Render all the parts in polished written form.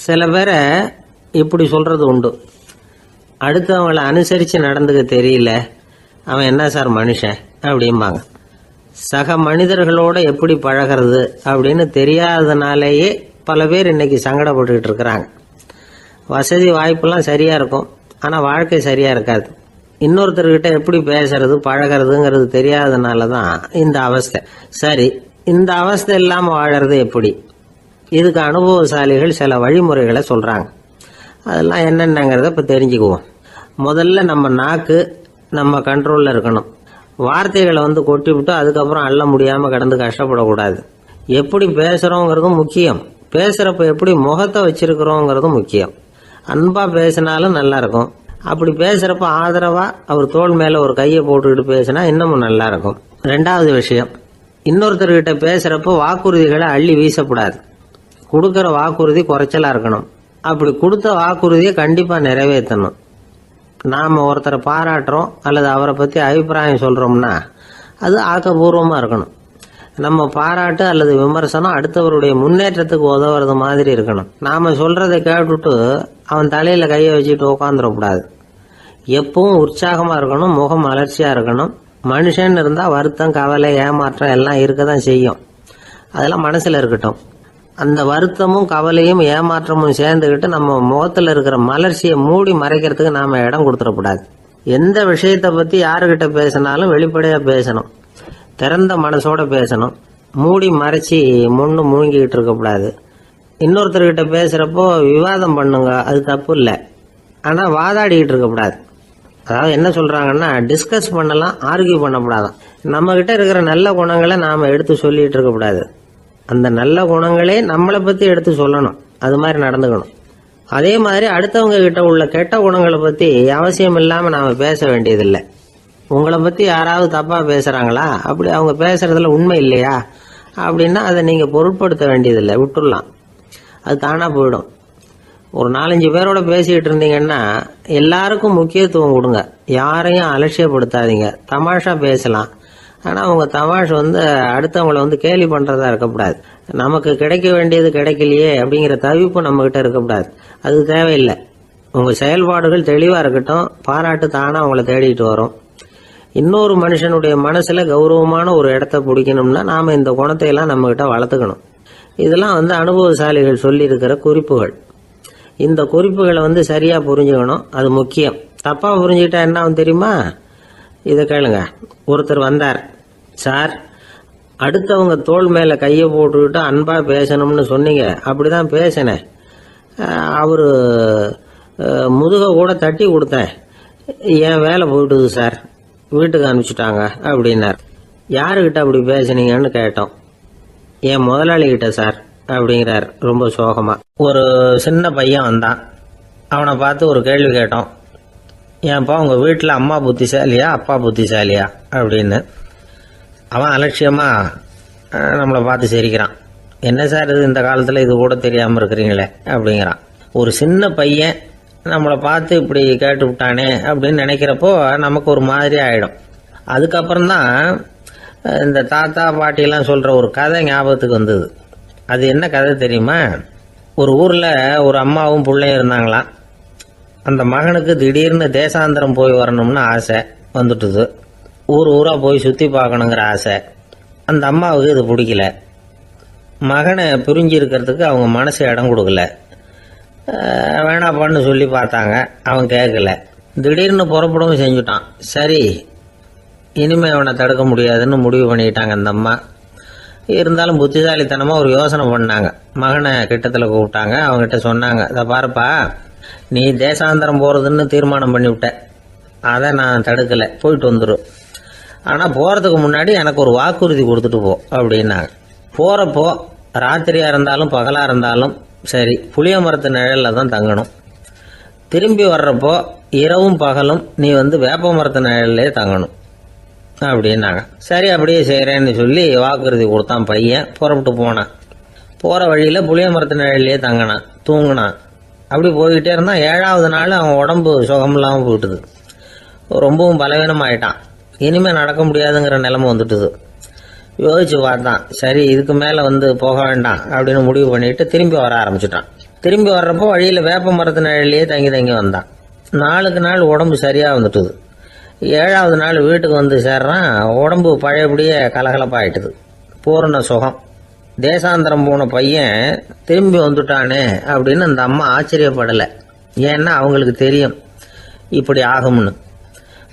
சில பேரை இப்படி சொல்றது உண்டு, அடுத்தவங்களை அனுசரித்து நடந்துக்க தெரியல, அவன் என்ன சார் மனுஷன் அப்படிம்பாங்க. சக மனிதர்களோட எப்படி பழகிறது அப்படின்னு தெரியாததுனாலேயே பல பேர் இன்னைக்கு சங்கடப்பட்டுக்கிட்டு இருக்கிறாங்க. வசதி வாய்ப்பெல்லாம் சரியா இருக்கும், ஆனால் வாழ்க்கை சரியா இருக்காது. இன்னொருத்தர்கிட்ட எப்படி பேசுறது பழகிறதுங்கிறது தெரியாததுனால தான் இந்த அவஸ்தை. சரி, இந்த அவஸ்தை இல்லாமல் வாழறது எப்படி? இதுக்கு அனுபவசாலிகள் சில வழிமுறைகளை சொல்றாங்க. அதெல்லாம் என்னென்னங்கிறத இப்போ தெரிஞ்சுக்குவோம். முதல்ல நம்ம நாக்கு நம்ம கண்ட்ரோலில் இருக்கணும். வார்த்தைகளை கொட்டி விட்டு அதுக்கப்புறம் அள்ள முடியாமல் கடந்து கஷ்டப்படக்கூடாது. எப்படி பேசுகிறோங்கிறதும் முக்கியம், பேசுகிறப்ப எப்படி முகத்தை வச்சிருக்கிறோங்கிறதும் முக்கியம். அன்பாக பேசினாலும் நல்லா இருக்கும். அப்படி பேசுகிறப்ப ஆதரவாக அவர் தோள் மேலே ஒரு கையை போட்டுக்கிட்டு பேசினா இன்னமும் நல்லா இருக்கும். ரெண்டாவது விஷயம், இன்னொருத்தர்கிட்ட பேசுகிறப்ப வாக்குறுதிகளை அள்ளி வீசக்கூடாது. கொடுக்குற வாக்குறுதி குறைச்சலாக இருக்கணும். அப்படி கொடுத்த வாக்குறுதியை கண்டிப்பாக நிறைவேற்றணும். நாம் ஒருத்தரை பாராட்டுறோம் அல்லது அவரை பற்றி அபிப்பிராயம் சொல்கிறோம்னா அது ஆக்கப்பூர்வமாக இருக்கணும். நம்ம பாராட்டு அல்லது விமர்சனம் அடுத்தவருடைய முன்னேற்றத்துக்கு உதவுறது மாதிரி இருக்கணும். நாம் சொல்கிறத கேட்டுட்டு அவன் தலையில் கையை வச்சுட்டு உட்காந்துடக்கூடாது. எப்பவும் உற்சாகமாக இருக்கணும், முகம் அலர்ச்சியாக இருக்கணும். மனுஷன் இருந்தால் வருத்தம், கவலை, ஏமாற்றம் எல்லாம் இருக்க தான் செய்யும். அதெல்லாம் மனசில் இருக்கட்டும். அந்த வருத்தமும் கவலையும் ஏமாற்றமும் சேர்ந்துக்கிட்டு நம்ம முகத்தில் இருக்கிற மலர்ச்சியை மூடி மறைக்கிறதுக்கு நாம் இடம் கொடுத்துடக்கூடாது. எந்த விஷயத்தை பற்றி யாருக்கிட்ட பேசினாலும் வெளிப்படையாக பேசணும், திறந்த மனசோட பேசணும். மூடி மறைச்சி முன்னு முழுங்கிக்கிட்டு இருக்கக்கூடாது. இன்னொருத்தர்கிட்ட பேசுகிறப்போ விவாதம் பண்ணுங்க, அது தப்பு இல்லை. ஆனால் வாதாடிக்கிட்டு இருக்கக்கூடாது. அதாவது என்ன சொல்கிறாங்கன்னா, டிஸ்கஸ் பண்ணலாம், ஆர்கியூ பண்ணக்கூடாதான். நம்மக்கிட்ட இருக்கிற நல்ல குணங்களை நாம் எடுத்து சொல்லிகிட்டு இருக்கக்கூடாது. அந்த நல்ல குணங்களே நம்மளை பற்றி எடுத்து சொல்லணும், அது மாதிரி நடந்துக்கணும். அதே மாதிரி அடுத்தவங்க கிட்ட உள்ள கெட்ட குணங்களை பற்றி அவசியம் இல்லாமல் நாம் பேச வேண்டியதில்லை. உங்களை பற்றி யாராவது தப்பாக பேசுகிறாங்களா, அப்படி அவங்க பேசுகிறதுல உண்மை இல்லையா அப்படின்னா அதை நீங்கள் பொருட்படுத்த வேண்டியதில்லை, விட்டுடலாம். அது தானாக போயிடும். ஒரு 4-5 பேரோட பேசிக்கிட்டு இருந்தீங்கன்னா எல்லாருக்கும் முக்கியத்துவம் கொடுங்க, யாரையும் அலட்சியப்படுத்தாதீங்க. தமாஷா பேசலாம், ஆனால் அவங்க தமாஷ் அடுத்தவங்களை கேலி பண்ணுறதா இருக்கக்கூடாது. நமக்கு கிடைக்க வேண்டியது கிடைக்கலையே அப்படிங்கிற தவிப்பு நம்மகிட்ட இருக்கக்கூடாது, அது தேவையில்லை. உங்கள் செயல்பாடுகள் தெளிவாக இருக்கட்டும், பாராட்டு தானாக அவங்கள தேடிட்டு வரும். இன்னொரு மனுஷனுடைய மனசில் கௌரவமான ஒரு இடத்த பிடிக்கணும்னா நாம் இந்த குணத்தை எல்லாம் நம்மகிட்ட வளர்த்துக்கணும். இதெல்லாம் அனுபவசாலிகள் சொல்லியிருக்கிற குறிப்புகள். இந்த குறிப்புகளை சரியாக புரிஞ்சுக்கணும், அது முக்கியம். தப்பாக புரிஞ்சுக்கிட்டா என்ன ஆகும் தெரியுமா? இதை கேளுங்க. ஒருத்தர் வந்தார், சார் அடுத்தவங்க தோள் மேலே கையை போட்டுக்கிட்டு அன்பாக பேசணும்னு சொன்னீங்க, அப்படிதான் பேசினேன். அவர் முதுக கூட தட்டி கொடுத்தேன், என் வேலை போயிட்டுது சார், வீட்டுக்கு அனுப்பிச்சிட்டாங்க அப்படின்னார். யாருக்கிட்ட அப்படி பேசுனீங்கன்னு கேட்டோம். என் முதலாளிகிட்ட சார் அப்படிங்கிறார் ரொம்ப சோகமா. ஒரு சின்ன பையன் வந்தான், அவனை பார்த்து ஒரு கேள்வி கேட்டோம். ஏன்ப்பா உங்கள் வீட்டில் அம்மா புத்திசாலியா அப்பா புத்திசாலியா அப்படின்னு. அவன் அலட்சியமாக நம்மளை பார்த்து சிரிக்கிறான். என்ன சார் இது, இந்த காலத்தில் இது கூட தெரியாமல் இருக்கிறீங்களே அப்படிங்கிறான். ஒரு சின்ன பையன் நம்மளை பார்த்து இப்படி கேட்டு விட்டானே அப்படின்னு நினைக்கிறப்போ நமக்கு ஒரு மாதிரி ஆகிடும். அதுக்கப்புறம்தான் இந்த தாத்தா பாட்டியெல்லாம் சொல்கிற ஒரு கதை ஞாபகத்துக்கு வந்தது. அது என்ன கதை தெரியுமா? ஒரு ஊரில் ஒரு அம்மாவும் பிள்ளையும் இருந்தாங்களாம். அந்த மகனுக்கு திடீர்னு தேசாந்திரம் போய் வரணும்னு ஆசை வந்துட்டுது. ஊராக போய் சுற்றி பார்க்கணுங்கிற ஆசை. அந்த அம்மாவுக்கு இது பிடிக்கல. மகனை பிரிஞ்சு இருக்கிறதுக்கு அவங்க மனசு இடம் கொடுக்கல. வேணாப்பான்னு சொல்லி பார்த்தாங்க, அவன் கேட்கல. திடீர்னு புறப்படவும் செஞ்சுட்டான். சரி, இனிமேல் அவனை தடுக்க முடியாதுன்னு முடிவு பண்ணிக்கிட்டாங்க அந்த அம்மா. இருந்தாலும் புத்திசாலித்தனமாக ஒரு யோசனை பண்ணாங்க. மகனை கிட்டத்தில் கூப்பிட்டாங்க, அவங்ககிட்ட சொன்னாங்க, இதை பாருப்பா, நீ தேசாந்திரம் போகிறதுன்னு தீர்மானம் பண்ணிவிட்ட, அதை நான் தடுக்கலை, போயிட்டு வந்துடும். ஆனால் போகிறதுக்கு முன்னாடி எனக்கு ஒரு வாக்குறுதி கொடுத்துட்டு போ அப்படின்னாங்க. போகிறப்போ ராத்திரியாக இருந்தாலும் பகலாக இருந்தாலும் சரி புளிய மரத்து நிழலில் தான் தங்கணும். திரும்பி வர்றப்போ இரவும் பகலும் நீ வேப்ப மரத்து நிழல்லே தங்கணும் அப்படின்னாங்க. சரி அப்படியே செய்கிறேன்னு சொல்லி வாக்குறுதி கொடுத்தான் பையன். புறப்பட்டு போனான். போகிற வழியில் புளிய மரத்து நிழல்லே தங்கினான், தூங்கினான். அப்படி போய்கிட்டே இருந்தான். 7வது நாள் அவன் உடம்பு சுகமில்லாமல் போயிட்டுது. ரொம்பவும் பலவீனமாயிட்டான். இனிமேல் நடக்க முடியாதுங்கிற நிலைமை வந்துட்டுது. யோசிச்சு பார்த்தான், சரி இதுக்கு மேலே போக வேண்டாம் அப்படின்னு முடிவு பண்ணிட்டு திரும்பி வர ஆரம்பிச்சுட்டான். திரும்பி வர்றப்போ வழியில் வேப்ப மரத்து நிழலையே தங்கி தங்கி வந்தான். நாளுக்கு நாள் உடம்பு சரியாக வந்துட்டுது. 7வது நாள் வீட்டுக்கு வந்து சேர்றான். உடம்பு பழையபடியே கலகலப்பாயிட்டுது. பூரண சுகம். தேசாந்திரம் போன பையன் திரும்பி வந்துட்டானே அப்படின்னு அந்த அம்மா ஆச்சரியப்படலை. ஏன்னா அவங்களுக்கு தெரியும் இப்படி ஆகும்னு.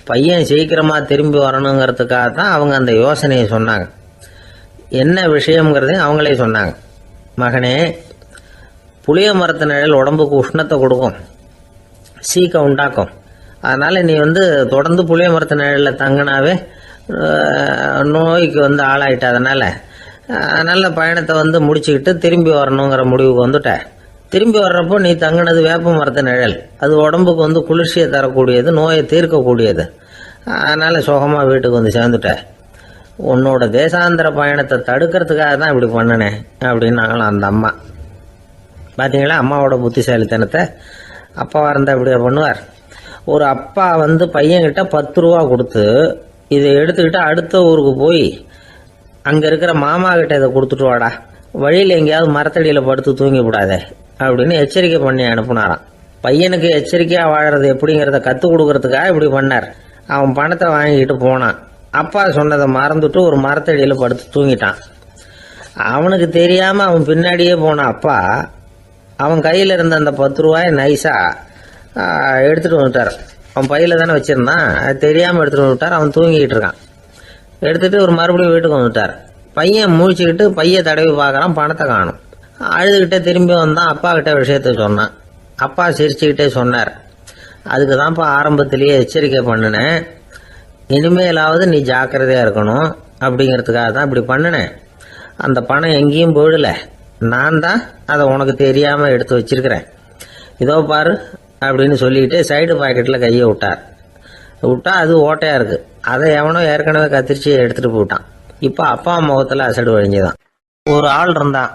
பையன் சீக்கிரமாக திரும்பி வரணுங்கிறதுக்காக தான் அவங்க அந்த யோசனையை சொன்னாங்க. என்ன விஷயங்கிறதையும் அவங்களே சொன்னாங்க. மகனே, புளிய மரத்து நிழல் உடம்புக்கு உஷ்ணத்தை கொடுக்கும், சீக்க உண்டாக்கும். அதனால் நீ தொடர்ந்து புளிய மரத்து நிழலில் தங்கினாவே நோய்க்கு ஆளாயிட்ட. அதனால் நல்ல பயணத்தை முடிச்சுக்கிட்டு திரும்பி வரணுங்கிற முடிவுக்கு வந்துட்ட. திரும்பி வர்றப்போ நீ தங்கினது வேப்ப மரத்து நிழல். அது உடம்புக்கு குளிர்ச்சியை தரக்கூடியது, நோயை தீர்க்கக்கூடியது. அதனால் சுகமாக வீட்டுக்கு சேர்ந்துட்ட. உன்னோட தேசாந்திர பயணத்தை தடுக்கிறதுக்காக தான் இப்படி பண்ணினேன் அப்படின்னாங்களாம் அந்த அம்மா. பார்த்தீங்களா அம்மாவோட புத்திசாலித்தனத்தை? அப்பாவாக இருந்தால் இப்படியா பண்ணுவார்? ஒரு அப்பா பையன்கிட்ட 10 ரூபா கொடுத்து இதை எடுத்துக்கிட்டு அடுத்த ஊருக்கு போய் அங்கே இருக்கிற மாமா கிட்ட இதை கொடுத்துட்டு வாடா, வழியில் எங்கேயாவது மரத்தடியில் படுத்து தூங்கி விடாதே அப்படின்னு எச்சரிக்கை பண்ணி அனுப்புனாராம். பையனுக்கு எச்சரிக்கையாக வாழறது எப்படிங்கிறத கற்றுக் கொடுக்கறதுக்காக இப்படி பண்ணார். அவன் பணத்தை வாங்கிக்கிட்டு போனான். அப்பா சொன்னதை மறந்துட்டு ஒரு மரத்தடியில் படுத்து தூங்கிட்டான். அவனுக்கு தெரியாமல் அவன் பின்னாடியே போன அப்பா அவன் கையில் இருந்த அந்த 10 ரூபாயை நைஸாக எடுத்துகிட்டு வந்துட்டார். அவன் பையில் தானே வச்சுருந்தான், அது தெரியாமல் எடுத்துகிட்டு வந்துட்டார். அவன் தூங்கிக்கிட்டு இருக்கான். எடுத்துகிட்டு ஒரு மறுபடியும் வீட்டுக்கு வந்துட்டார். பையன் முழிச்சுக்கிட்டு பையை தடவி பார்க்குறான், பணத்தை காணும். அழுதுகிட்டே திரும்பி வந்தான். அப்பா கிட்ட விஷயத்த சொன்னான். அப்பா சிரிச்சுக்கிட்டே சொன்னார், அதுக்கு தான்ப்பா ஆரம்பத்திலேயே எச்சரிக்கை பண்ணினேன், இனிமேலாவது நீ ஜாக்கிரதையாக இருக்கணும் அப்படிங்கிறதுக்காக தான் இப்படி பண்ணினேன். அந்த பணம் எங்கேயும் போயிடல, நான் தான் அதை உனக்கு தெரியாமல் எடுத்து வச்சிருக்கிறேன். இதோ பாரு அப்படின்னு சொல்லிட்டு சைடு பாக்கெட்டில் கையை விட்டா அது ஓட்டையாக இருக்குது. அதை எவனோ ஏற்கனவே கத்திரிச்சு எடுத்துகிட்டு போயிட்டான். இப்போ அப்பா முகத்தில் அசடு வழிஞ்சுதான். ஒரு ஆள் இருந்தான்,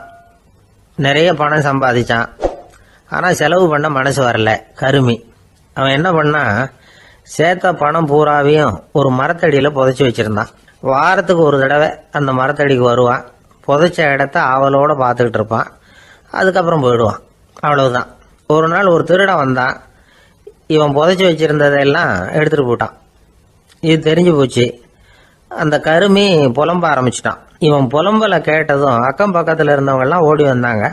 நிறைய பணம் சம்பாதிச்சான். ஆனால் செலவு பண்ண மனசு வரல, கருமி. அவன் என்ன பண்ணா, சேர்த்த பணம் பூராவையும் ஒரு மரத்தடியில் புதைச்சி வச்சுருந்தான். வாரத்துக்கு ஒரு தடவை அந்த மரத்தடிக்கு வருவான். புதைச்ச இடத்த ஆவலோடு பார்த்துக்கிட்டு இருப்பான். அதுக்கப்புறம் போயிடுவான். அவ்வளவுதான். ஒரு நாள் ஒரு திருடன் வந்தான். இவன் புதைச்சி வச்சுருந்ததெல்லாம் எடுத்துகிட்டு போட்டான். இது தெரிஞ்சு போச்சு. அந்த கருமி புலம்ப ஆரம்பிச்சிட்டான். இவன் புலம்பலை கேட்டதும் அக்கம் பக்கத்தில் இருந்தவங்கெல்லாம் ஓடி வந்தாங்க.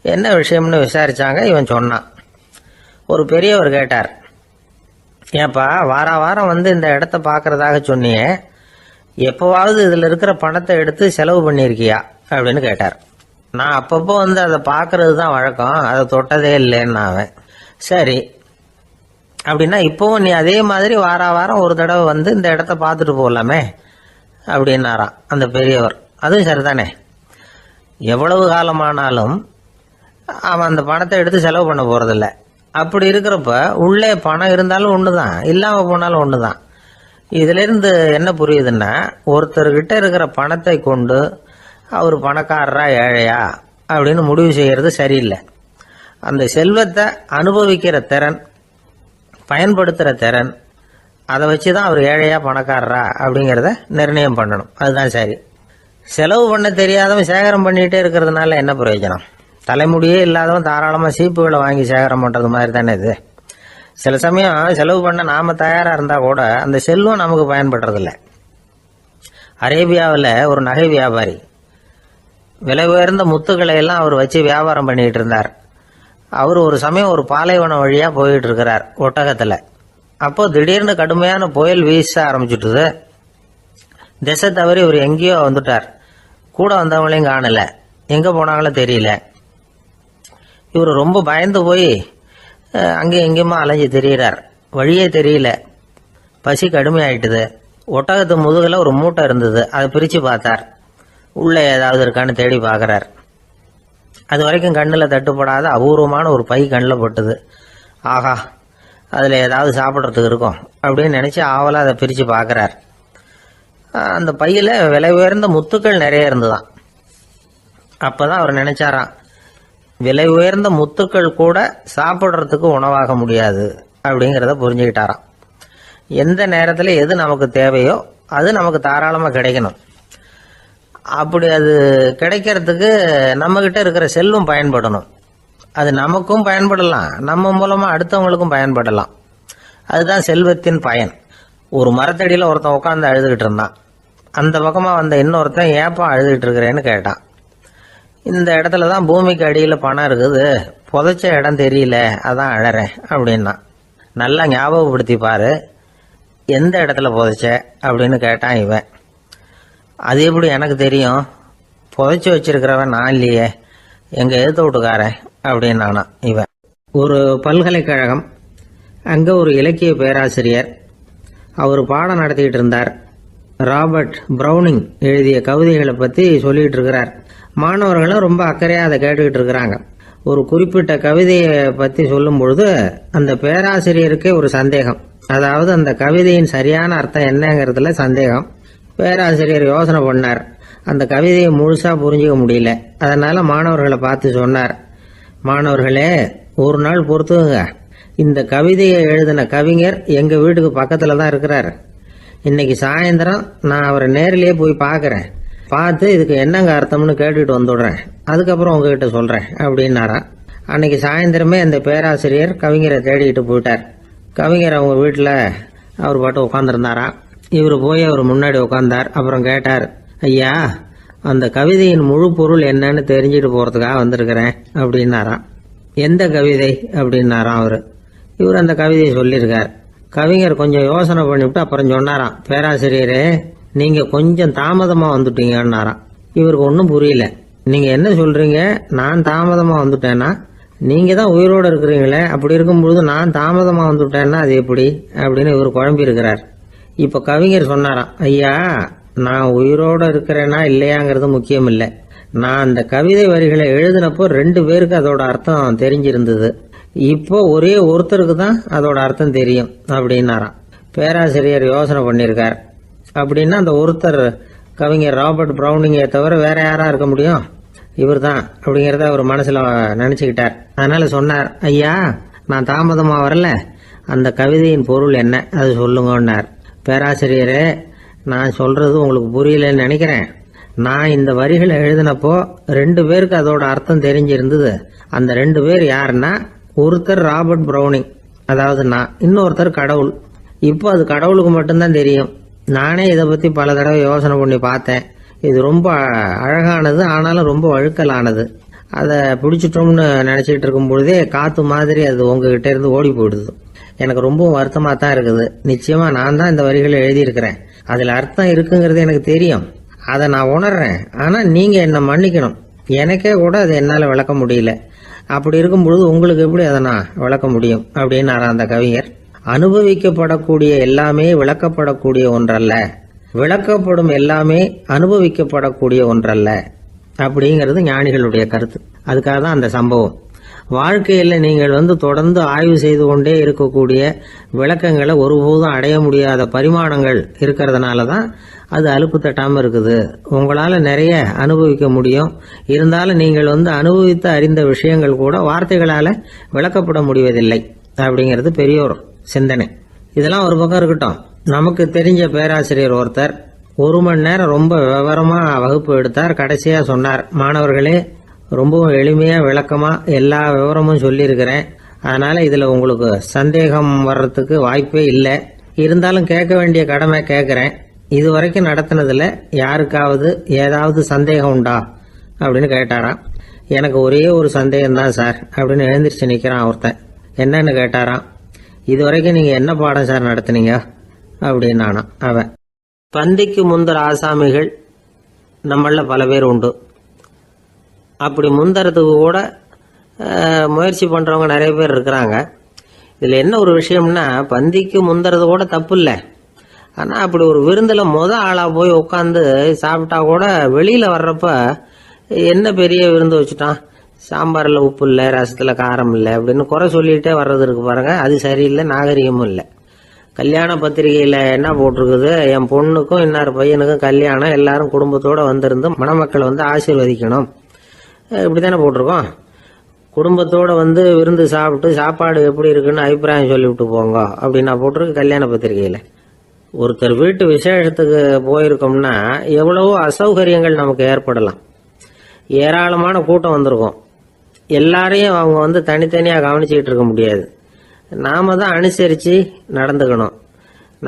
என்ன விஷயம்னு விசாரித்தாங்க. இவன் சொன்னான். ஒரு பெரியவர் கேட்டார், ஏப்பா வாரம் இந்த இடத்த பார்க்கறதாக சொன்னியே, எப்போவாவது இதில் இருக்கிற பணத்தை எடுத்து செலவு பண்ணியிருக்கியா அப்படின்னு கேட்டார். நான் அப்பப்போ அதை பார்க்கறது தான் வழக்கம், அதை தொட்டதே இல்லைன்னு அவன். சரி அப்படின்னா இப்போவும் நீ அதே மாதிரி வாரம் ஒரு தடவை இந்த இடத்த பார்த்துட்டு போகலாமே அப்படின்னாராம் அந்த பெரியவர். அதுவும் சரிதானே, எவ்வளவு காலமானாலும் அவன் அந்த பணத்தை எடுத்து செலவு பண்ண போகிறதில்ல. அப்படி இருக்கிறப்ப உள்ளே பணம் இருந்தாலும் ஒன்று தான், இல்லாமல் போனாலும் ஒன்று தான். இதிலிருந்து என்ன புரியுதுன்னா, ஒருத்தர்கிட்ட இருக்கிற பணத்தை கொண்டு அவர் பணக்காரரா ஏழையா அப்படின்னு முடிவு செய்கிறது சரியில்லை. அந்த செல்வத்தை அனுபவிக்கிற திறன், பயன்படுத்துகிற திறன், அதை வச்சு தான் அவர் ஏழையா பணக்காரரா அப்படிங்கிறத நிர்ணயம் பண்ணணும். அதுதான் சரி. செலவு பண்ண தெரியாதவன் சேகரம் பண்ணிகிட்டே இருக்கிறதுனால என்ன பிரயோஜனம்? தலைமுடியே இல்லாதவன் தாராளமாக சீப்புகளை வாங்கி சேகரம் பண்ணுறது மாதிரி தானே இது. சில சமயம் செலவு பண்ண நாம் தயாராக இருந்தால் கூட அந்த செல்வம் நமக்கு பயன்படுறதில்ல. அரேபியாவில் ஒரு நகை வியாபாரி விலை உயர்ந்த முத்துக்களை எல்லாம் அவர் வச்சு வியாபாரம் பண்ணிகிட்டு இருந்தார். அவர் ஒரு சமயம் ஒரு பாலைவனம் வழியாக போயிட்டு இருக்கிறார் ஒட்டகத்தில். அப்போ திடீர்னு கடுமையான புயல் வீச ஆரம்பிச்சுட்டுது. திசை தவறி இவர் எங்கேயோ வந்துட்டார். கூட வந்தவங்களையும் காணலை, எங்கே போனாங்களோ தெரியல. இவர் ரொம்ப பயந்து போய் அங்கேயும் எங்கேயுமா அலைஞ்சு தெரிகிறார். வழியே தெரியல. பசி கடுமையாயிட்டுது. ஒட்டகத்து முதுகில் ஒரு மூட்டை இருந்தது. அதை பிரித்து பார்த்தார். உள்ளே ஏதாவது இருக்கான்னு தேடி பார்க்குறார். அது வரைக்கும் கண்ணில் தட்டுப்படாத அபூர்வமான ஒரு பை கண்ணில் பட்டுது. ஆஹா, அதில் ஏதாவது சாப்பிட்றதுக்கு இருக்கும் அப்படின்னு நினச்சி ஆவலாக அதை பிரித்து பார்க்குறார். அந்த பையில் விலை உயர்ந்த முத்துக்கள் நிறைய இருந்துதான். அப்போ தான் அவர் நினச்சாராம், விலை உயர்ந்த முத்துக்கள் கூட சாப்பிட்றதுக்கு உணவாக முடியாது அப்படிங்கிறத புரிஞ்சுக்கிட்டாராம். எந்த நேரத்தில் எது நமக்கு தேவையோ அது நமக்கு தாராளமாக கிடைக்கணும். அப்படி அது கிடைக்கிறதுக்கு நம்மக்கிட்ட இருக்கிற செல்வம் பயன்படணும். அது நமக்கும் பயன்படலாம், நம்ம மூலமா அடுத்தவங்களுக்கும் பயன்படலாம். அதுதான் செல்வத்தின் பயன். ஒரு மரத்தடியில் ஒருத்தன் உட்காந்து அழுதுகிட்டு இருந்தான். அந்த பக்கமாக வந்த இன்னொருத்தன் ஏப்பா அழுதுகிட்டு இருக்கிறேன்னு கேட்டான். இந்த இடத்துல தான் பூமிக்கு அடியில் பணம் இருக்குது, புதைச்ச இடம் தெரியல, அதான் அழறேன் அப்படின்னா. நல்லா ஞாபகப்படுத்தி பாரு, எந்த இடத்துல புதைச்ச அப்படின்னு கேட்டான் இவன். அது எப்படி எனக்கு தெரியும், புதைச்சி வச்சிருக்கிறவன் நான் இல்லையே, எங்கள் எதிர்த்து வீட்டுக்காரன் அப்படின்னானா இவன். ஒரு பல்கலைக்கழகம், அங்கே ஒரு இலக்கிய பேராசிரியர், அவர் பாடம் நடத்திக்கிட்டு இருந்தார். ராபர்ட் ப்ரௌனிங் எழுதிய கவிதைகளை பற்றி சொல்லிகிட்டு இருக்கிறார். மாணவர்களும் ரொம்ப அக்கறையாக அதை கேட்டுக்கிட்டு இருக்கிறாங்க. ஒரு குறிப்பிட்ட கவிதையை பற்றி சொல்லும் பொழுது அந்த பேராசிரியருக்கே ஒரு சந்தேகம். அதாவது அந்த கவிதையின் சரியான அர்த்தம் என்னங்கிறதுல சந்தேகம். பேராசிரியர் யோசனை பண்ணார். அந்த கவிதையை முழுசாக புரிஞ்சிக்க முடியல. அதனால் மாணவர்களை பார்த்து சொன்னார், மாணவர்களே, ஒரு நாள் பொறுத்துங்க, இந்த கவிதையை எழுதின கவிஞர் எங்கள் வீட்டுக்கு பக்கத்தில் தான் இருக்கிறார். இன்னைக்கு சாயந்தரம் நான் அவரை நேரிலேயே போய் பார்க்குறேன். பார்த்து இதுக்கு என்னங்க அர்த்தம்னு கேட்டுட்டு வந்துடுறேன். அதுக்கப்புறம் உங்ககிட்ட சொல்கிறேன் அப்படின்னாராம். அன்னைக்கு சாயந்தரமே அந்த பேராசிரியர் கவிஞரை தேடிக்கிட்டு போயிட்டார். கவிஞர் அவங்க வீட்டில் அவர் பாட்டு உட்காந்துருந்தாராம். இவர் போய் அவர் முன்னாடி உட்காந்தார். அப்புறம் கேட்டார், ஐயா, அந்த கவிதையின் முழு பொருள் என்னன்னு தெரிஞ்சுட்டு போகிறதுக்காக வந்திருக்கிறேன் அப்படின்னாராம். எந்த கவிதை அப்படின்னாராம் அவர். இவர் அந்த கவிதையை சொல்லியிருக்கார். கவிஞர் கொஞ்சம் யோசனை பண்ணிவிட்டு அப்புறம் சொன்னாராம், பேராசிரியரே, நீங்கள் கொஞ்சம் தாமதமாக வந்துட்டீங்கன்னாராம். இவருக்கு ஒன்றும் புரியல. நீங்கள் என்ன சொல்கிறீங்க, நான் தாமதமாக வந்துட்டேன்னா? நீங்கள் தான் உயிரோடு இருக்கிறீங்களே, அப்படி இருக்கும்பொழுது நான் தாமதமாக வந்துட்டேன்னா அது எப்படி அப்படின்னு இவர் குழம்பி இருக்கிறார். இப்போ கவிஞர் சொன்னாராம், ஐயா, நான் உயிரோடு இருக்கிறேன்னா இல்லையாங்கிறது முக்கியம் இல்லை. நான் அந்த கவிதை வரிகளை எழுதினப்போ 2 பேருக்கு அதோட அர்த்தம் தெரிஞ்சிருந்தது. இப்போ ஒரே ஒருத்தருக்கு தான் அதோட அர்த்தம் தெரியும் அப்படின்னாராம். பேராசிரியர் யோசனை பண்ணியிருக்கார். அப்படின்னா அந்த ஒருத்தர் கவிஞர் ராபர்ட் ப்ரௌனிங்கை தவிர வேற யாரா இருக்க முடியும்? இவர் தான் அப்படிங்கிறத அவர் மனசில் நினச்சிக்கிட்டார். அதனால சொன்னார், ஐயா, நான் தாமதமாக வரல, அந்த கவிதையின் பொருள் என்ன அது சொல்லுங்கன்னார். பேராசிரியரே, நான் சொல்றது உங்களுக்கு புரியலன்னு நினைக்கிறேன். நான் இந்த வரிகளை எழுதினப்போ 2 பேருக்கு அதோட அர்த்தம் தெரிஞ்சிருந்தது. அந்த 2 பேர் யாருன்னா, ஒருத்தர் ராபர்ட் ப்ரௌனிங், அதாவது நான், இன்னொருத்தர் கடவுள். இப்போ அது கடவுளுக்கு மட்டும்தான் தெரியும். நானே இதை பற்றி பல தடவை யோசனை பண்ணி பார்த்தேன். இது ரொம்ப அழகானது, ஆனாலும் ரொம்ப வழுக்கலானது. அதை பிடிச்சிட்டோம்னு நினச்சிக்கிட்டு இருக்கும் பொழுதே காற்று மாதிரி அது உங்ககிட்ட இருந்து ஓடி போயிடுது. எனக்கு ரொம்பவும் வருத்தமாக தான் இருக்குது. நிச்சயமாக நான் தான் இந்த வரிகளை எழுதியிருக்கிறேன். அதில் அர்த்தம் இருக்குங்கிறது எனக்கு தெரியும், அதை நான் உணர்றேன். ஆனால் நீங்கள் என்னை மன்னிக்கணும், எனக்கே கூட அதை என்னால் விளக்க முடியல. அப்படி இருக்கும் பொழுது உங்களுக்கு எப்படி அதை நான் விளக்க முடியும் அப்படின்னாரா அந்த கவிஞர். அனுபவிக்கப்படக்கூடிய எல்லாமே விளக்கப்படக்கூடிய ஒன்றல்ல, விளக்கப்படும் எல்லாமே அனுபவிக்கப்படக்கூடிய ஒன்றல்ல அப்படிங்கிறது ஞானிகளுடைய கருத்து. அதுக்காக தான் அந்த சம்பவம். வாழ்க்கையில் நீங்கள் தொடர்ந்து ஆய்வு செய்து கொண்டே இருக்கக்கூடிய விளக்கங்களை ஒருபோதும் அடைய முடியாத பரிமாணங்கள் இருக்கிறதுனால தான் அது அலுப்பு தட்டாமல் இருக்குது. உங்களால் நிறைய அனுபவிக்க முடியும், இருந்தாலும் நீங்கள் அனுபவித்து அறிந்த விஷயங்கள் கூட வார்த்தைகளால் விளக்கப்பட முடிவதில்லை அப்படிங்கிறது பெரியோர் சிந்தனை. இதெல்லாம் ஒரு பக்கம் இருக்கட்டும். நமக்கு தெரிஞ்ச பேராசிரியர் ஒருத்தர் 1 மணி நேரம் ரொம்ப விவரமாக வகுப்பு எடுத்தார். கடைசியாக சொன்னார், மாணவர்களே, ரொம்பவும் எளிமையாக விளக்கமாக எல்லா விவரமும் சொல்லியிருக்கிறேன். அதனால் இதில் உங்களுக்கு சந்தேகம் வர்றதுக்கு வாய்ப்பே இல்லை. இருந்தாலும் கேட்க வேண்டிய கடமை கேட்குறேன். இது வரைக்கும் நடத்தினதில் யாருக்காவது ஏதாவது சந்தேகம் உண்டா அப்படின்னு கேட்டாராம். எனக்கு ஒரே ஒரு சந்தேகம்தான் சார் அப்படின்னு எழுந்திரிச்சு நிற்கிறான் ஒருத்தன். என்னன்னு கேட்டாராம். இது வரைக்கும் நீங்கள் என்ன பாடம் சார் நடத்துனீங்க அப்படின்னானா அவன். பந்திக்கு முந்தர ஆசாமிகள் நம்மள பல பேர் உண்டு. அப்படி முந்தறதுக்கு கூட முயற்சி பண்ணுறவங்க நிறைய பேர் இருக்கிறாங்க. இதில் என்ன ஒரு விஷயம்னா, பந்திக்கு முந்தறது கூட தப்பு இல்லை. ஆனால் அப்படி ஒரு விருந்தில் ஆளாக போய் உட்காந்து சாப்பிட்டா கூட வெளியில் வர்றப்ப என்ன பெரிய விருந்து வச்சுட்டான், சாம்பாரில் உப்பு இல்லை, ரசத்தில் காரம் இல்லை அப்படின்னு குறை சொல்லிகிட்டே வர்றது இருக்கு பாருங்க, அது சரியில்லை, நாகரிகமும் இல்லை. கல்யாண பத்திரிகையில் என்ன போட்டிருக்குது, என் பொண்ணுக்கும் இன்னொரு பையனுக்கும் கல்யாணம், எல்லாரும் குடும்பத்தோடு வந்திருந்து மணமக்கள் ஆசீர்வதிக்கணும், இப்படி தானே போட்டிருக்கோம். குடும்பத்தோடு விருந்து சாப்பிட்டு சாப்பாடு எப்படி இருக்குன்னு அபிப்பிராயம் சொல்லிவிட்டு போங்க அப்படின்னா போட்டிருக்கு கல்யாண பத்திரிகையில். ஒருத்தர் வீட்டு விசேஷத்துக்கு போயிருக்கோம்னா எவ்வளவோ அசௌகரியங்கள் நமக்கு ஏற்படலாம். ஏராளமான கூட்டம் வந்திருக்கும். எல்லாரையும் அவங்க தனித்தனியாக கவனிச்சுக்கிட்டு இருக்க முடியாது. நாம தான் அனுசரித்து நடந்துக்கணும்.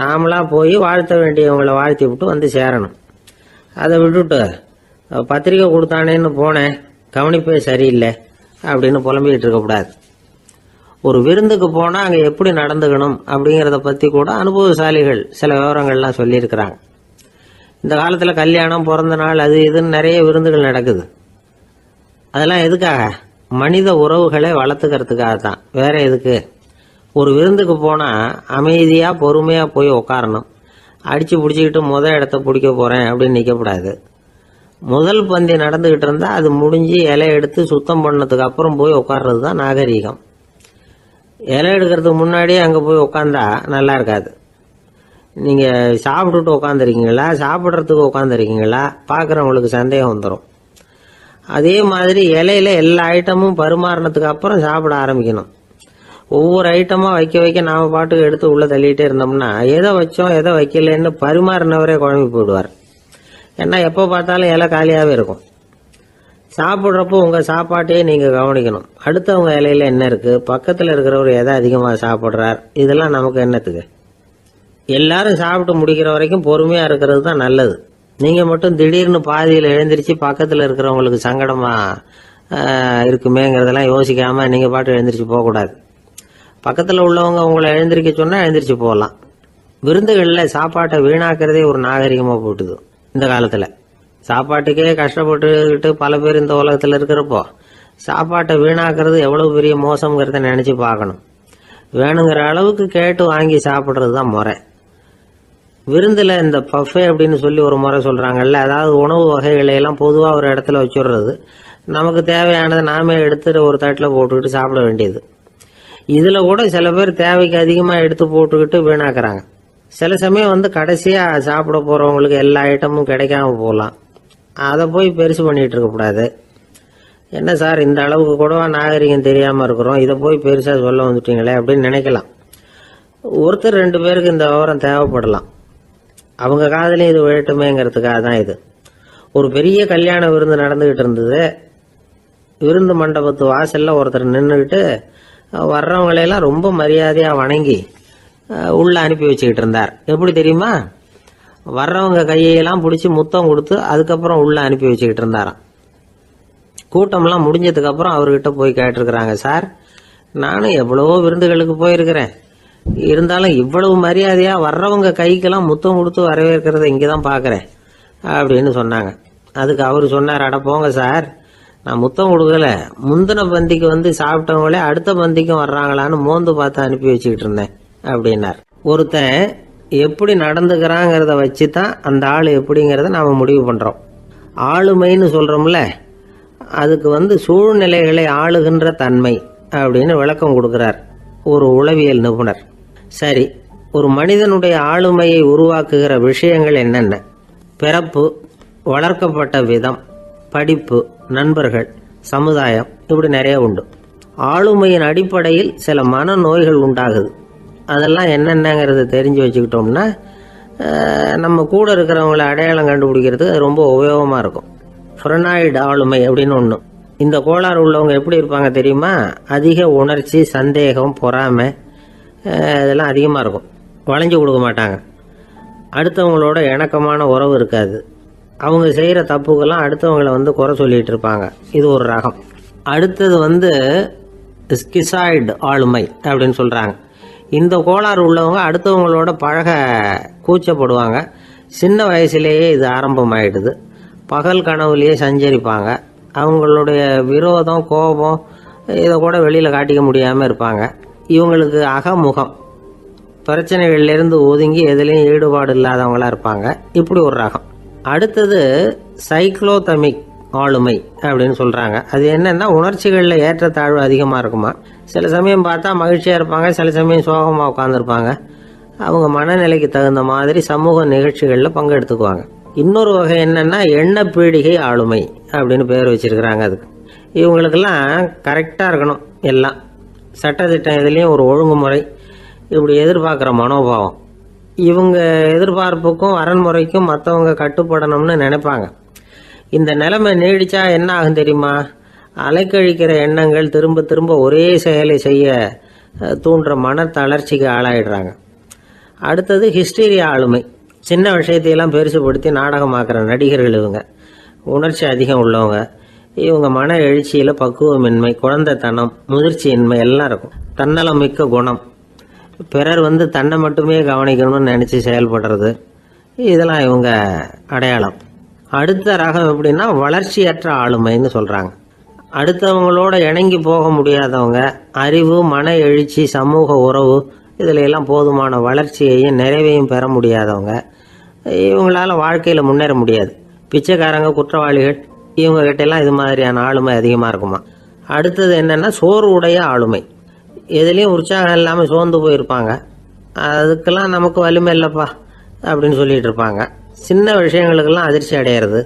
நாமளா போய் வாழ்த்த வேண்டியவங்களை வாழ்த்தி விட்டு சேரணும். அதை விட்டுட்டு பத்திரிக்கை கொடுத்தானேன்னு போனேன், கவனிப்பே சரியில்லை அப்படின்னு புலம்பிக்கிட்டு இருக்கக்கூடாது. ஒரு விருந்துக்கு போனால் அங்கே எப்படி நடந்துக்கணும் அப்படிங்கிறத பற்றி கூட அனுபவசாலிகள் சில விவரங்கள்லாம் சொல்லியிருக்கிறாங்க. இந்த காலத்தில் கல்யாணம், பிறந்த நாள், அது இதுன்னு நிறைய விருந்துகள் நடக்குது. அதெல்லாம் எதுக்காக? மனித உறவுகளை வளர்த்துக்கிறதுக்காக தான், வேற எதுக்கு? ஒரு விருந்துக்கு போனால் அமைதியாக பொறுமையாக போய் உட்காரணும். அடித்து பிடிச்சிக்கிட்டு இடத்த பிடிக்க போகிறேன் அப்படின்னு நிற்கக்கூடாது. முதல் பந்தி நடந்துக்கிட்டு இருந்தால் அது முடிஞ்சு இலை எடுத்து சுத்தம் பண்ணதுக்கு அப்புறம் போய் உட்கார்றது தான் நாகரீகம். இலை எடுக்கிறதுக்கு முன்னாடியே அங்கே போய் உட்காந்தா நல்லா இருக்காது. நீங்கள் சாப்பிட்டுட்டு உட்காந்துருக்கீங்களா, சாப்பிட்றதுக்கு உட்காந்துருக்கீங்களா, பார்க்குறவங்களுக்கு சந்தேகம் வந்துடும். அதே மாதிரி இலையில எல்லா ஐட்டமும் பரிமாறினதுக்கு அப்புறம் சாப்பிட ஆரம்பிக்கணும். ஒவ்வொரு ஐட்டமாக வைக்க வைக்க நாம் பாட்டுக்கு எடுத்து உள்ளே தள்ளிகிட்டே இருந்தோம்னா எதை வச்சோம் எதை வைக்கலன்னு பரிமாறினவரே குழம்பி போயிடுவார். ஏன்னா எப்போ பார்த்தாலும் இலை காலியாகவே இருக்கும். சாப்பிட்றப்போ உங்கள் சாப்பாட்டையே நீங்கள் கவனிக்கணும். அடுத்தவங்க இலையில என்ன இருக்குது, பக்கத்தில் இருக்கிறவர் எதை அதிகமாக சாப்பிட்றார், இதெல்லாம் நமக்கு என்னத்துக்கு? எல்லாரும் சாப்பிட்டு முடிக்கிற வரைக்கும் பொறுமையாக இருக்கிறது தான் நல்லது. நீங்கள் மட்டும் திடீர்னு பாதியில் எழுந்திரிச்சு பக்கத்தில் இருக்கிறவங்களுக்கு சங்கடமாக இருக்குமேங்கிறதெல்லாம் யோசிக்காமல் நீங்கள் பாட்டு எழுந்திரிச்சு போகக்கூடாது. பக்கத்தில் உள்ளவங்க உங்களை எழுந்திரிக்க சொன்னால் எழுந்திரிச்சு போகலாம். விருந்துகளில் சாப்பாட்டை வீணாக்கிறதே ஒரு நாகரிகமாக போட்டுது இந்த காலத்தில். சாப்பாட்டுக்கே கஷ்டப்பட்டுக்கிட்டு பல பேர் இந்த உலகத்தில் இருக்கிறப்போ சாப்பாட்டை வீணாக்கிறது எவ்வளோ பெரிய மோசங்கிறத நினச்சி பார்க்கணும். வேணுங்கிற அளவுக்கு கேட்டு வாங்கி சாப்பிட்றது தான் முறை. விருந்தில் இந்த பஃபே அப்படின்னு சொல்லி ஒரு முறை சொல்கிறாங்கல்ல, அதாவது உணவு வகைகளையெல்லாம் பொதுவாக ஒரு இடத்துல வச்சுடுறது, நமக்கு தேவையானதை நாமே எடுத்துட்டு ஒரு தட்டில் போட்டுக்கிட்டு சாப்பிட வேண்டியது. இதில் கூட சில பேர் தேவைக்கு அதிகமாக எடுத்து போட்டுக்கிட்டு வீணாக்குறாங்க. சில சமயம் கடைசியாக சாப்பிட போகிறவங்களுக்கு எல்லா ஐட்டமும் கிடைக்காம போகலாம். அதை போய் பெருசு பண்ணிகிட்டு இருக்கக்கூடாது. என்ன சார் இந்த அளவுக்கு கூடவா நாகரிகம் தெரியாமல் இருக்கிறோம், இதை போய் பெருசாக சொல்ல வந்துட்டீங்களே அப்படின்னு நினைக்கலாம். ஒருத்தர் 2 பேருக்கு இந்த விவரம் தேவைப்படலாம். அவங்க காதலையும் இது விழட்டுமேங்கிறதுக்காக தான் இது. ஒரு பெரிய கல்யாண விருந்து நடந்துக்கிட்டு இருந்தது. விருந்து மண்டபத்து வாசலில் ஒருத்தர் நின்றுக்கிட்டு வர்றவங்களையெல்லாம் ரொம்ப மரியாதையாக வணங்கி உள்ளே அனுப்பி வச்சுக்கிட்டு இருந்தார். எப்படி தெரியுமா? வர்றவங்க கையெல்லாம் பிடிச்சி முத்தம் கொடுத்து அதுக்கப்புறம் உள்ளே அனுப்பி வச்சுக்கிட்டு இருந்தாராம். கூட்டம்லாம் முடிஞ்சதுக்கப்புறம் அவர்கிட்ட போய் கேட்டிருக்கிறாங்க, சார் நானும் எவ்வளவோ விருந்துகளுக்கு போயிருக்கிறேன், இருந்தாலும் இவ்வளவு மரியாதையாக வர்றவங்க கைக்கெல்லாம் முத்தம் கொடுத்து வரவேற்கிறத இங்கே தான் பார்க்குறேன் அப்படின்னு சொன்னாங்க. அதுக்கு அவர் சொன்னார், அட போங்க சார், நான் முத்தம் கொடுக்கல, முந்தின பந்திக்கு சாப்பிட்டவங்களே அடுத்த பந்திக்கும் வர்றாங்களான்னு மோந்து பார்த்து அனுப்பி வச்சுக்கிட்டு இருந்தேன் அப்படின்னார். ஒருத்தன் எப்படி நடந்துக்கிறாங்கிறத வச்சு தான் அந்த ஆள் எப்படிங்கிறத நாம் முடிவு பண்ணுறோம். ஆளுமைன்னு சொல்கிறோம்ல, அதுக்கு சூழ்நிலைகளை ஆளுகின்ற தன்மை அப்படின்னு விளக்கம் கொடுக்குறார் ஒரு உளவியல் நிபுணர். சரி, ஒரு மனிதனுடைய ஆளுமையை உருவாக்குகிற விஷயங்கள் என்னென்ன? பிறப்பு, வளர்க்கப்பட்ட விதம், படிப்பு, நண்பர்கள், சமுதாயம், இப்படி நிறைய உண்டு. ஆளுமையின் அடிப்படையில் சில மனநோய்கள் உண்டாகுது. அதெல்லாம் என்னென்னங்கிறத தெரிஞ்சு வச்சுக்கிட்டோம்னா நம்ம கூட இருக்கிறவங்கள அடையாளம் கண்டுபிடிக்கிறதுக்கு அது ரொம்ப உபயோகமாக இருக்கும். ஃப்ரெனாய்டு ஆளுமை அப்படின்னு ஒன்று. இந்த கோளாறு உள்ளவங்க எப்படி இருப்பாங்க தெரியுமா? அதிக உணர்ச்சி, சந்தேகம், பொறாமை இதெல்லாம் அதிகமாக இருக்கும். வளைஞ்சு கொடுக்க மாட்டாங்க. அடுத்தவங்களோட இணக்கமான உறவு இருக்காது. அவங்க செய்கிற தப்புக்கெல்லாம் அடுத்தவங்களை குறை சொல்லிகிட்டு இருப்பாங்க. இது ஒரு ரகம். அடுத்தது ஸ்கிசாய்டு ஆளுமை அப்படின்னு சொல்கிறாங்க. இந்த கோளாறு உள்ளவங்க அடுத்தவங்களோட பழக கூச்சப்படுவாங்க. சின்ன வயசுலேயே இது ஆரம்பமாயிடுது. பகல் கனவுலேயே சஞ்சரிப்பாங்க. அவங்களுடைய விரோதம், கோபம் இதை கூட வெளியில் காட்டிக்க முடியாமல் இருப்பாங்க. இவங்களுக்கு அகமுகம், பிரச்சனைகள்லேருந்து ஒதுங்கி எதுலேயும் ஈடுபாடு இல்லாதவங்களாக இருப்பாங்க. இப்படி ஒரு ரகம். அடுத்தது சைக்ளோதமிக் ஆளுமை அப்படின்னு சொல்கிறாங்க. அது என்னென்னா உணர்ச்சிகளில் ஏற்றத்தாழ்வு அதிகமாக இருக்குமா. சில சமயம் பார்த்தா மகிழ்ச்சியாக இருப்பாங்க, சில சமயம் சோகமாக உட்காந்துருப்பாங்க. அவங்க மனநிலைக்கு தகுந்த மாதிரி சமூக நிகழ்ச்சிகளில் பங்கெடுத்துக்குவாங்க. இன்னொரு வகை என்னென்னா எண்ணப்பீடிகை ஆளுமை அப்படின்னு பேர் வச்சிருக்கிறாங்க. அதுக்கு இவங்களுக்கெல்லாம் கரெக்டாக இருக்கணும், எல்லாம் சட்டத்திட்டம் இதுலேயும் ஒரு ஒழுங்குமுறை, இப்படி எதிர்பார்க்குற மனோபாவம். இவங்க எதிர்பார்ப்புக்கும் அரண்முறைக்கும் மற்றவங்க கட்டுப்படணும்னு நினைப்பாங்க. இந்த நிலைமை நீடிச்சா என்ன ஆகும் தெரியுமா? அலைக்கழிக்கிற எண்ணங்கள் திரும்ப திரும்ப ஒரே செயலை செய்ய தூண்டுற மன தளர்ச்சிக்கு ஆளாயிடுறாங்க. அடுத்தது ஹிஸ்டீரியா ஆளுமை. சின்ன விஷயத்தையெல்லாம் பெருசுபடுத்தி நாடகமாக்குற நடிகர்கள் இவங்க. உணர்ச்சி அதிகம் உள்ளவங்க. இவங்க மன எழுச்சியில் பக்குவமின்மை, குழந்தைத்தனம், முதிர்ச்சியின்மை எல்லாம் இருக்கும். தன்னலம் மிக்க குணம். பிறர் தன்னை மட்டுமே கவனிக்கணும்னு நினச்சி செயல்படுறது, இதெல்லாம் இவங்க அடையாளம். அடுத்த ரகம் எப்படின்னா வளர்ச்சியற்ற ஆளுமைன்னு சொல்கிறாங்க. அடுத்தவங்களோட இணங்கி போக முடியாதவங்க, அறிவு, மன எழுச்சி, சமூக உறவு இதில் எல்லாம் போதுமான வளர்ச்சியையும் நிறைவையும் பெற முடியாதவங்க. இவங்களால வாழ்க்கையில் முன்னேற முடியாது. பிச்சைக்காரங்க, குற்றவாளிகள் இவங்க கிட்டெல்லாம் இது மாதிரியான ஆளுமை அதிகமாக இருக்குமா. அடுத்தது என்னென்னா சோர்வு உடைய ஆளுமை. எதுலேயும் உற்சாகம் இல்லாமல் சோர்ந்து போயிருப்பாங்க. அதுக்கெல்லாம் நமக்கு வலிமை இல்லைப்பா அப்படின்னு சொல்லிட்டு இருப்பாங்க. சின்ன விஷயங்களுக்கெல்லாம் அதிர்ச்சி அடையிறது,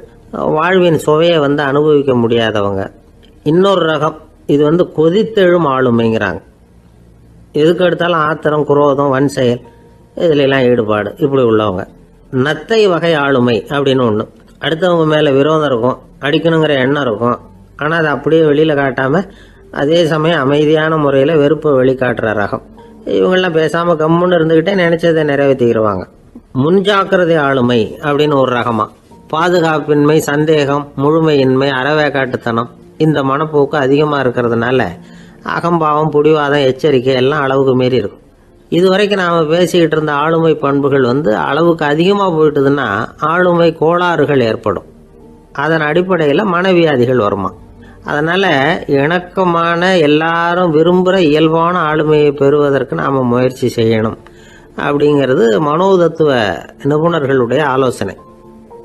வாழ்வின் சுவையை அனுபவிக்க முடியாதவங்க. இன்னொரு ரகம் இது கொதித்தெழும் ஆளுமைங்கிறாங்க. எதுக்கு எடுத்தாலும் ஆத்திரம், குரோதம், வன் செயல் இதுலெல்லாம் ஈடுபாடு இப்படி உள்ளவங்க. நத்தை வகை ஆளுமை அப்படின்னு ஒன்று. அடுத்தவங்க மேலே விரோதம் இருக்கும், அடிக்கணுங்கிற எண்ணம் இருக்கும். ஆனால் அதை அப்படியே வெளியில் காட்டாமல் அதே சமயம் அமைதியான முறையில் வெறுப்பை வெளிக்காட்டுற ரகம். இவங்கெல்லாம் பேசாமல் கம்முன்னு இருந்துக்கிட்டே நினைச்சதை நிறைவேற்றிக்கிடுவாங்க. முன்ஜாக்கிரதை ஆளுமை அப்படின்னு ஒரு ரகமா. பாதுகாப்பின்மை, சந்தேகம், முழுமையின்மை, அறவேக்காட்டுத்தனம் இந்த மனப்போக்கு அதிகமாக இருக்கிறதுனால அகம்பாவம், புடிவாதம், எச்சரிக்கை எல்லாம் அளவுக்கு மீறி இருக்கும். இதுவரைக்கும் நாம் பேசிக்கிட்டு இருந்த ஆளுமை பண்புகள் அளவுக்கு அதிகமாக போயிட்டுதுன்னா ஆளுமை கோளாறுகள் ஏற்படும். அதன் அடிப்படையில் மனவியாதிகள் வருமா. அதனால் இணக்கமான எல்லாரும் விரும்புகிற இயல்பான ஆளுமையை பெறுவதற்கு நாம் முயற்சி செய்யணும் அப்படிங்கிறது மனோதத்துவ நிபுணர்களுடைய ஆலோசனை.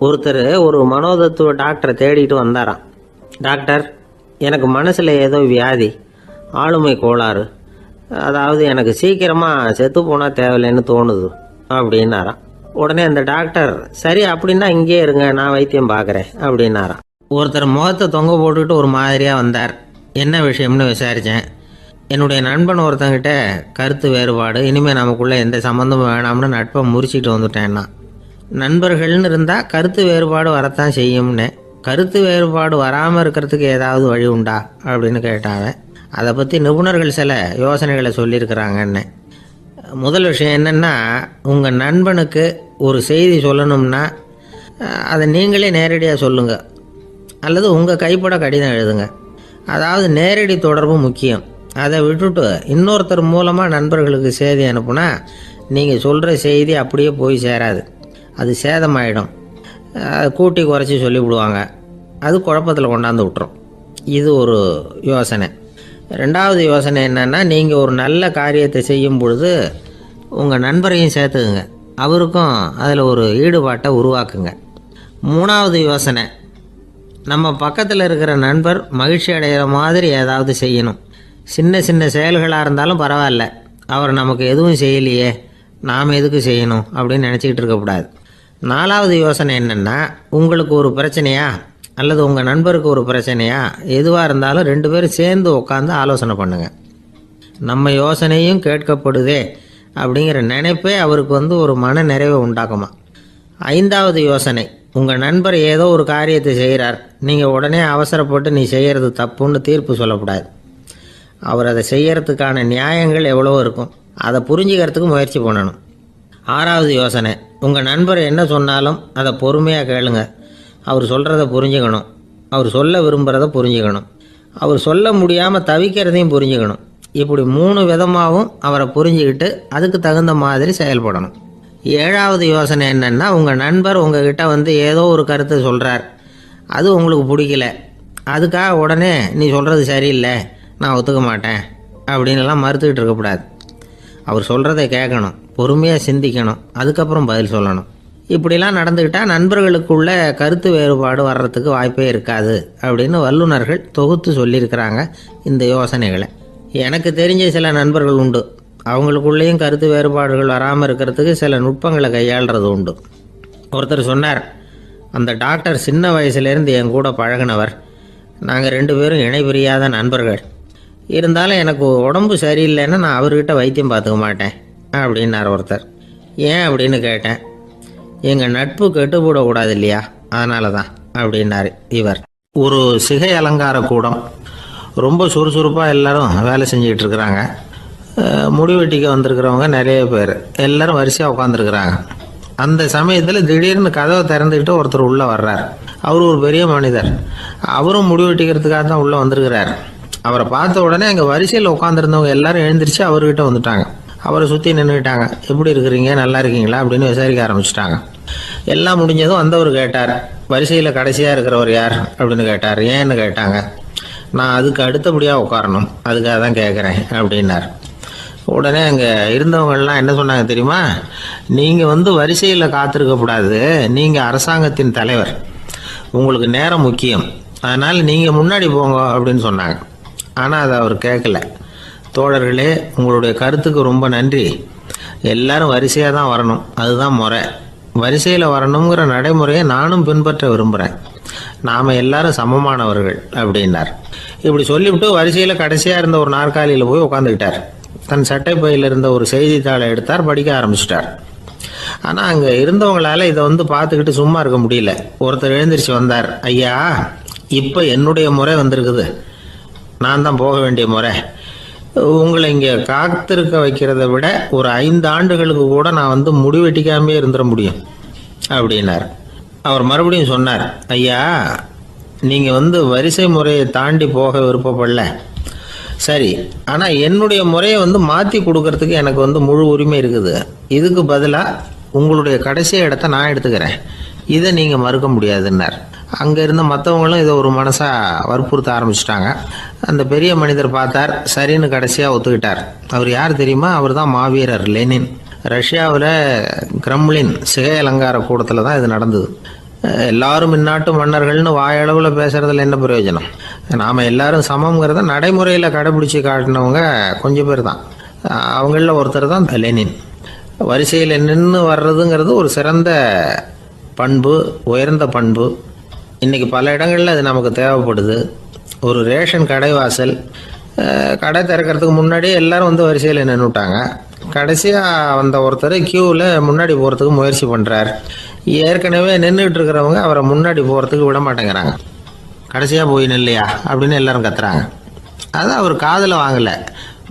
ஒருத்தர் ஒரு மனோதத்துவ டாக்டரை தேடிட்டு வந்தாராம். டாக்டர், எனக்கு மனசில் ஏதோ வியாதி, ஆளுமை கோளாறு, அதாவது எனக்கு சீக்கிரமாக செத்து போனால் தேவையில்லைன்னு தோணுது அப்படின்னாராம். உடனே அந்த டாக்டர், சரி அப்படின்னா இங்கே இருங்க, நான் வைத்தியம் பார்க்குறேன் அப்படின்னாராம். ஒருத்தர் முகத்தை தொங்க போட்டுக்கிட்டு ஒரு மாதிரியாக வந்தார். என்ன விஷயம்னு விசாரித்தேன். என்னுடைய நண்பன் ஒருத்தங்கிட்ட கருத்து வேறுபாடு, இனிமேல் நமக்குள்ளே எந்த சம்மந்தமும் வேணாம்னு நட்பை முறிச்சிட்டு வந்துட்டேன்னா. நண்பர்கள்னு இருந்தால் கருத்து வேறுபாடு வரத்தான் செய்யும்னு. கருத்து வேறுபாடு வராமல் இருக்கிறதுக்கு ஏதாவது வழி உண்டா அப்படின்னு கேட்டாங்க. அதை பற்றி நிபுணர்கள் சில யோசனைகளை சொல்லியிருக்கிறாங்கன்னு. முதல் விஷயம் என்னென்னா, உங்கள் நண்பனுக்கு ஒரு செய்தி சொல்லணும்னா அதை நீங்களே நேரடியாக சொல்லுங்கள், அல்லது உங்கள் கைப்பட கடிதம் எழுதுங்க. அதாவது நேரடி தொடர்பு முக்கியம். அதை விட்டுட்டு இன்னொருத்தர் மூலமாக நண்பர்களுக்கு செய்தி அனுப்புனா நீங்கள் சொல்கிற செய்தி அப்படியே போய் சேராது, அது சேதமாயிடும். கூட்டி குறைச்சி சொல்லிவிடுவாங்க, அது குழப்பத்தில் கொண்டாந்து விட்டுரும். இது ஒரு யோசனை. ரெண்டாவது யோசனை என்னென்னா, நீங்கள் ஒரு நல்ல காரியத்தை செய்யும் பொழுது உங்கள் நண்பரையும் சேர்த்துக்குங்க, அவருக்கும் அதில் ஒரு ஈடுபாட்டை உருவாக்குங்க. மூணாவது யோசனை, நம்ம பக்கத்தில் இருக்கிற நண்பர் மகிழ்ச்சி அடைகிற மாதிரி ஏதாவது செய்யணும். சின்ன சின்ன செயல்களாக இருந்தாலும் பரவாயில்ல, அவர் நமக்கு எதுவும் செய்யலையே, நாம் எதுக்கு செய்யணும் அப்படின்னு நினச்சிக்கிட்டு இருக்கக்கூடாது. நாலாவது யோசனை என்னென்னா, உங்களுக்கு ஒரு பிரச்சனையா அல்லது உங்கள் நண்பருக்கு ஒரு பிரச்சனையா, எதுவாக இருந்தாலும் 2 பேரும் சேர்ந்து உட்காந்து ஆலோசனை பண்ணுங்கள். நம்ம யோசனையும் கேட்கப்படுதே அப்படிங்கிற நினைப்பே அவருக்கு ஒரு மன நிறைவை உண்டாக்குமா. 5வது யோசனை, உங்கள் நண்பர் ஏதோ ஒரு காரியத்தை செய்கிறார், நீங்கள் உடனே அவசரப்பட்டு நீ செய்கிறது தப்புன்னு தீர்ப்பு சொல்லக்கூடாது. அவர் அதை செய்யறதுக்கான நியாயங்கள் எவ்வளோ இருக்கும், அதை புரிஞ்சுக்கிறதுக்கு முயற்சி பண்ணணும். 6வது யோசனை, உங்கள் நண்பர் என்ன சொன்னாலும் அதை பொறுமையாக கேளுங்க. அவர் சொல்கிறத புரிஞ்சுக்கணும், அவர் சொல்ல விரும்புகிறத புரிஞ்சுக்கணும், அவர் சொல்ல முடியாமல் தவிக்கிறதையும் புரிஞ்சுக்கணும். இப்படி 3 விதமாகவும் அவரை புரிஞ்சுக்கிட்டு அதுக்கு தகுந்த மாதிரி செயல்படணும். 7வது யோசனை என்னென்னா, உங்கள் நண்பர் உங்ககிட்ட ஏதோ ஒரு கருத்தை சொல்கிறார், அது உங்களுக்கு பிடிக்கல, அதுக்காக உடனே நீ சொல்கிறது சரியில்லை, நான் ஒத்துக்க மாட்டேன் அப்படின்லாம் மறுத்துக்கிட்டு இருக்கக்கூடாது. அவர் சொல்கிறத கேட்கணும், பொறுமையாக சிந்திக்கணும், அதுக்கப்புறம் பதில் சொல்லணும். இப்படிலாம் நடந்துக்கிட்டால் நண்பர்களுக்குள்ள கருத்து வேறுபாடு வர்றதுக்கு வாய்ப்பே இருக்காது அப்படின்னு வல்லுநர்கள் தொகுத்து சொல்லியிருக்கிறாங்க இந்த யோசனைகளை. எனக்கு தெரிஞ்ச சில நண்பர்கள் உண்டு, அவங்களுக்குள்ளேயும் கருத்து வேறுபாடுகள் வராமல் இருக்கிறதுக்கு சில நுட்பங்களை கையாளுறது உண்டு. ஒருத்தர் சொன்னார், அந்த டாக்டர் சின்ன வயசுலேருந்து என் கூட பழகினவர், நாங்கள் 2 பேரும் இணை பிரியாத நண்பர்கள். இருந்தாலும் எனக்கு உடம்பு சரியில்லைன்னா நான் அவர்கிட்ட வைத்தியம் பார்த்துக்க மாட்டேன் அப்படின்னார் ஒருத்தர். ஏன் அப்படின்னு கேட்டேன். எங்கள் நட்பு கெட்டுப்போடக்கூடாது இல்லையா, அதனால தான் அப்படின்னாரு இவர். ஒரு சிகை அலங்கார கூடம். ரொம்ப சுறுசுறுப்பாக எல்லாரும் வேலை செஞ்சுக்கிட்டு இருக்கிறாங்க. முடி வெட்டிக்க வந்திருக்கிறவங்க நிறைய பேர் எல்லாரும் வரிசையாக உட்காந்துருக்குறாங்க. அந்த சமயத்தில் திடீர்னு கதவை திறந்துக்கிட்டு ஒருத்தர் உள்ளே வர்றார். அவர் ஒரு பெரிய மனிதர். அவரும் முடி வெட்டிக்கிறதுக்காக தான் உள்ளே வந்திருக்கிறார். அவரை பார்த்த உடனே அங்கே வரிசையில் உட்காந்துருந்தவங்க எல்லாரும் எழுந்திரிச்சு அவர்கிட்ட வந்துட்டாங்க. அவரை சுற்றி நின்றுக்கிட்டாங்க. எப்படி இருக்கிறீங்க, நல்லா இருக்கீங்களா அப்படின்னு விசாரிக்க ஆரம்பிச்சிட்டாங்க. எல்லாம் முடிஞ்சதும் வந்தவர் கேட்டார், வரிசையில் கடைசியாக இருக்கிறவர் யார் அப்படின்னு கேட்டார். ஏன்னு கேட்டாங்க. நான் அதுக்கு அடுத்தபடியாக உட்காரணும், அதுக்காக தான் கேட்குறேன் அப்படின்னார். உடனே அங்கே இருந்தவங்கள்லாம் என்ன சொன்னாங்க தெரியுமா? நீங்கள் வரிசையில் காத்திருக்கக்கூடாது, நீங்கள் அரசாங்கத்தின் தலைவர், உங்களுக்கு நேரம் முக்கியம், அதனால் நீங்கள் முன்னாடி போங்க அப்படின்னு சொன்னாங்க. ஆனால் அதை அவர் கேட்கல. தோழர்களே, உங்களுடைய கருத்துக்கு ரொம்ப நன்றி. எல்லாரும் வரிசையாக தான் வரணும், அதுதான் முறை. வரிசையில் வரணுங்கிற நடைமுறையை நானும் பின்பற்ற விரும்புகிறேன். நாம் எல்லாரும் சமமானவர்கள் அப்படின்னார். இப்படி சொல்லிவிட்டு வரிசையில் கடைசியாக இருந்த ஒரு நாற்காலியில் போய் உட்காந்துக்கிட்டார். தன் சட்டை பையில் இருந்த ஒரு செய்தித்தாளை எடுத்தார், படிக்க ஆரம்பிச்சிட்டார். ஆனால் அங்கே இருந்தவங்களால இதை பார்த்துக்கிட்டு சும்மா இருக்க முடியல. ஒருத்தர் எழுந்திரிச்சு வந்தார். ஐயா, இப்போ என்னுடைய முறை வந்திருக்குது, நான் தான் போக வேண்டிய முறை. உங்களை இங்கே காத்திருக்க வைக்கிறத விட ஒரு 5 ஆண்டுகளுக்கு கூட நான் முடி வெட்டிக்காமே இருந்துட முடியும் அப்படின்னார். அவர் மறுபடியும் சொன்னார், ஐயா, நீங்கள் வரிசை முறையை தாண்டி போக விருப்பப்படல, சரி, ஆனால் என்னுடைய முறையை மாற்றி கொடுக்கறதுக்கு எனக்கு முழு உரிமை இருக்குது. இதுக்கு பதிலாக உங்களுடைய கடைசி இடத்த நான் எடுத்துக்கிறேன், இதை நீங்கள் மறுக்க முடியாதுன்னார். அங்கே இருந்த மற்றவங்களும் இதை ஒரு மனசாக வற்புறுத்த ஆரம்பிச்சிட்டாங்க. அந்த பெரிய மனிதர் பார்த்தார், சரின்னு கடைசியாக ஒத்துக்கிட்டார். அவர் யார் தெரியுமா? அவர் தான் மாவீரர் லெனின். ரஷ்யாவில் கிரெம்ளின் சிகை அலங்கார கூடத்தில் தான் இது நடந்தது. எல்லாரும் இந்நாட்டு மன்னர்கள்னு வாயளவில் பேசுகிறதுல என்ன பிரயோஜனம்? நாம் எல்லாரும் சமங்கிறத நடைமுறையில் கடைபிடிச்சி காட்டினவங்க கொஞ்சம் பேர் தான். அவங்களில் ஒருத்தர் தான் லெனின். வரிசையில் நின்று வர்றதுங்கிறது ஒரு சிறந்த பண்பு, உயர்ந்த பண்பு. இன்றைக்கி பல இடங்களில் அது நமக்கு தேவைப்படுது. ஒரு ரேஷன் கடைவாசல், கடை திறக்கிறதுக்கு முன்னாடியே எல்லாரும் வரிசையில் நின்றுட்டாங்க. கடைசியாக வந்த ஒருத்தர் க்யூவில் முன்னாடி போகிறதுக்கு முயற்சி பண்ணுறார். ஏற்கனவே நின்றுட்டு இருக்கிறவங்க அவரை முன்னாடி போகிறதுக்கு விட மாட்டேங்கிறாங்க. கடைசியாக போய் நில்லையா அப்படின்னு எல்லாரும் கத்துறாங்க. அதான் அவர் காதில் வாங்கலை.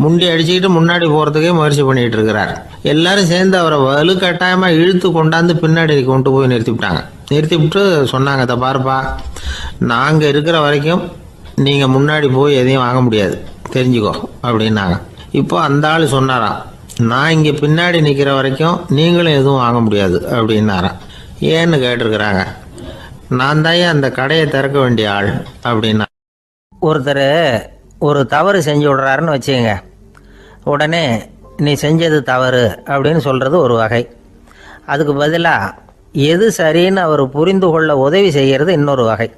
முண்டி அடிச்சுக்கிட்டு முன்னாடி போகிறதுக்கே முயற்சி பண்ணிகிட்டு இருக்கிறார். எல்லாரும் சேர்ந்து அவரை வலுக்கட்டாயமாக இழுத்து கொண்டாந்து பின்னாடி கொண்டு போய் நிறுத்திவிட்டாங்க. நிறுத்திவிட்டு சொன்னாங்க, இதை பாருப்பா, நாங்கள் இருக்கிற வரைக்கும் நீங்கள் முன்னாடி போய் எதையும் வாங்க முடியாது, தெரிஞ்சுக்கோ அப்படின்னாங்க. இப்போ அந்த ஆள் சொன்னாராம், நான் இங்கே பின்னாடி நிற்கிற வரைக்கும் நீங்களும் எதுவும் வாங்க முடியாது அப்படின்னாராம். ஏன்னு கேட்டிருக்கிறாங்க. நான் தான் அந்த கடையை திறக்க வேண்டிய ஆள் அப்படின்னா. ஒருத்தர் ஒரு தவறு செஞ்சு விடுறாருன்னு வச்சுக்கோங்க. உடனே நீ செஞ்சது தவறு அப்படின்னு சொல்கிறது ஒரு வகை. அதுக்கு பதிலாக எது சரின்னு அவர் புரிந்து கொள்ள உதவி செய்கிறது இன்னொரு வகை.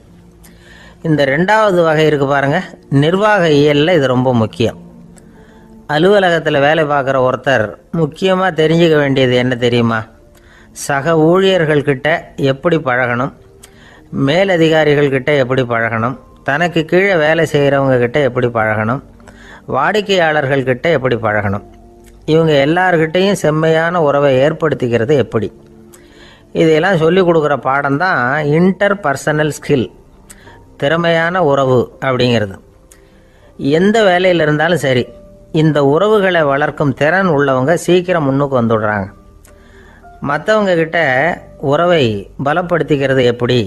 இந்த 2வது வகை இருக்குது பாருங்கள், நிர்வாக இயலில் இது ரொம்ப முக்கியம். அலுவலகத்தில் வேலை பார்க்குற ஒருத்தர் முக்கியமாக தெரிஞ்சுக்க வேண்டியது என்ன தெரியுமா? சக ஊழியர்கள்கிட்ட எப்படி பழகணும், மேலதிகாரிகள்கிட்ட எப்படி பழகணும், தனக்கு கீழே வேலை செய்கிறவங்கக்கிட்ட எப்படி பழகணும், வாடிக்கையாளர்கள்கிட்ட எப்படி பழகணும், இவங்க எல்லார்கிட்டையும் செம்மையான உறவை ஏற்படுத்திக்கிறது எப்படி. இதையெல்லாம் சொல்லிக் கொடுக்குற பாடம் தான் இன்டர் பர்சனல் ஸ்கில், திறமையான உறவு அப்படிங்கிறது. எந்த வேலையில் இருந்தாலும் சரி, இந்த உறவுகளை வளர்க்கும் திறன் உள்ளவங்க சீக்கிரம் முன்னுக்கு வந்துடுறாங்க. மற்றவங்க கிட்ட உறவை பலப்படுத்திக்கிறது எப்படி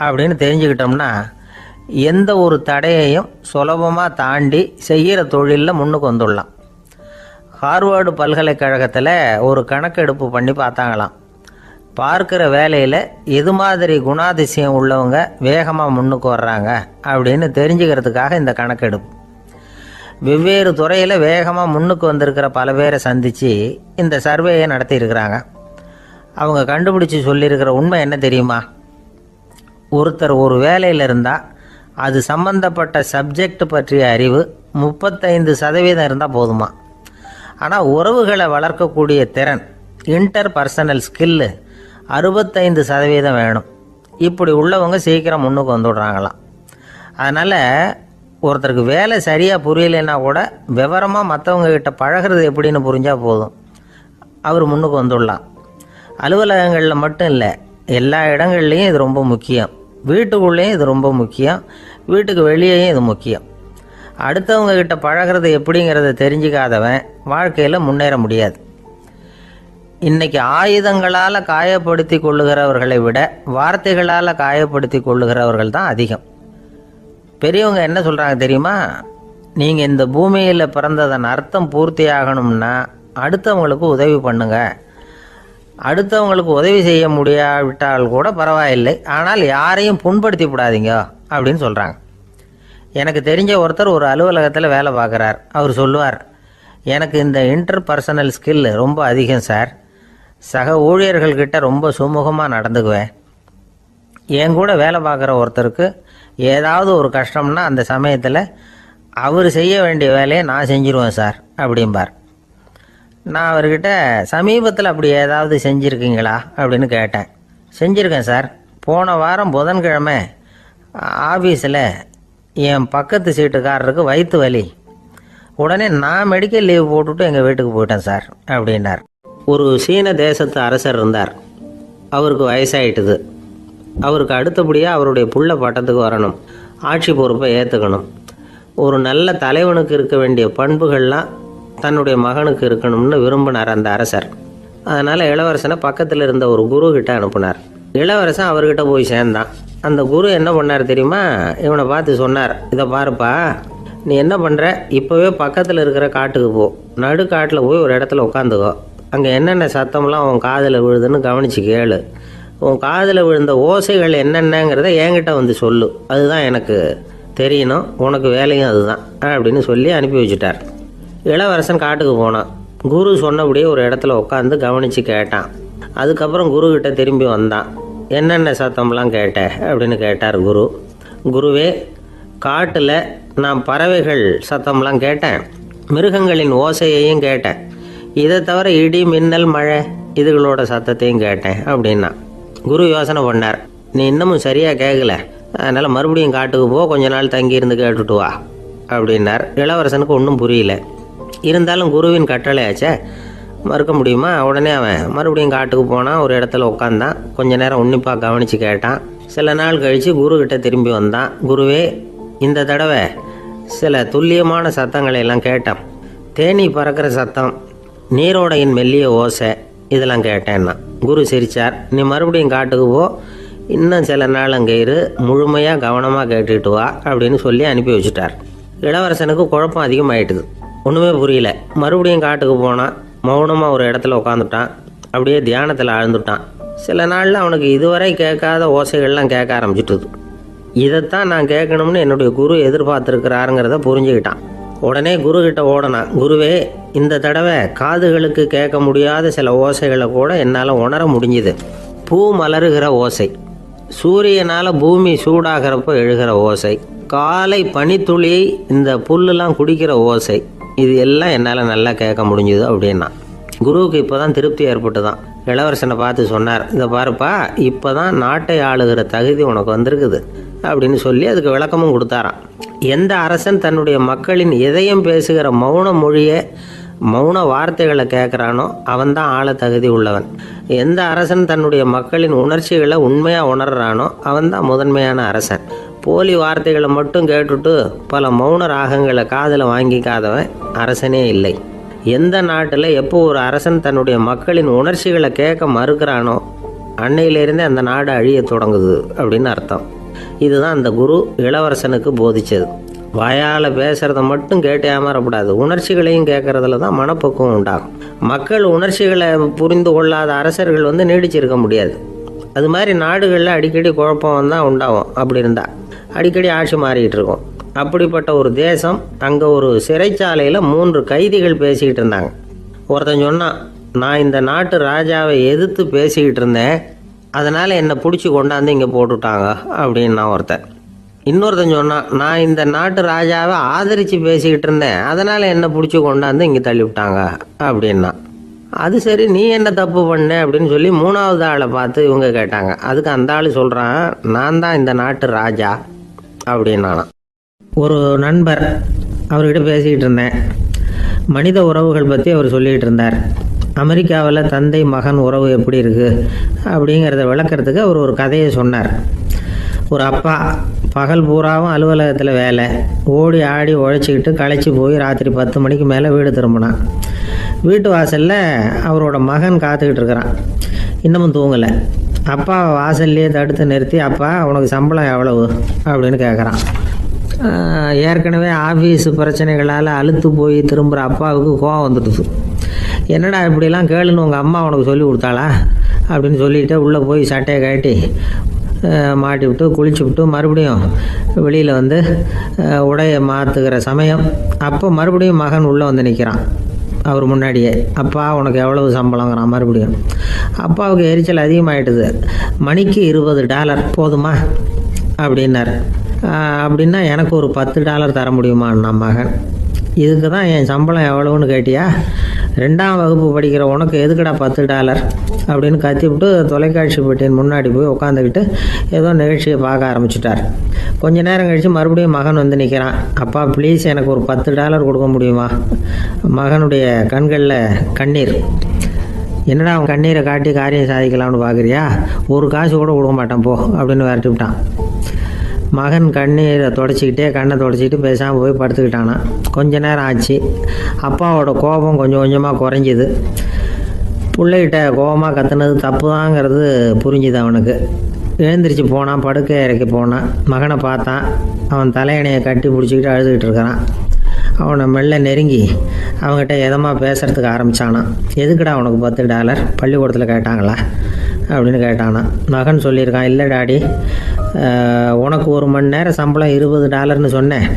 அப்படின்னு தெரிஞ்சுக்கிட்டோம்னா எந்த ஒரு தடையையும் சுலபமாக தாண்டி செய்கிற தொழிலில் முன்னுக்கு வந்துடலாம். ஹார்வர்டு பல்கலைக்கழகத்தில் ஒரு கணக்கெடுப்பு பண்ணி பார்த்தாங்களாம். பார்க்குற வேலையில் எது மாதிரி குணாதிசயம் உள்ளவங்க வேகமாக முன்னுக்கு வர்றாங்க அப்படின்னு தெரிஞ்சுக்கிறதுக்காக இந்த கணக்கெடுப்பு. வெவ்வேறு துறையில் வேகமாக முன்னுக்கு வந்திருக்கிற பல பேரை சந்தித்து இந்த சர்வேயை நடத்தியிருக்கிறாங்க. அவங்க கண்டுபிடிச்சி சொல்லியிருக்கிற உண்மை என்ன தெரியுமா? ஒருத்தர் ஒரு வேலையில் இருந்தால் அது சம்பந்தப்பட்ட சப்ஜெக்ட் பற்றிய அறிவு 35% இருந்தால் போதுமா. ஆனால் உறவுகளை வளர்க்கக்கூடிய திறன், இன்டர் பர்சனல் ஸ்கில்லு 65% வேணும். இப்படி உள்ளவங்க சீக்கிரம் முன்னுக்கு வந்துடுறாங்களாம். அதனால் ஒருத்தருக்கு வேலை சரியாக புரியலைன்னா கூட விவரமாக மற்றவங்கக்கிட்ட பழகிறது எப்படின்னு புரிஞ்சால் போதும், அவர் முன்னுக்கு வந்துடலாம். அலுவலகங்களில் மட்டும் இல்லை, எல்லா இடங்கள்லையும் இது ரொம்ப முக்கியம். வீட்டுக்குள்ளேயும் இது ரொம்ப முக்கியம், வீட்டுக்கு வெளியேயும் இது முக்கியம். அடுத்தவங்க கிட்ட பழகிறது எப்படிங்கிறத தெரிஞ்சிக்காதவன் வாழ்க்கையில் முன்னேற முடியாது. இன்றைக்கி ஆயுதங்களால் காயப்படுத்தி கொள்ளுகிறவர்களை விட வார்த்தைகளால் காயப்படுத்தி கொள்ளுகிறவர்கள் தான் அதிகம். பெரியவங்க என்ன சொல்கிறாங்க தெரியுமா? நீங்கள் இந்த பூமியில் பிறந்ததன் அர்த்தம் பூர்த்தி ஆகணும்னா அடுத்தவங்களுக்கு உதவி பண்ணுங்க. அடுத்தவங்களுக்கு உதவி செய்ய முடியாவிட்டால் கூட பரவாயில்லை, ஆனால் யாரையும் புண்படுத்தி விடாதீங்க அப்படின்னு சொல்கிறாங்க. எனக்கு தெரிஞ்ச ஒருத்தர் ஒரு அலுவலகத்தில் வேலை பார்க்குறார். அவர் சொல்லுவார், எனக்கு இந்த இன்டர்பர்சனல் ஸ்கில் ரொம்ப அதிகம் சார். சக ஊழியர்கள்கிட்ட ரொம்ப சுமூகமாக நடந்துக்குவேன். என் கூட வேலை பார்க்குற ஒருத்தருக்கு ஏதாவது ஒரு கஷ்டம்னா அந்த சமயத்தில் அவர் செய்ய வேண்டிய வேலையை நான் செஞ்சிருவேன் சார் அப்படிம்பார். நான் அவர்கிட்ட சமீபத்தில் அப்படி ஏதாவது செஞ்சுருக்கீங்களா அப்படின்னு கேட்டேன். செஞ்சுருக்கேன் சார். போன வாரம் புதன்கிழமை ஆஃபீஸில் என் பக்கத்து சீட்டுக்காரருக்கு வயிற்று வலி. உடனே நான் மெடிக்கல் லீவ் போட்டுவிட்டு எங்கள் வீட்டுக்கு போயிட்டேன் சார் அப்படின்னார். ஒரு சீன தேசத்து அரசர் இருந்தார். அவருக்கு வயசாயிட்டுது. அவருக்கு அடுத்தபடியாக அவருடைய புள்ள பட்டத்துக்கு வரணும், ஆட்சி பொறுப்பை ஏற்றுக்கணும். ஒரு நல்ல தலைவனுக்கு இருக்க வேண்டிய பண்புகள்லாம் தன்னுடைய மகனுக்கு இருக்கணும்னு விரும்பினார் அந்த அரசர். அதனால் இளவரசனை பக்கத்தில் இருந்த ஒரு குரு கிட்ட அனுப்புனார். இளவரசன் அவர்கிட்ட போய் சேர்ந்தான். அந்த குரு என்ன பண்ணார் தெரியுமா? இவனை பார்த்து சொன்னார், இதை பாருப்பா, நீ என்ன பண்ணுற, இப்போவே பக்கத்தில் இருக்கிற காட்டுக்கு போ, நடு காட்டில் போய் ஒரு இடத்துல உட்காந்துக்கோ. அங்கே என்னென்ன சத்தம்லாம் உன் காதில் விழுதுன்னு கவனித்து கேளு. உன் காதில் விழுந்த ஓசைகள் என்னென்னங்கிறத என்கிட்ட வந்து சொல்லு, அதுதான் எனக்கு தெரியணும், உனக்கு வேலையும் அதுதான் அப்படின்னு சொல்லி அனுப்பி வச்சுட்டார். இளவரசன் காட்டுக்கு போனான். குரு சொன்னபடியே ஒரு இடத்துல உட்காந்து கவனித்து கேட்டான். அதுக்கப்புறம் குருக்கிட்ட திரும்பி வந்தான். என்னென்ன சத்தம்லாம் கேட்ட அப்படின்னு கேட்டார் குரு. குருவே, காட்டில் நான் பறவைகள் சத்தம்லாம் கேட்டேன், மிருகங்களின் ஓசையையும் கேட்டேன், இதை தவிர இடி மின்னல் மழை இதுகளோட சத்தத்தையும் கேட்டேன் அப்படின்னா. குரு யோசனை பண்ணார், நீ இன்னமும் சரியாக கேட்கல, அதனால் மறுபடியும் காட்டுக்கு போ, கொஞ்ச நாள் தங்கியிருந்து கேட்டுட்டு வா அப்படின்னார். இளவரசனுக்கு ஒன்றும் புரியல. இருந்தாலும் குருவின் கட்டளையாச்சே, மறுக்க முடியுமா? உடனே அவன் மறுபடியும் காட்டுக்கு போனான். ஒரு இடத்துல உட்காந்தான். கொஞ்ச நேரம் உன்னிப்பாக கவனித்து கேட்டான். சில நாள் கழித்து குருக்கிட்ட திரும்பி வந்தான். குருவே, இந்த தடவை சில துல்லியமான சத்தங்களை எல்லாம் கேட்டான். தேனீ பறக்கிற சத்தம், நீரோடையின் மெல்லிய ஓசை, இதெல்லாம் கேட்டேன்னா. குரு சிரித்தார். நீ மறுபடியும் காட்டுக்கு போ, இன்னும் சில நாள் அங்கே இரு, முழுமையாக கவனமாக கேட்டுட்டு வா அப்படின்னு சொல்லி அனுப்பி வச்சுட்டார். இளவரசனுக்கு குழப்பம் அதிகமாயிட்டுது. ஒன்றுமே புரியல. மறுபடியும் காட்டுக்கு போனான். மௌனமாக ஒரு இடத்துல உட்காந்துட்டான். அப்படியே தியானத்தில் ஆழ்ந்துட்டான். சில நாளில் அவனுக்கு இதுவரை கேட்காத ஓசைகள்லாம் கேட்க ஆரம்பிச்சிட்டுது. இதைத்தான் நான் கேட்கணும்னு என்னுடைய குரு எதிர்பார்த்துருக்கிறாருங்கிறத புரிஞ்சுக்கிட்டான். உடனே குருக்கிட்ட ஓடனான். குருவே, இந்த தடவை காதுகளுக்கு கேட்க முடியாத சில ஓசைகளை கூட என்னால் உணர முடிஞ்சுது. பூ மலருகிற ஓசை, சூரியனால் பூமி சூடாகிறப்போ எழுகிற ஓசை, காலை பனித்துளியை இந்த புல்லுலாம் குடிக்கிற ஓசை, இது எல்லாம் என்னால் நல்லா கேட்க முடிஞ்சுது அப்படின்னா. குருவுக்கு இப்போ தான் திருப்தி ஏற்பட்டு தான். இளவரசனை பார்த்து சொன்னார், இதை பாருப்பா, இப்போ தான் நாட்டை ஆளுகிற தகுதி உனக்கு வந்திருக்குது அப்படின்னு சொல்லி அதுக்கு விளக்கமும் கொடுத்தாராம். எந்த அரசன் தன்னுடைய மக்களின் இதயம் பேசுகிற மௌன மொழியை, மௌன வார்த்தைகளை கேட்குறானோ அவன்தான் ஆள தகுதி உள்ளவன். எந்த அரசன் தன்னுடைய மக்களின் உணர்ச்சிகளை உண்மையாக உணர்றானோ அவன்தான் முதன்மையான அரசன். போலி வார்த்தைகளை மட்டும் கேட்டுட்டு பல மௌன ராகங்களை காதில் வாங்கிக்காதவன் அரசனே இல்லை. எந்த நாட்டில் எப்போ ஒரு அரசன் தன்னுடைய மக்களின் உணர்ச்சிகளை கேட்க மறுக்கிறானோ அன்னையிலேருந்தே அந்த நாடு அழிய தொடங்குது அப்படின்னு அர்த்தம். இதுதான் அந்த குரு இளவரசனுக்கு போதிச்சது. வாயால் பேசுகிறத மட்டும் கேட்டு ஏமாறக்கூடாது, உணர்ச்சிகளையும் கேட்கறதுல தான் மனப்பக்குவம் உண்டாகும். மக்கள் உணர்ச்சிகளை புரிந்து கொள்ளாத அரசர்கள் நீடிச்சிருக்க முடியாது. அது மாதிரி நாடுகளில் அடிக்கடி குழப்பம் தான் உண்டாகும். அப்படி இருந்தால் அடிக்கடி ஆட்சி மாறிக்கிட்டு இருக்கும். அப்படிப்பட்ட ஒரு தேசம், அங்கே ஒரு சிறைச்சாலையில் 3 கைதிகள் பேசிக்கிட்டு இருந்தாங்க. ஒருத்தன் சொன்னான், நான் இந்த நாட்டு ராஜாவை எதிர்த்து பேசிக்கிட்டு இருந்தேன், அதனால் என்னை பிடிச்சி கொண்டாந்து இங்கே போட்டுட்டாங்க அப்படின்னா ஒருத்தன். இன்னொருத்தன் சொன்னான், நான் இந்த நாட்டு ராஜாவை ஆதரித்து பேசிக்கிட்டு இருந்தேன், அதனால் என்னை பிடிச்சி கொண்டாந்து இங்கே தள்ளி விட்டாங்க அப்படின்னா. அது சரி, நீ என்ன தப்பு பண்ண அப்படின்னு சொல்லி 3வது ஆளை பார்த்து இவங்க கேட்டாங்க. அதுக்கு அந்த ஆள் சொல்கிறான், நான் தான் இந்த நாட்டு ராஜா அப்படின்னானா. ஒரு நண்பர், அவர்கிட்ட பேசிக்கிட்டு இருந்தேன். மனித உறவுகள் பற்றி அவர் சொல்லிகிட்டு இருந்தார். அமெரிக்காவில் தந்தை மகன் உறவு எப்படி இருக்குது அப்படிங்கிறத விளக்கிறதுக்கு அவர் ஒரு கதையை சொன்னார். ஒரு அப்பா பகல் பூராவும் அலுவலகத்தில் வேலை, ஓடி ஆடி உழைச்சிக்கிட்டு களைச்சி போய் ராத்திரி 10 மணிக்கு மேலே வீடு திரும்பினான். வீட்டு வாசலில் அவரோட மகன் காத்துக்கிட்டு இருக்கிறான். இன்னமும் தூங்கலை. அப்பா வாசல்லையே தடுத்து நிறுத்தி, அப்பா உனக்கு சம்பளம் எவ்வளவு அப்படின்னு கேட்குறான். ஏற்கனவே ஆஃபீஸ் பிரச்சனைகளால் அலுத்து போய் திரும்புகிற அப்பாவுக்கு கோவம் வந்துடுது. என்னடா இப்படிலாம் கேளுன்னு உங்கள் அம்மா உனக்கு சொல்லி கொடுத்தாளா அப்படின்னு சொல்லிவிட்டு உள்ளே போய் சட்டையை கட்டி மாட்டி விட்டு குளிச்சு விட்டு மறுபடியும் வெளியில் வந்து உடையை மாற்றுகிற சமயம் அப்போ மறுபடியும் மகன் உள்ளே வந்து நிற்கிறான் அவர் முன்னாடியே. அப்பா உனக்கு எவ்வளவு சம்பளங்கிறான் மறுபடியும். அப்பாவுக்கு எரிச்சல் அதிகமாகிட்டுது. மணிக்கு $20 போதுமா அப்படின்னார். அப்படின்னா எனக்கு ஒரு $10 தர முடியுமான்னா மகன். இதுக்கு தான் என் சம்பளம் எவ்வளவுன்னு கேட்டியா? 2ஆம் வகுப்பு படிக்கிற உனக்கு எதுக்குடா $10 அப்படின்னு கத்திவிட்டு தொலைக்காட்சி பெட்டியின் முன்னாடி போய் உட்காந்துக்கிட்டு ஏதோ நிகழ்ச்சியை பார்க்க ஆரம்பிச்சிட்டார். கொஞ்ச நேரம் கழித்து மறுபடியும் மகன் வந்து நிற்கிறான். அப்பா ப்ளீஸ் எனக்கு ஒரு $10 கொடுக்க முடியுமா? மகனுடைய கண்களில் கண்ணீர். என்னடா அவன் கண்ணீரை காட்டி காரியம் சாதிக்கலாம்னு பார்க்குறியா? ஒரு காசு கூட கொடுக்க மாட்டான் போ அப்படின்னு விரட்டி விட்டான். மகன் கண்ணீரை தொடச்சிக்கிட்டே கண்ணை தொடச்சிக்கிட்டு பேசாமல் போய் படுத்துக்கிட்டானா. கொஞ்ச நேரம் ஆச்சு. அப்பாவோட கோபம் கொஞ்சம் கொஞ்சமாக குறைஞ்சிது. பிள்ளைகிட்ட கோபமாக கத்துனது தப்பு தாங்கிறது புரிஞ்சுது அவனுக்கு. எழுந்திரிச்சு போனான், படுக்கை இறக்கி போனான். மகனை பார்த்தான். அவன் தலையணையை கட்டி பிடிச்சிக்கிட்டு அழுதுகிட்டு இருக்கிறான். அவனை மெல்ல நெருங்கி அவங்ககிட்ட எதமாக பேசுகிறதுக்கு ஆரம்பித்தானான். எதுக்குடா உனக்கு $10 பள்ளிக்கூடத்தில் கேட்டாங்களா அப்படின்னு கேட்டானான். மகன் சொல்லியிருக்கான், இல்லை டாடி, உனக்கு 1 மணி நேரம் சம்பளம் $20ன்னு சொன்னேன்.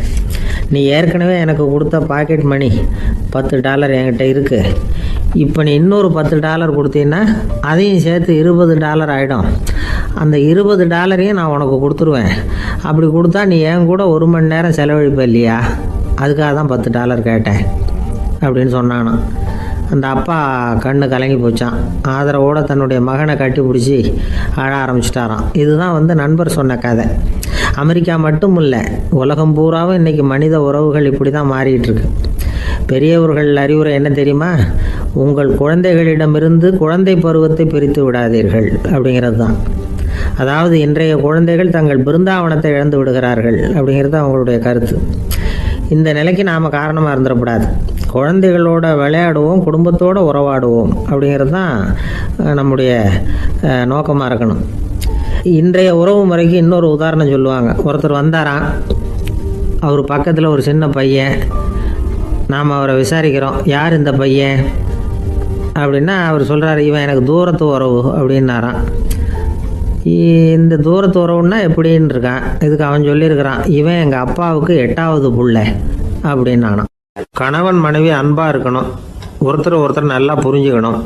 நீ ஏற்கனவே எனக்கு கொடுத்த பாக்கெட் மணி $10 என்கிட்ட இருக்குது. இப்போ நீ இன்னொரு $10 கொடுத்தீங்கன்னா அதையும் சேர்த்து $20 ஆகிடும். அந்த $20 நான் உனக்கு கொடுத்துருவேன். அப்படி கொடுத்தா நீ என் கூட 1 மணி நேரம் செலவழிப்ப இல்லையா? அதுக்காக தான் $10 கேட்டேன் அப்படின்னு சொன்னானான். அந்த அப்பா கண்ணு கலங்கி போச்சான். ஆதரவோடு தன்னுடைய மகனை கட்டி பிடிச்சி அழ ஆரம்பிச்சிட்டாராம். இதுதான் நண்பர் சொன்ன கதை. அமெரிக்கா மட்டும் இல்லை, உலகம் பூராவும் இன்றைக்கி மனித உறவுகள் இப்படி தான் மாறிட்டுருக்கு. பெரியவர்கள் அறிவுரை என்ன தெரியுமா? உங்கள் குழந்தைகளிடமிருந்து குழந்தை பருவத்தை பிரித்து விடாதீர்கள் அப்படிங்கிறது தான். அதாவது இன்றைய குழந்தைகள் தங்கள் பிருந்தாவனத்தை இழந்து விடுகிறார்கள் அப்படிங்கிறது அவங்களுடைய கருத்து. இந்த நிலைக்கு நாம் காரணமாக இருந்துடக்கூடாது. குழந்தைகளோட விளையாடுவோம், குடும்பத்தோடு உறவாடுவோம் அப்படிங்கிறது தான் நம்முடைய நோக்கமாக இருக்கணும். இன்றைய உறவு முறைக்கு இன்னொரு உதாரணம் சொல்லுவாங்க. ஒருத்தர் வந்தாராம், அவர் பக்கத்தில் ஒரு சின்ன பையன். நாம் அவரை விசாரிக்கிறோம், யார் இந்த பையன் அப்படின்னா அவர் சொல்கிறார், இவன் எனக்கு தூரத்து உறவு அப்படின்னாராம். இந்த தூரத்து உறவுன்னா எப்படின்னு இருக்கான். இதுக்கு அவன் சொல்லியிருக்கிறான், இவன் எங்கள் அப்பாவுக்கு 8வது புள்ளை அப்படின்னானான். கணவன் மனைவி அன்பாக இருக்கணும், ஒருத்தர் நல்லா புரிஞ்சுக்கணும்,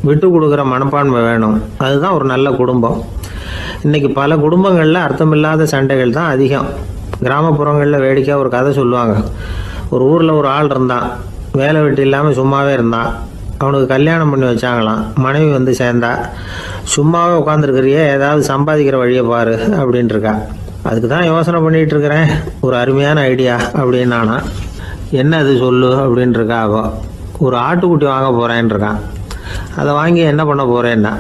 விட்டு கொடுக்குற மனப்பான்மை வேணும். அதுதான் ஒரு நல்ல குடும்பம். இன்றைக்கி பல குடும்பங்களில் அர்த்தமில்லாத சண்டைகள் தான் அதிகம். கிராமப்புறங்களில் வேடிக்கையாக ஒரு கதை சொல்லுவாங்க. ஒரு ஊரில் ஒரு ஆள் இருந்தான், வேலை வெட்டி இல்லாமல் சும்மாவே இருந்தான். அவனுக்கு கல்யாணம் பண்ணி வச்சாங்களாம். மனைவி வந்து சேர்ந்தா, சும்மாவே உட்காந்துருக்கிறியே, ஏதாவது சம்பாதிக்கிற வழியை பாரு அப்படின்ட்டுருக்கா. அதுக்கு தான் யோசனை பண்ணிகிட்டு இருக்கிறேன், ஒரு அருமையான ஐடியா அப்படின்னானா. என்ன அது சொல்லு அப்படின்ட்டுருக்கா. அவள் ஒரு ஆட்டுக்குட்டி வாங்க போகிறேன்ருக்கான். அதை வாங்கி என்ன பண்ண போகிறேன்னா,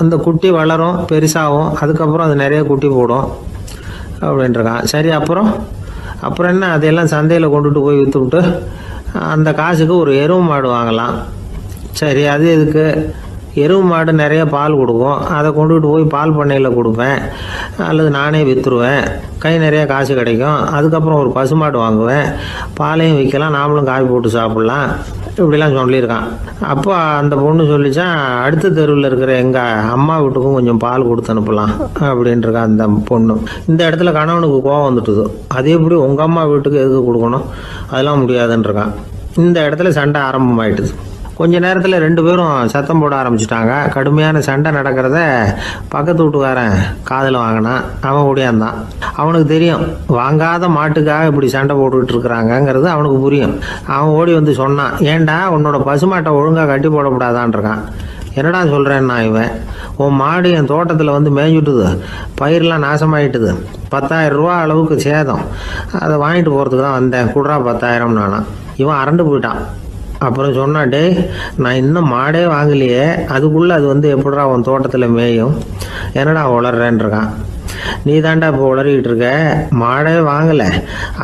அந்த குட்டி வளரும், பெருசாகும், அதுக்கப்புறம் அது நிறைய குட்டி போடும் அப்படின்ட்டுருக்கான். சரி, அப்புறம் என்ன, அதையெல்லாம் சந்தையில் கொண்டுட்டு போய் விற்றுவிட்டு அந்த காசுக்கு ஒரு எருவு மாடு வாங்கலாம். சரி, அது எதுக்கு? எருவு மாடு நிறைய பால் கொடுக்கும், அதை கொண்டுகிட்டு போய் பால் பண்ணையில் கொடுப்பேன், அல்லது நானே விற்றுருவேன், கை நிறைய காசு கிடைக்கும். அதுக்கப்புறம் ஒரு பசுமாடு வாங்குவேன், பாலையும் விற்கலாம், நாமளும் காய் போட்டு சாப்பிட்லாம், இப்படிலாம் சொல்லியிருக்கான். அப்போ அந்த பொண்ணு சொல்லிச்சான், அடுத்த தெருவில் இருக்கிற எங்கள் அம்மா வீட்டுக்கும் கொஞ்சம் பால் கொடுத்து அனுப்பலாம் அப்படின்ட்டுருக்கா அந்த பொண்ணு. இந்த இடத்துல கணவனுக்கு கோவம் வந்துட்டுது. அது எப்படி உங்கள் அம்மா வீட்டுக்கு எதுக்கு கொடுக்கணும், அதெல்லாம் முடியாதுன்றிருக்கான். இந்த இடத்துல சண்டை ஆரம்பமாயிட்டுது. கொஞ்ச நேரத்தில் 2 பேரும் சத்தம் போட ஆரம்பிச்சிட்டாங்க. கடுமையான சண்டை நடக்கிறத பக்கத்து வீட்டுக்காரன் காதில் வாங்கினான். அவன் ஓடியாந்தான். அவனுக்கு தெரியும், வாங்காத மாட்டுக்காக இப்படி சண்டை போட்டுக்கிட்டு இருக்கிறாங்கங்கிறது அவனுக்கு புரியும். அவன் ஓடி வந்து சொன்னான், ஏண்டா உன்னோட பசுமாட்டை ஒழுங்காக கட்டி போடக்கூடாதான்ருக்கான். என்னடா சொல்கிறேன்னா, இவன் உன் மாடு என் தோட்டத்தில் வந்து மேய்ஞ்சுட்டுது, பயிரெலாம் நாசமாயிட்டுது, 10,000 ரூபா அளவுக்கு சேதம், அதை வாங்கிட்டு போகிறதுக்கு தான் வந்தேன், குடுறா 10,000 நானா. இவன் அரண்டு போயிட்டான். அப்புறம் சொன்னா, டேய் நான் இன்னும் மாடே வாங்கலையே, அதுக்குள்ள அது வந்து எப்படிடா உன் தோட்டத்தில் மேயும், என்னடா உளர்றேன்னு இருக்கான். நீ தாண்டா இப்போ உளறிக்கிட்டு இருக்க, மாடே வாங்கலை,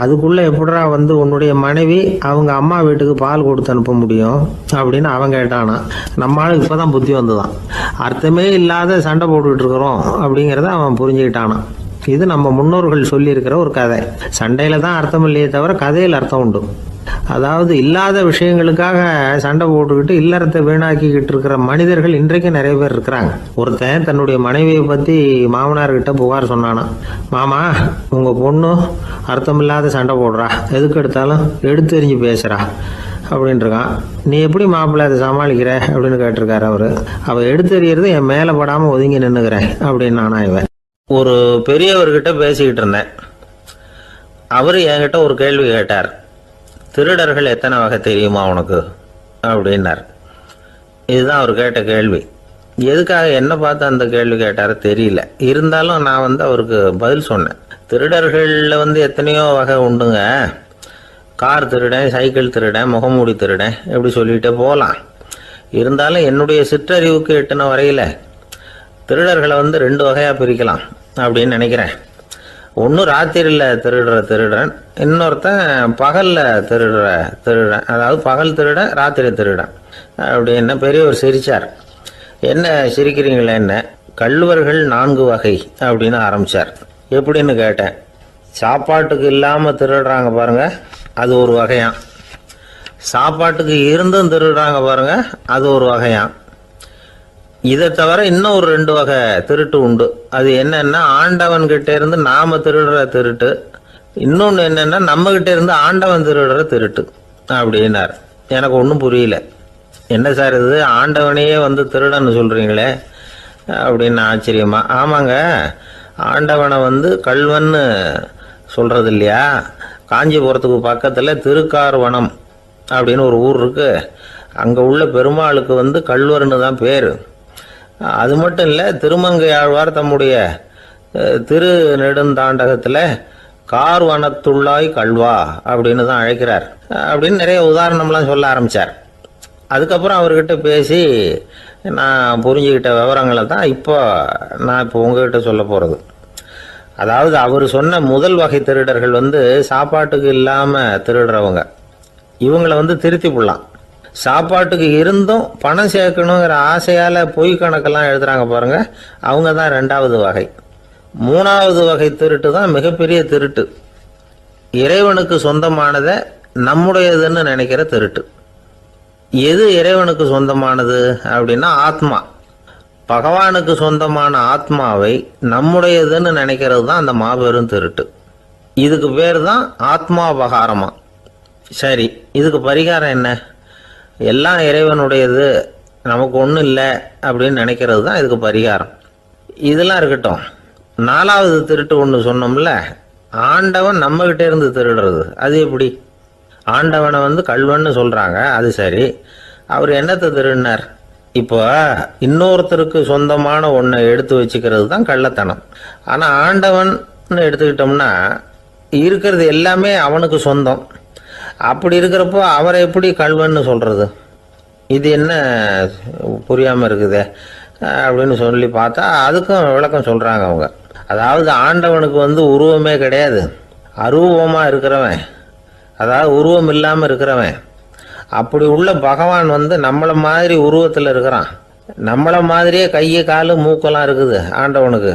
அதுக்குள்ளே எப்படிடா வந்து உன்னுடைய மனைவி அவங்க அம்மா வீட்டுக்கு பால் கொடுத்து அனுப்ப முடியும் அப்படின்னு அவன் கேட்டானா. நம்ம ஆளுக்கு இப்போ தான் புத்தி வந்துதான். அர்த்தமே இல்லாத சண்டை போட்டுக்கிட்டு இருக்கிறோம் அப்படிங்கிறத அவன் புரிஞ்சுக்கிட்டானான். இது நம்ம முன்னோர்கள் சொல்லியிருக்கிற ஒரு கதை. சண்டையில் தான் அர்த்தம் இல்லையே தவிர கதையில் அர்த்தம் உண்டு. அதாவது இல்லாத விஷயங்களுக்காக சண்டை போட்டுக்கிட்டு இல்லறத்தை வீணாக்கிக்கிட்டு இருக்கிற மனிதர்கள் இன்றைக்கு நிறைய பேர் இருக்கிறாங்க. ஒருத்தன் தன்னுடைய மனைவியை பற்றி மாமனார்கிட்ட புகார் சொன்னானா, மாமா உங்கள் பொண்ணு அர்த்தமில்லாத சண்டை போடுறா, எதுக்கு எடுத்தாலும் எடுத்தெறிஞ்சு பேசுகிறா அப்படின்ட்டுருக்கான். நீ எப்படி மாப்பிள்ளை அதை சமாளிக்கிற அப்படின்னு கேட்டிருக்காரு அவர். அவள் எடுத்தெறியறது என் மேலே படாமல் ஒதுங்கி நின்றுக்கிறேன் அப்படின்னு நானா இவன். ஒரு பெரியவர்கிட்ட பேசிக்கிட்டு இருந்தேன். அவர் என்கிட்ட ஒரு கேள்வி கேட்டார். திருடர்கள் எத்தனை வகை தெரியுமா உனக்கு அப்படின்னார். இதுதான் அவர் கேட்ட கேள்வி. எதுக்காக என்ன பார்த்து அந்த கேள்வி கேட்டார் தெரியல. இருந்தாலும் நான் வந்து அவருக்கு பதில் சொன்னேன். திருடர்களில் வந்து எத்தனையோ வகை உண்டுங்க. கார் திருடன், சைக்கிள் திருடன், முகமூடி திருடன், எப்படி சொல்லிகிட்டே போகலாம். இருந்தாலும் என்னுடைய சிற்றறிவுக்கு எட்டின வரையில் திருடர்களை வந்து 2 வகையாக பிரிக்கலாம் அப்படின்னு நினைக்கிறேன். ஒன்று ராத்திரியில் திருடுற திருடன், இன்னொருத்தன் பகலில் திருடுற திருடன். அதாவது பகல் திருடன், ராத்திரி திருடன் அப்படின்னு பெரியவர் சிரித்தார். என்ன சிரிக்கிறீங்களே, என்ன கள்வர்கள் 4 வகை அப்படின்னு ஆரம்பித்தார். எப்படின்னு கேட்டேன். சாப்பாட்டுக்கு இல்லாமல் திருடுறாங்க பாருங்க, அது ஒரு வகையான். சாப்பாட்டுக்கு இருந்தும் திருடுறாங்க பாருங்க, அது ஒரு வகையான். இதை தவிர இன்னும் ஒரு 2 வகை திருட்டு உண்டு. அது என்னன்னா, ஆண்டவன் கிட்ட இருந்து நாம திருடுற திருட்டு, இன்னொன்று என்னன்னா நம்ம கிட்ட இருந்து ஆண்டவன் திருடுற திருட்டு அப்படின்னார். எனக்கு ஒன்றும் புரியல. என்ன சார் இது, ஆண்டவனையே வந்து திருடன்னு சொல்றீங்களே அப்படின்னு ஆச்சரியமா. ஆமாங்க, ஆண்டவனை வந்து கள்வன்னு சொல்றது இல்லையா. காஞ்சிபுரத்துக்கு பக்கத்தில் திருக்கார்வனம் அப்படின்னு ஒரு ஊர் இருக்கு. அங்கே உள்ள பெருமாளுக்கு வந்து கள்வர்னு தான் பேர். அது மட்டும் இல்லை, திருமங்கை ஆழ்வார் தம்முடைய திரு நெடுந்தாண்டகத்தில் கார்வனத்துள்ளாய் கல்வா அப்படின்னு தான் அழைக்கிறார் அப்படின்னு நிறைய உதாரணம்லாம் சொல்ல ஆரம்பித்தார். அதுக்கப்புறம் அவர்கிட்ட பேசி நான் புரிஞ்சுக்கிட்ட விவரங்களை தான் நான் இப்போ உங்ககிட்ட சொல்ல போகிறது. அதாவது அவர் சொன்ன முதல் வகை திருடர்கள் வந்து சாப்பாட்டுக்கு இல்லாமல் திருடுறவங்க. இவங்களை வந்து திருத்தி போடலாம். சாப்பாட்டுக்கு இருந்தும் பணம் சேர்க்கணுங்கிற ஆசையால் பொய் கணக்கெல்லாம் எழுதுறாங்க பாருங்க, அவங்க தான் 2வது வகை. 3வது வகை திருட்டு தான் மிகப்பெரிய திருட்டு. இறைவனுக்கு சொந்தமானதை நம்முடையதுன்னு நினைக்கிற திருட்டு. எது இறைவனுக்கு சொந்தமானது அப்படின்னா ஆத்மா. பகவானுக்கு சொந்தமான ஆத்மாவை நம்முடையதுன்னு நினைக்கிறது தான் அந்த மாபெரும் திருட்டு. இதுக்கு பேர் தான் ஆத்மாபகாரமா. சரி, இதுக்கு பரிகாரம் என்ன? எல்லாம் இறைவனுடையது, நமக்கு ஒன்றும் இல்லை அப்படின்னு நினைக்கிறது தான் இதுக்கு பரிகாரம். இதெல்லாம் இருக்கட்டும். 4வது திருட்டு ஒன்று சொன்னோம்ல, ஆண்டவன் நம்மகிட்ட இருந்து திருடுறது. அது எப்படி? ஆண்டவனை வந்து கள்வன்னு சொல்கிறாங்க, அது சரி. அவர் என்னத்தை திருடினார்? இப்போ இன்னொருத்தருக்கு சொந்தமான ஒன்றை எடுத்து வச்சுக்கிறது தான் கள்ளத்தனம். ஆனால் ஆண்டவன் எடுத்துக்கிட்டோம்னா இருக்கிறது எல்லாமே அவனுக்கு சொந்தம். அப்படி இருக்கிறப்போ அவரை எப்படி கள்வன்னு சொல்கிறது? இது என்ன புரியாமல் இருக்குதே அப்படின்னு சொல்லி பார்த்தா அதுக்கும் விளக்கம் சொல்கிறாங்க அவங்க. அதாவது ஆண்டவனுக்கு வந்து உருவமே கிடையாது, அரூபமாக இருக்கிறவன், அதாவது உருவம் இல்லாமல் இருக்கிறவன். அப்படி உள்ள பகவான் வந்து நம்மளை மாதிரி உருவத்தில் இருக்கிறான். நம்மளை மாதிரியே கையை காலு மூக்கெல்லாம் இருக்குது ஆண்டவனுக்கு.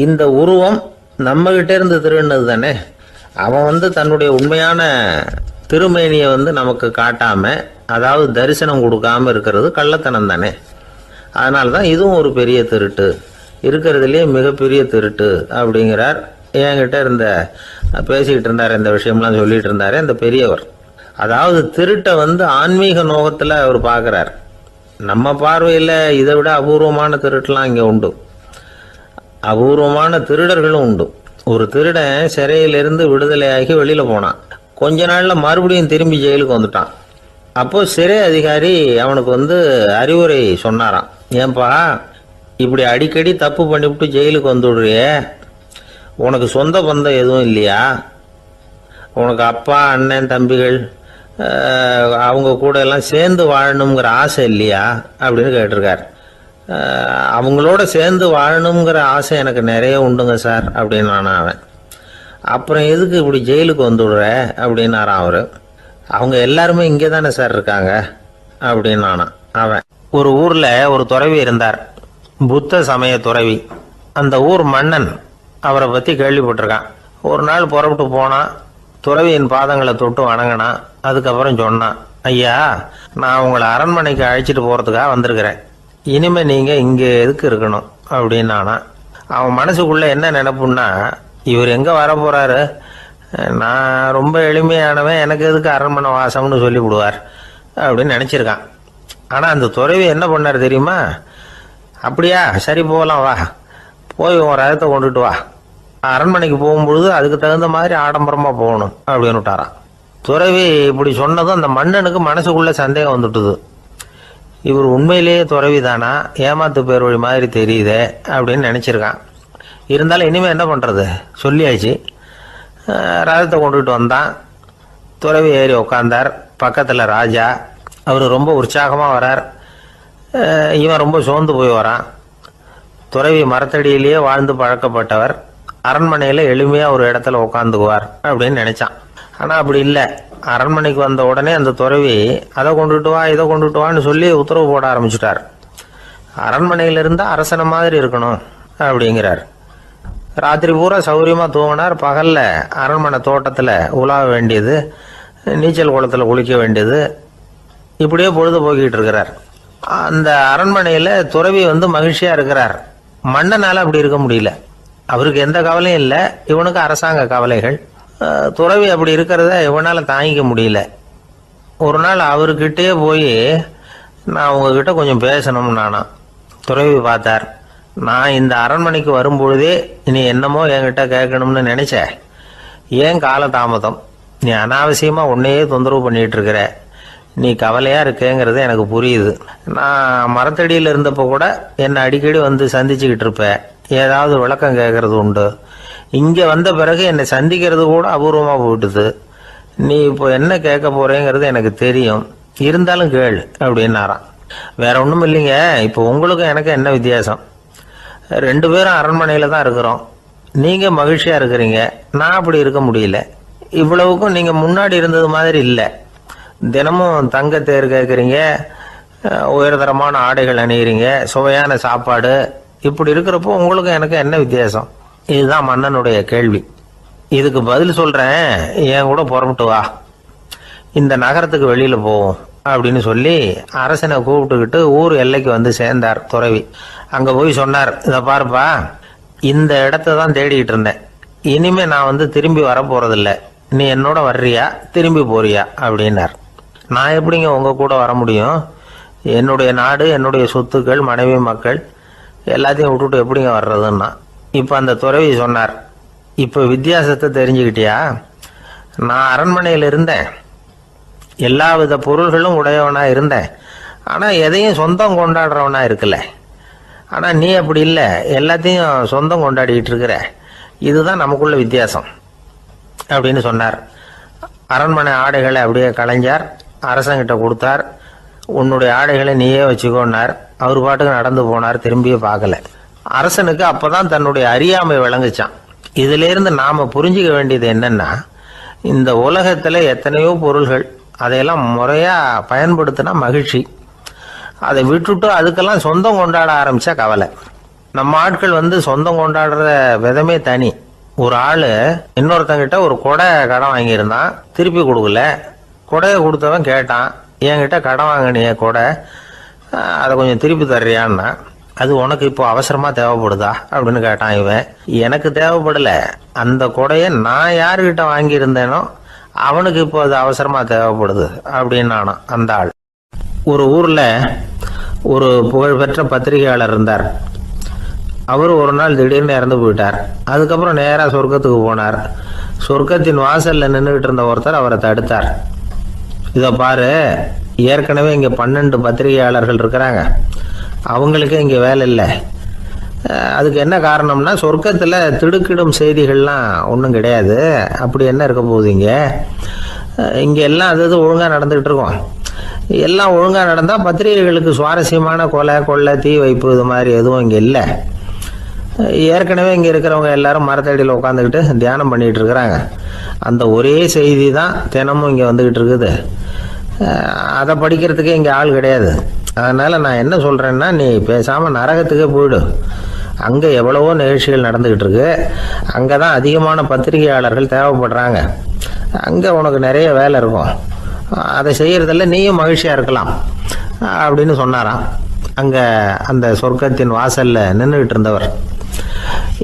இந்த உருவம் நம்மகிட்ட இருந்து திருடினது தானே. அவன் வந்து தன்னுடைய உண்மையான திருமேனியை வந்து நமக்கு காட்டாம, அதாவது தரிசனம் கொடுக்காம இருக்கிறது கள்ளத்தனம் தானே. அதனால தான் இதுவும் ஒரு பெரிய திருட்டு, இருக்கிறதுலேயே மிகப்பெரிய திருட்டு அப்படிங்கிறார். என்கிட்ட பேசிக்கிட்டு இருந்தார், இந்த விஷயம்லாம் சொல்லிட்டு இருந்தாரு அந்த பெரியவர். அதாவது திருட்டை வந்து ஆன்மீக நோகத்தில் அவர் பார்க்குறார். நம்ம பார்வையில் இதை விட அபூர்வமான திருட்டுலாம் இங்கே உண்டு. அபூர்வமான திருடர்களும் உண்டு. ஒரு திருடன் சிறையிலிருந்து விடுதலையாகி வெளியில் போனான். கொஞ்ச நாளில் மறுபடியும் திரும்பி ஜெயிலுக்கு வந்துட்டான். அப்போது சிறை அதிகாரி அவனுக்கு வந்து அறிவுரை சொன்னாராம். ஏன்பா இப்படி அடிக்கடி தப்பு பண்ணிவிட்டு ஜெயிலுக்கு வந்துடுறியே, உனக்கு சொந்த பந்தம் எதுவும் இல்லையா? உனக்கு அப்பா, அண்ணன், தம்பிகள் அவங்க கூட எல்லாம் சேர்ந்து வாழணுங்கிற ஆசை இல்லையா அப்படின்னு கேட்டிருக்கார். அவங்களோட சேர்ந்து வாழணுங்கிற ஆசை எனக்கு நிறைய உண்டுங்க சார் அப்படின்னு அவன். அப்புறம் எதுக்கு இப்படி ஜெயிலுக்கு வந்துடுற அப்படின்னாரான் அவர். அவங்க எல்லாருமே இங்கே தானே சார் இருக்காங்க அப்படின்னு அவன். ஒரு ஊர்ல ஒரு துறவி இருந்தார், புத்த சமய துறவி. அந்த ஊர் மன்னன் அவரை பத்தி கேள்விப்பட்டிருக்கான். ஒரு நாள் புறப்பட்டு போனான், துறவியின் பாதங்களை தொட்டு வணங்கினான். அதுக்கப்புறம் சொன்னான், ஐயா, நான் உங்களை அரண்மனைக்கு அழைச்சிட்டு போறதுக்காக வந்திருக்கிறேன், இனிமே நீங்க இங்க எதுக்கு இருக்கணும் அப்படின்னு அவன் மனசுக்குள்ள என்ன நினைப்புன்னா, இவர் எங்க வர போறாரு, நான் ரொம்ப எளிமையானவன், எனக்கு எதுக்கு அரண்மனை வாசம்னு சொல்லி விடுவார் அப்படின்னு நினைச்சிருக்கான். ஆனா அந்த துறவி என்ன பண்ணார் தெரியுமா, அப்படியா, சரி போகலாம், வா, போய் உன் ரதத்தை கொண்டுட்டு வா, அரண்மனைக்கு போகும்பொழுது அதுக்கு தகுந்த மாதிரி ஆடம்பரமா போகணும் அப்படின்னு விட்டாரான். துறவி இப்படி சொன்னதும் அந்த மன்னனுக்கு மனசுக்குள்ள சந்தேகம் வந்துட்டுது. இவர் உண்மையிலேயே துறவி தானா, ஏமாத்து பேர் வழி மாதிரி தெரியுதே அப்படின்னு நினைச்சிருக்கான். இருந்தாலும் இனிமே என்ன பண்றது, சொல்லியாச்சு. ரதத்தை கொண்டுட்டு வந்தான். துறவி ஏறி உக்காந்தார். பக்கத்துல ராஜா, அவர் ரொம்ப உற்சாகமா வரார். இவன் ரொம்ப சோர்ந்து போய் வரான். துறவி மரத்தடியிலேயே வாழ்ந்து பழக்கப்பட்டவர், அரண்மனையில எளிமையா ஒரு இடத்துல உட்காந்துக்குவார் அப்படின்னு நினைச்சான். ஆனா அப்படி இல்லை. அரண்மனைக்கு வந்த உடனே அந்த துறவி அதை கொண்டுட்டு வா, இதை கொண்டுட்டு வான்னு சொல்லி உத்தரவு போட ஆரம்பிச்சுட்டார். அரண்மனையில இருந்தா அரசனை மாதிரி இருக்கணும் அப்படிங்கிறார். ராத்திரி பூரா சௌரியமா தூங்கினார். பகல்ல அரண்மனை தோட்டத்துல உலாவ வேண்டியது, நீச்சல் குளத்துல குளிக்க வேண்டியது, இப்படியே பொழுது போக்கிட்டு இருக்கிறார். அந்த அரண்மனையில துறவி மகிழ்ச்சியா இருக்கிறார். மன்னனால அப்படி இருக்க முடியல. அவருக்கு எந்த கவலையும் இல்லை, இவனுக்கு அரசாங்க கவலைகள். துறவி அப்படி இருக்கிறத இவனால தாங்கிக்க முடியல. ஒரு நாள் அவர்கிட்டே போய், நான் உங்ககிட்ட கொஞ்சம் பேசணும்னு துறவி பார்த்தார். நான் இந்த அரண்மனைக்கு வரும்பொழுதே நீ என்னமோ என்கிட்ட கேட்கணும்னு நினைச்ச, ஏன் காலதாமதம், நீ அனாவசியமா உன்னையே தொந்தரவு பண்ணிட்டு இருக்கிற, நீ கவலையா இருக்கேங்கிறது எனக்கு புரியுது. நான் மரத்தடியில் இருந்தப்போ கூட என்னை அடிக்கடி சந்திச்சுக்கிட்டு இருப்ப, ஏதாவது விளக்கம் கேட்கறது உண்டு. இங்க வந்த பிறகு என்னை சந்திக்கிறது கூட அபூர்வமா போயிட்டுது. நீ இப்போ என்ன கேட்க போறேங்கிறது எனக்கு தெரியும், இருந்தாலும் கேள் அப்படின்னாராம். வேற ஒண்ணும் இல்லைங்க, இப்போ உங்களுக்கும் எனக்கு என்ன வித்தியாசம், 2 பேரும் அரண்மனையில தான் இருக்கிறோம். நீங்க மகிழ்ச்சியா இருக்கிறீங்க, நான் அப்படி இருக்க முடியல. இவ்வளவுக்கும் நீங்க முன்னாடி இருந்தது மாதிரி இல்லை. தினமும் தங்க தேர் கேட்குறீங்க, உயர்தரமான ஆடைகள் அணிகிறீங்க, சுவையான சாப்பாடு, இப்படி இருக்கிறப்போ உங்களுக்கும் எனக்கு என்ன வித்தியாசம்? இதுதான் மன்னனுடைய கேள்வி. இதுக்கு பதில் சொல்றேன், என் கூட புறப்பட்டு வா, இந்த நகரத்துக்கு வெளியில போவோம் அப்படின்னு சொல்லி அரசனை கூப்பிட்டுக்கிட்டு ஊர் எல்லைக்கு சேர்ந்தார் துறவி. அங்க போய் சொன்னார், இத பாருப்பா, இந்த இடத்த தான் தேடிட்டு இருந்தேன், இனிமே நான் திரும்பி வர போறதில்ல, நீ என்னோட வர்றியா திரும்பி போறியா அப்படின்னார். நான் எப்படிங்க உங்க கூட வர முடியும், என்னுடைய நாடு, என்னுடைய சொத்துக்கள், மனைவி மக்கள் எல்லாத்தையும் விட்டுட்டு எப்படிங்க வர்றதுன்னா. இப்ப அந்த துறவி சொன்னார், இப்ப வித்தியாசத்தை தெரிஞ்சுக்கிட்டியா, நான் அரண்மனையில் இருந்தேன், எல்லா வித பொருள்களும் உடையவனா இருந்தேன், ஆனா எதையும் சொந்தம் கொண்டாடுறவனா இருக்கல. ஆனா நீ அப்படி இல்லை, எல்லாத்தையும் சொந்தம் கொண்டாடிட்டு இருக்கிற, இதுதான் நமக்குள்ள வித்தியாசம் அப்படின்னு சொன்னார். அரண்மனை ஆடைகளை அப்படியே களைஞ்சார், அரசங்கிட்ட கொடுத்தார். உன்னுடைய ஆடைகளை நீயே வச்சுக்கோன்னார். அவர் பாட்டுக்கு நடந்து போனார், திரும்பியே பார்க்கல. அரசனுக்கு அப்பதான் தன்னுடைய அறியாமை விளங்குச்சான். இதுல இருந்து நாம புரிஞ்சுக்க வேண்டியது என்னன்னா, இந்த உலகத்துல எத்தனையோ பொருள்கள், அதையெல்லாம் முறையா பயன்படுத்தினா மகிழ்ச்சி, அதை விட்டுட்டு அதுக்கெல்லாம் சொந்தம் கொண்டாட ஆரம்பிச்சா கவலை. நம்ம ஆட்கள் சொந்தம் கொண்டாடுற விதமே தனி. ஒரு ஆளு இன்னொருத்தங்கிட்ட ஒரு கொடை கடன் வாங்கியிருந்தான், திருப்பி கொடுக்கல. கொடையை கொடுத்தவன் கேட்டான், என்கிட்ட கடன் வாங்கினிய கொடை, அதை கொஞ்சம் திருப்பி தர்றியான்னா. அது உனக்கு இப்போ அவசரமா தேவைப்படுதா அப்படின்னு கேட்டான் இவன். எனக்கு தேவைப்படல, அந்த கொடையை நான் யாருக்கிட்ட வாங்கியிருந்தேனோ அவனுக்கு இப்போ அது அவசரமா தேவைப்படுது அப்படின்னு அந்த ஆள். ஒரு ஊர்ல ஒரு புகழ்பெற்ற பத்திரிகையாளர் இருந்தார். அவர் ஒரு நாள் திடீர்னு இறந்து போயிட்டார். அதுக்கப்புறம் நேரா சொர்க்கத்துக்கு போனார். சொர்க்கத்தின் வாசல்ல நின்றுகிட்டு இருந்த ஒருத்தர் அவரை தடுத்தார். இதை பாரு, ஏற்கனவே இங்க 12 பத்திரிகையாளர்கள் இருக்கிறாங்க, அவங்களுக்கு இங்க வேலை இல்லை. அதுக்கு என்ன காரணம்னா, சொர்க்கத்துல திடுக்கிடும் செய்திகள்லாம் ஒன்றும் கிடையாது, அப்படி என்ன இருக்க போகுதுங்க, இங்கே எல்லாம் அது ஒழுங்காக நடந்துகிட்டு இருக்கோம். எல்லாம் ஒழுங்காக நடந்தால் பத்திரிகைகளுக்கு சுவாரஸ்யமான கொலை கொள்ளை தீ வைப்பு இது மாதிரி எதுவும் இங்கே இல்லை. ஏற்கனவே இங்கே இருக்கிறவங்க எல்லாரும் மரத்தடியில் உட்காந்துக்கிட்டு தியானம் பண்ணிகிட்டு இருக்கிறாங்க. அந்த ஒரே செய்தி தான் தினமும் இங்கே வந்துக்கிட்டு இருக்குது. அதை படிக்கிறதுக்கே இங்கே ஆள் கிடையாது. அதனால் நான் என்ன சொல்கிறேன்னா, நீ பேசாமல் நரகத்துக்கே போயிடு. அங்கே எவ்வளவோ நிகழ்ச்சிகள் நடந்துக்கிட்டு இருக்கு. அங்கே தான் அதிகமான பத்திரிகையாளர்கள் தேவைப்படுறாங்க. அங்கே உனக்கு நிறைய வேலை இருக்கும். அதை செய்கிறதில்ல நீயும் மகிழ்ச்சியாக இருக்கலாம் அப்படின்னு சொன்னாராம். அங்கே அந்த சொர்க்கத்தின் வாசலில் நின்றுக்கிட்டு இருந்தவர்.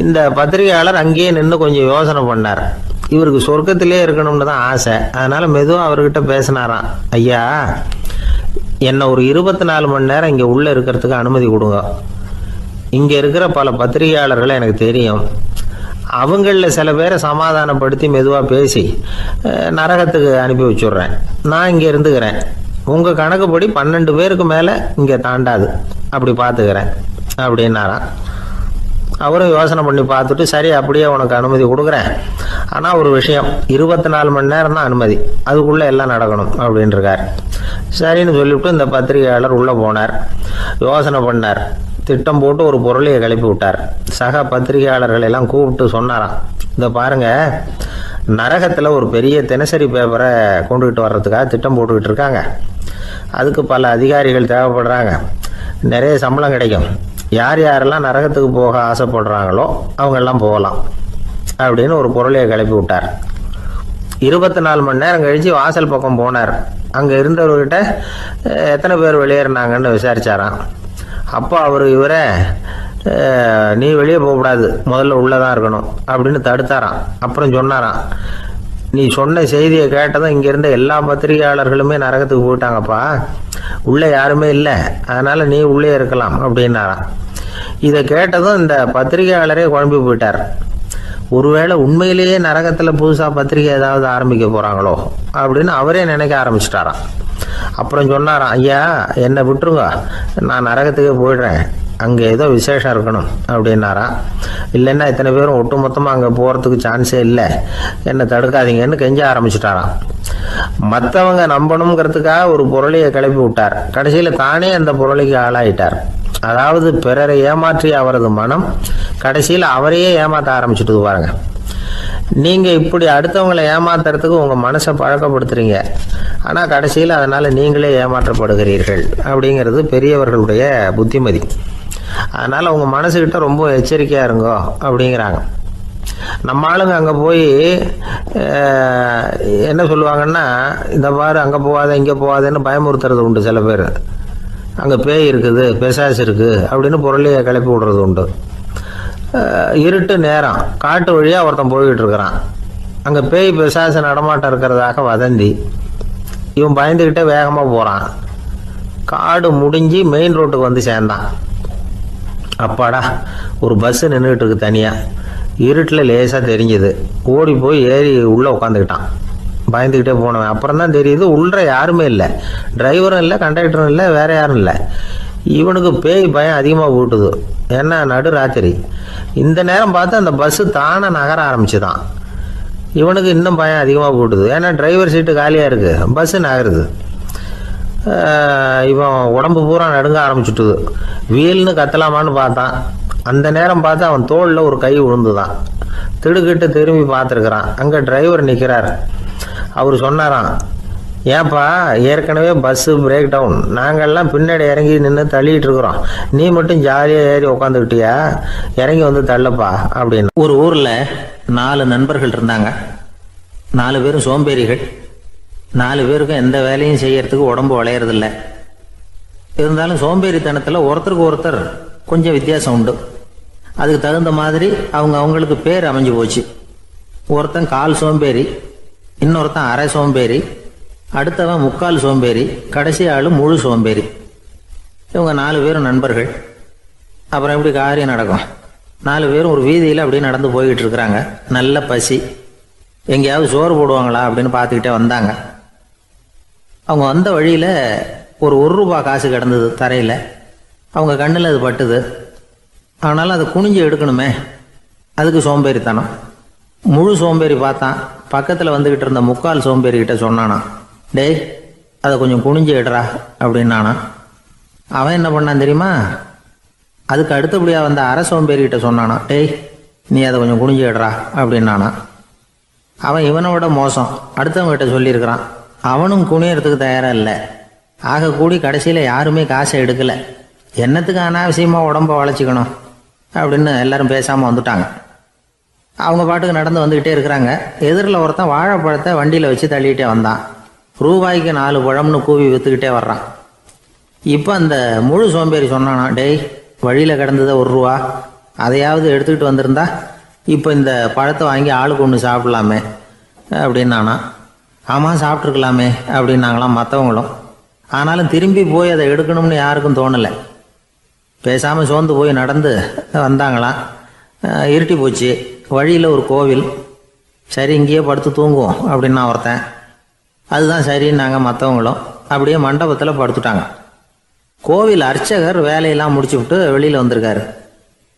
இந்த பத்திரிகையாளர் அங்கேயே நின்று கொஞ்சம் யோசனை பண்ணார். இவருக்கு சொர்க்கத்திலே இருக்கணும்னு தான் ஆசை. அதனால் மெதுவாக அவர்கிட்ட பேசினாராம். ஐயா, என்னை ஒரு 24 மணி நேரம் இங்கே உள்ளே இருக்கிறதுக்கு அனுமதி கொடுங்க. இங்கே இருக்கிற பல பத்திரிகையாளர்களை எனக்கு தெரியும். அவங்களில் சில பேரை சமாதானப்படுத்தி மெதுவாக பேசி நரகத்துக்கு அனுப்பி வச்சுட்றேன். நான் இங்கே இருந்துக்கிறேன். உங்கள் கணக்குப்படி 12 பேருக்கு மேலே இங்கே தாண்டாது, அப்படி பார்த்துக்கிறேன் அப்படின்னாராம். அவரும் யோசனை பண்ணி பார்த்துட்டு, சரி அப்படியே உனக்கு அனுமதி கொடுக்குறேன். ஆனால் ஒரு விஷயம், 24 மணி நேரம் தான் அனுமதி, அதுக்குள்ளே எல்லாம் நடக்கணும் அப்படின்ட்டுருக்கார். சரின்னு சொல்லிவிட்டு இந்த பத்திரிகையாளர் உள்ளே போனார். யோசனை பண்ணார். திட்டம் போட்டு ஒரு பொருளையை கிளப்பி விட்டார். சக பத்திரிகையாளர்கள் எல்லாம் கூப்பிட்டு சொன்னாராம், இந்த பாருங்க, நரகத்தில் ஒரு பெரிய தினசரி பேப்பரை கொண்டுகிட்டு வர்றதுக்காக திட்டம் போட்டுக்கிட்டு இருக்காங்க. அதுக்கு பல அதிகாரிகள் தேவைப்படுறாங்க. நிறைய சம்பளம் கிடைக்கும். யார் யாரெல்லாம் நரகத்துக்கு போக ஆசைப்படுறாங்களோ அவங்கெல்லாம் போகலாம் அப்படின்னு ஒரு பொருளையை கிளப்பி விட்டார். 24 மணி நேரம் கழித்து வாசல் பக்கம் போனார். அங்கே இருந்தவர்கிட்ட எத்தனை பேர் வெளியேறினாங்கன்னு விசாரிச்சாராம். அப்போ அவர் இவரை, நீ வெளியே போகக்கூடாது, முதல்ல உள்ளே தான் இருக்கணும் அப்படின்னு தடுத்தாராம். அப்புறம் சொன்னாராம், நீ சொன்ன செய்தியை கேட்டதும் இங்கே இருந்த எல்லா பத்திரிகையாளர்களுமே நரகத்துக்கு போயிட்டாங்கப்பா, உள்ளே யாருமே இல்லை, அதனால் நீ உள்ளே இருக்கலாம் அப்படின்னாராம். இதை கேட்டதும் இந்த பத்திரிகையாளரே குழம்பி போயிட்டார். ஒருவேளை உண்மையிலேயே நரகத்தில் புதுசாக பத்திரிகை ஏதாவது ஆரம்பிக்க போகிறாங்களோ அப்படின்னு அவரே நினைக்க ஆரம்பிச்சிட்டாராம். அப்புறம் சொன்னாராம், ஐயா என்னை விட்டுருங்க, நான் நரகத்துக்கே போயிடுறேன், அங்கே ஏதோ விசேஷம் இருக்கணும் அப்படின்னாராம். இல்லைன்னா இத்தனை பேரும் ஒட்டு மொத்தமாக அங்கே போகிறதுக்கு சான்ஸே இல்லை, என்னை தடுக்காதீங்கன்னு கெஞ்ச ஆரம்பிச்சிட்டாராம். மற்றவங்க நம்பணுங்கிறதுக்காக ஒரு பொருளையை கிளப்பி விட்டார். கடைசியில் தானே அந்த பொருளைக்கு ஆளாயிட்டார். அதாவது பிறரை ஏமாற்றிய அவரது மனம் கடைசியில் அவரையே ஏமாற்ற ஆரம்பிச்சுட்டு பாருங்க. நீங்கள் இப்படி அடுத்தவங்களை ஏமாத்துறதுக்கு உங்கள் மனசை பழக்கப்படுத்துறீங்க, ஆனால் கடைசியில் அதனால் நீங்களே ஏமாற்றப்படுகிறீர்கள் அப்படிங்கிறது பெரியவர்களுடைய புத்திமதி. அதனால் உங்கள் மனசுக்கிட்ட ரொம்ப எச்சரிக்கையாக இருங்கோ அப்படிங்கிறாங்க. நம்ம ஆளுங்க அங்கே போய் என்ன சொல்லுவாங்கன்னா, இந்த பாரு அங்கே போகாத இங்கே போகாதேன்னு பயமுறுத்துறது உண்டு. சில பேர் அங்கே பேய் இருக்குது, பிசாசு இருக்குது அப்படின்னு பொருளையை கிளப்பி விடுறது உண்டு. இருட்டு நேரம் காட்டு வழியாக ஒருத்தன் போய்கிட்டு இருக்கிறான். அங்கே பேய் பிசாசு நடமாட்டம் இருக்கிறதாக வதந்தி. இவன் பயந்துக்கிட்டே வேகமாக போகிறான். காடு முடிஞ்சு மெயின் ரோட்டுக்கு வந்து சேர்ந்தான். அப்பாடா, ஒரு பஸ்ஸு நின்றுக்கிட்டு இருக்கு தனியாக. இருட்டில் லேசாக தெரிஞ்சுது. ஓடி போய் ஏறி உள்ளே உட்காந்துக்கிட்டான். பயந்துக்கிட்டே போனவன் அப்புறம் தான் தெரியுது உள்ளே யாருமே இல்லை, டிரைவரும் இல்லை, கண்டக்டரும் இல்லை, வேற யாரும் இல்லை. இவனுக்கு பேய் பயம் அதிகமாக போட்டுது. ஏன்னா நடு ராத்திரி. இந்த நேரம் பார்த்து அந்த பஸ்ஸு தானே நகர ஆரம்பிச்சுதான். இவனுக்கு இன்னும் பயம் அதிகமாக போட்டுது. ஏன்னா டிரைவர் சீட்டு காலியாக இருக்குது, பஸ்ஸு நகருது. இவன் உடம்பு பூரா நடுங்க ஆரம்பிச்சுட்டுது. வீல்னு கத்தலாமான்னு பார்த்தான். அந்த நேரம் பார்த்து அவன் தோளில் ஒரு கை விழுந்துதான். திடுக்கிட்டு திரும்பி பார்த்துருக்குறான். அங்கே டிரைவர் நிற்கிறார். அவர் சொன்னாராம், ஏன்பா ஏற்கனவே பஸ்ஸு பிரேக் டவுன், நாங்கள்லாம் பின்னாடி இறங்கி நின்று தள்ளிட்டு இருக்கிறோம், நீ மட்டும் ஜாலியாக ஏறி உக்காந்துக்கிட்டியா, இறங்கி வந்து தள்ளப்பா அப்படின்னு. ஒரு ஊரில் 4 நண்பர்கள் இருந்தாங்க. 4 பேரும் சோம்பேறிகள். 4 பேருக்கும் எந்த வேலையும் செய்யறதுக்கு உடம்பு வளையறதில்லை. இருந்தாலும் சோம்பேறித்தனத்தில் ஒருத்தருக்கு ஒருத்தர் கொஞ்சம் வித்தியாசம் உண்டு. அதுக்கு தகுந்த மாதிரி அவங்களுக்கு பேர் அமைஞ்சு போச்சு. ஒருத்தன் கால் சோம்பேறி, இன்னொருத்தன் அரை சோம்பேறி, அடுத்தவன் முக்கால் சோம்பேறி, கடைசி ஆள் முழு சோம்பேறி. இவங்க 4 பேரும் நண்பர்கள். அப்புறம் எப்படி காரியம் நடக்கும்? 4 பேரும் ஒரு வீதியில் அப்படியே நடந்து போய்கிட்டு இருக்கிறாங்க. நல்ல பசி. எங்கேயாவது சோறு போடுவாங்களா அப்படின்னு பார்த்துக்கிட்டே வந்தாங்க. அவங்க வந்த வழியில் ஒரு ₹1 காசு கிடந்தது தரையில். அவங்க கண்ணில் அது பட்டுது. ஆனாலும் அதை குனிஞ்சு எடுக்கணுமே, அதுக்கு சோம்பேறித்தனம். முழு சோம்பேறி பார்த்தான், பக்கத்தில் வந்துக்கிட்டு இருந்த முக்கால் சோம்பேறிக்கிட்ட சொன்னானா, டேய் அதை கொஞ்சம் குனிஞ்சு எடுறா அப்படின்னானா. அவன் என்ன பண்ணான் தெரியுமா? அதுக்கு அடுத்தபடியாக வந்த அரை சோம்பேறிக்கிட்ட சொன்னானா, டேய் நீ அதை கொஞ்சம் குனிஞ்சு எடுறா அப்படின்னானா. அவன் இவனை விட மோசம், அடுத்தவங்ககிட்ட சொல்லியிருக்கிறான். அவனும் குனியறதுக்கு தயாராக இல்லை. ஆக கூடி கடைசியில் யாருமே காசை எடுக்கலை. என்னத்துக்கு அனாவசியமாக உடம்ப வளைச்சிக்கணும் அப்படின்னு எல்லாரும் பேசாமல் வந்துட்டாங்க. அவங்க பாட்டுக்கு நடந்து வந்துக்கிட்டே இருக்கிறாங்க. எதிரில் ஒருத்தன் வாழைப்பழத்தை வண்டியில் வச்சு தள்ளிக்கிட்டே வந்தான். ரூபாய்க்கு 4 பழம்னு கூவி விற்றுக்கிட்டே வர்றான். இப்போ அந்த முழு சோம்பேறி சொன்னானா, டேய் வழியில் கிடந்ததை 1 ரூபா, அதையாவது எடுத்துக்கிட்டு வந்திருந்தா இப்போ இந்த பழத்தை வாங்கி ஆளுக்கு ஒன்று சாப்பிடலாமே அப்படின்னானா. ஆமாம் சாப்பிட்ருக்கலாமே அப்படின்னாங்களாம் மற்றவங்களும். ஆனாலும் திரும்பி போய் அதை எடுக்கணும்னு யாருக்கும் தோணலை. பேசாமல் சோர்ந்து போய் நடந்து வந்தாங்களாம். இருட்டி போச்சு. வழியில் ஒரு கோவில். சரி இங்கேயே படுத்து தூங்குவோம் அப்படின்னா ஒருத்தன். அதுதான் சரின்னாங்க மற்றவங்களும். அப்படியே மண்டபத்தில் படுத்துட்டாங்க. கோவில் அர்ச்சகர் வேலையெல்லாம் முடிச்சு விட்டு வெளியில் வந்திருக்காரு.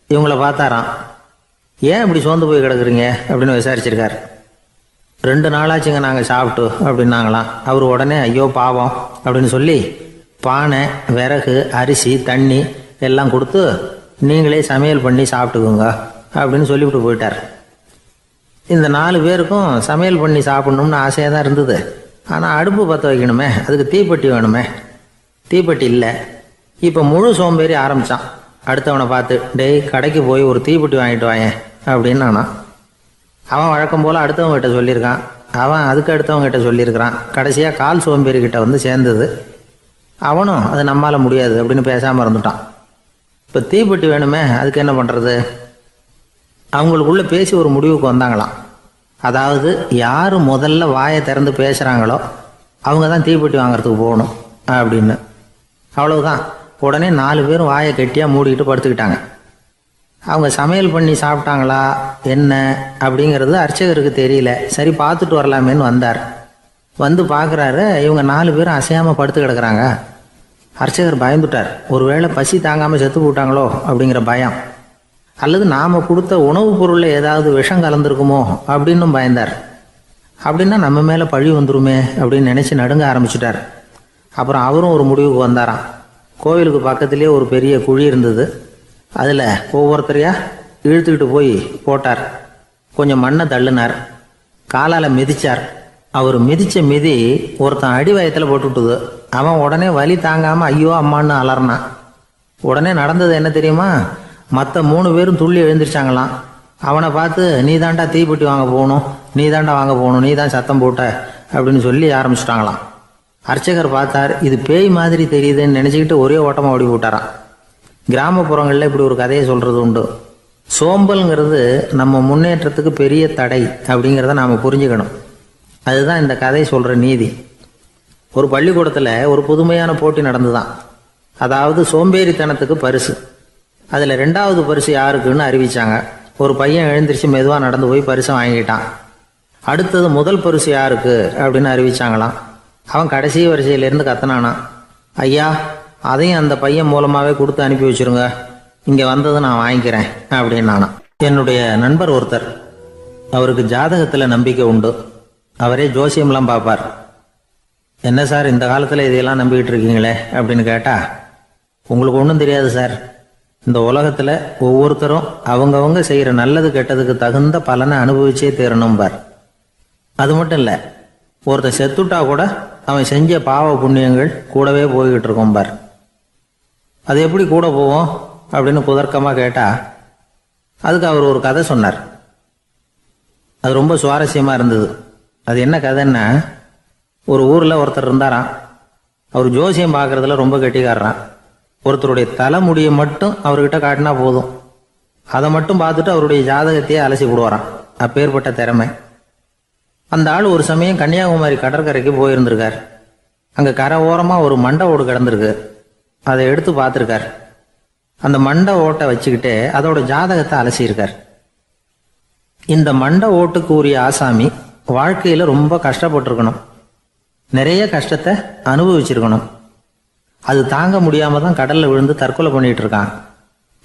இவங்கள பார்த்தாராம். ஏன் இப்படி சோர்ந்து போய் கிடக்குறீங்க அப்படின்னு விசாரிச்சிருக்காரு. 2 நாளாச்சுங்க நாங்கள் சாப்பிட்டு அப்படின்னாங்களாம். அவர் உடனே ஐயோ பாவம் அப்படின்னு சொல்லி பானை, விறகு, அரிசி, தண்ணி எல்லாம் கொடுத்து நீங்களே சமையல் பண்ணி சாப்பிட்டுக்குங்க அப்படின்னு சொல்லிவிட்டு போயிட்டார். இந்த 4 பேருக்கும் சமையல் பண்ணி சாப்பிட்ணும்னு ஆசையாக தான் இருந்தது. ஆனால் அடுப்பு பற்ற வைக்கணுமே, அதுக்கு தீப்பெட்டி வேணுமே. தீப்பெட்டி இல்லை. இப்போ முழு சோம்பேறி ஆரம்பித்தான். அடுத்தவனை பார்த்து, டேய் கடைக்கு போய் ஒரு தீப்பெட்டி வாங்கிட்டு வாயேன் அப்படின்னு நானா. அவன் வழக்கம் போல் அடுத்தவங்ககிட்ட சொல்லியிருக்கான். அவன் அதுக்கு அடுத்தவங்ககிட்ட சொல்லியிருக்கிறான். கடைசியாக கால் சோம்பேறிக்கிட்ட வந்து சேர்ந்தது. அவனும் அது நம்மால் முடியாது அப்படின்னு பேசாமல் இருந்துட்டான். இப்போ தீப்பெட்டி வேணுமே, அதுக்கு என்ன பண்ணுறது? அவங்களுக்குள்ளே பேசி ஒரு முடிவுக்கு வந்தாங்களாம். அதாவது யார் முதல்ல வாயை திறந்து பேசுகிறாங்களோ அவங்க தான் தீப்பெட்டி வாங்கிறதுக்கு போகணும் அப்படின்னு. அவ்வளவுதான். உடனே 4 பேரும் வாயை கெட்டியாக மூடிக்கிட்டு படுத்துக்கிட்டாங்க. அவங்க சமையல் பண்ணி சாப்பிட்டாங்களா என்ன அப்படிங்கிறது அர்ச்சகருக்கு தெரியல. சரி பார்த்துட்டு வரலாமேன்னு வந்தார். வந்து பார்க்குறாரு, இவங்க 4 பேரும் அசையாமல் படுத்து கிடக்குறாங்க. அர்ச்சகர் பயந்துட்டார். ஒருவேளை பசி தாங்காமல் செத்து போட்டாங்களோ அப்படிங்கிற பயம், அல்லது நாம் கொடுத்த உணவுப் பொருளில் ஏதாவது விஷம் கலந்துருக்குமோ அப்படின்னும் பயந்தார். அப்படின்னா நம்ம மேலே பழி வந்துருமே அப்படின்னு நினச்சி நடுங்க ஆரம்பிச்சுட்டார். அப்புறம் அவரும் ஒரு முடிவுக்கு வந்தாராம். கோவிலுக்கு பக்கத்துலேயே ஒரு பெரிய குழி இருந்தது. அதில் ஒவ்வொருத்தரையாக இழுத்துக்கிட்டு போய் போட்டார். கொஞ்சம் மண்ணை தள்ளினார். காலால் மிதித்தார். அவர் மிதித்த மிதி ஒருத்தன் அடி வயத்தில் போட்டுவிட்டுது. அவன் உடனே வலி தாங்காமல் ஐயோ அம்மான்னு அலறினான். உடனே நடந்தது என்ன தெரியுமா? மற்ற 3 பேரும் துள்ளி எழுந்திரிச்சாங்களாம். அவனை பார்த்து நீ தாண்டா தீப்பெட்டி வாங்க போகணும், நீ தாண்டா வாங்க போகணும், நீ தான் சத்தம் போட்ட அப்படின்னு சொல்லி ஆரம்பிச்சிட்டாங்களாம். அர்ச்சகர் பார்த்தார். இது பேய் மாதிரி தெரியுதுன்னு நினச்சிக்கிட்டு ஒரே ஓட்டமாக ஓடி போட்டாராம். கிராமப்புறங்களில் இப்படி ஒரு கதையை சொல்கிறது உண்டு. சோம்பல்ங்கிறது நம்ம முன்னேற்றத்துக்கு பெரிய தடை அப்படிங்கிறத நாம் புரிஞ்சுக்கணும். அதுதான் இந்த கதை சொல்கிற நீதி. ஒரு பள்ளிக்கூடத்தில் ஒரு புதுமையான போட்டி நடந்துதான். அதாவது சோம்பேறித்தனத்துக்கு பரிசு. அதில் 2வது பரிசு யாருக்குன்னு அறிவிச்சாங்க. ஒரு பையன் எழுந்திரிச்சு மெதுவாக நடந்து போய் பரிசை வாங்கிட்டான். அடுத்தது முதல் பரிசு யாருக்கு அப்படின்னு அறிவிச்சாங்களாம். அவன் கடைசி வரிசையிலேருந்து கத்தனானா, ஐயா அதையும் அந்த பையன் மூலமாகவே கொடுத்து அனுப்பி வச்சுருங்க, இங்கே வந்தது நான் வாங்கிக்கிறேன் அப்படின்னானா. என்னுடைய நண்பர் ஒருத்தர், அவருக்கு ஜாதகத்தில் நம்பிக்கை உண்டு. அவரே ஜோசியம்லாம் பார்ப்பார். என்ன சார் இந்த காலத்தில் இதையெல்லாம் நம்பிக்கிட்டு இருக்கீங்களே அப்படின்னு கேட்டால், உங்களுக்கு ஒன்றும் தெரியாது சார். இந்த உலகத்தில் ஒவ்வொருத்தரும் அவங்கவங்க செய்கிற நல்லது கெட்டதுக்கு தகுந்த பலனை அனுபவிச்சே தீரணும்பார். அது மட்டும் இல்லை, ஒருத்தன் செத்துட்டா கூட அவன் செஞ்ச பாவ புண்ணியங்கள் கூடவே போய்கிட்டு இருக்கோம்பார். அது எப்படி கூட போவோம் அப்படின்னு குதர்க்கமாக கேட்டால், அதுக்கு அவர் ஒரு கதை சொன்னார். அது ரொம்ப சுவாரஸ்யமாக இருந்தது. அது என்ன கதைன்னா, ஒரு ஊரில் ஒருத்தர் இருந்தாராம். அவர் ஜோசியம் பார்க்குறதுல ரொம்ப கெட்டிக்காரரான். ஒருத்தருடைய தலைமுடியை மட்டும் அவர்கிட்ட காட்டினா போதும், அதை மட்டும் பார்த்துட்டு அவருடைய ஜாதகத்தையே அலசி விடுவாராம். அப்பேற்பட்ட திறமை. அந்த ஆள் ஒரு சமயம் கன்னியாகுமரி கடற்கரைக்கு போயிருந்திருக்கார். அங்கே கரை ஓரமாக ஒரு மண்டை ஓடு கிடந்திருக்கு. அதை எடுத்து பார்த்துருக்கார். அந்த மண்டை ஓட்டை வச்சுக்கிட்டே அதோட ஜாதகத்தை அலசியிருக்கார். இந்த மண்டை ஓட்டுக்கு உரிய ஆசாமி வாழ்க்கையில் ரொம்ப கஷ்டப்பட்டிருக்கணும், நிறைய கஷ்டத்தை அனுபவிச்சிருக்கணும். அது தாங்க முடியாமல் தான் கடலில் விழுந்து தற்கொலை பண்ணிகிட்டு இருக்கான்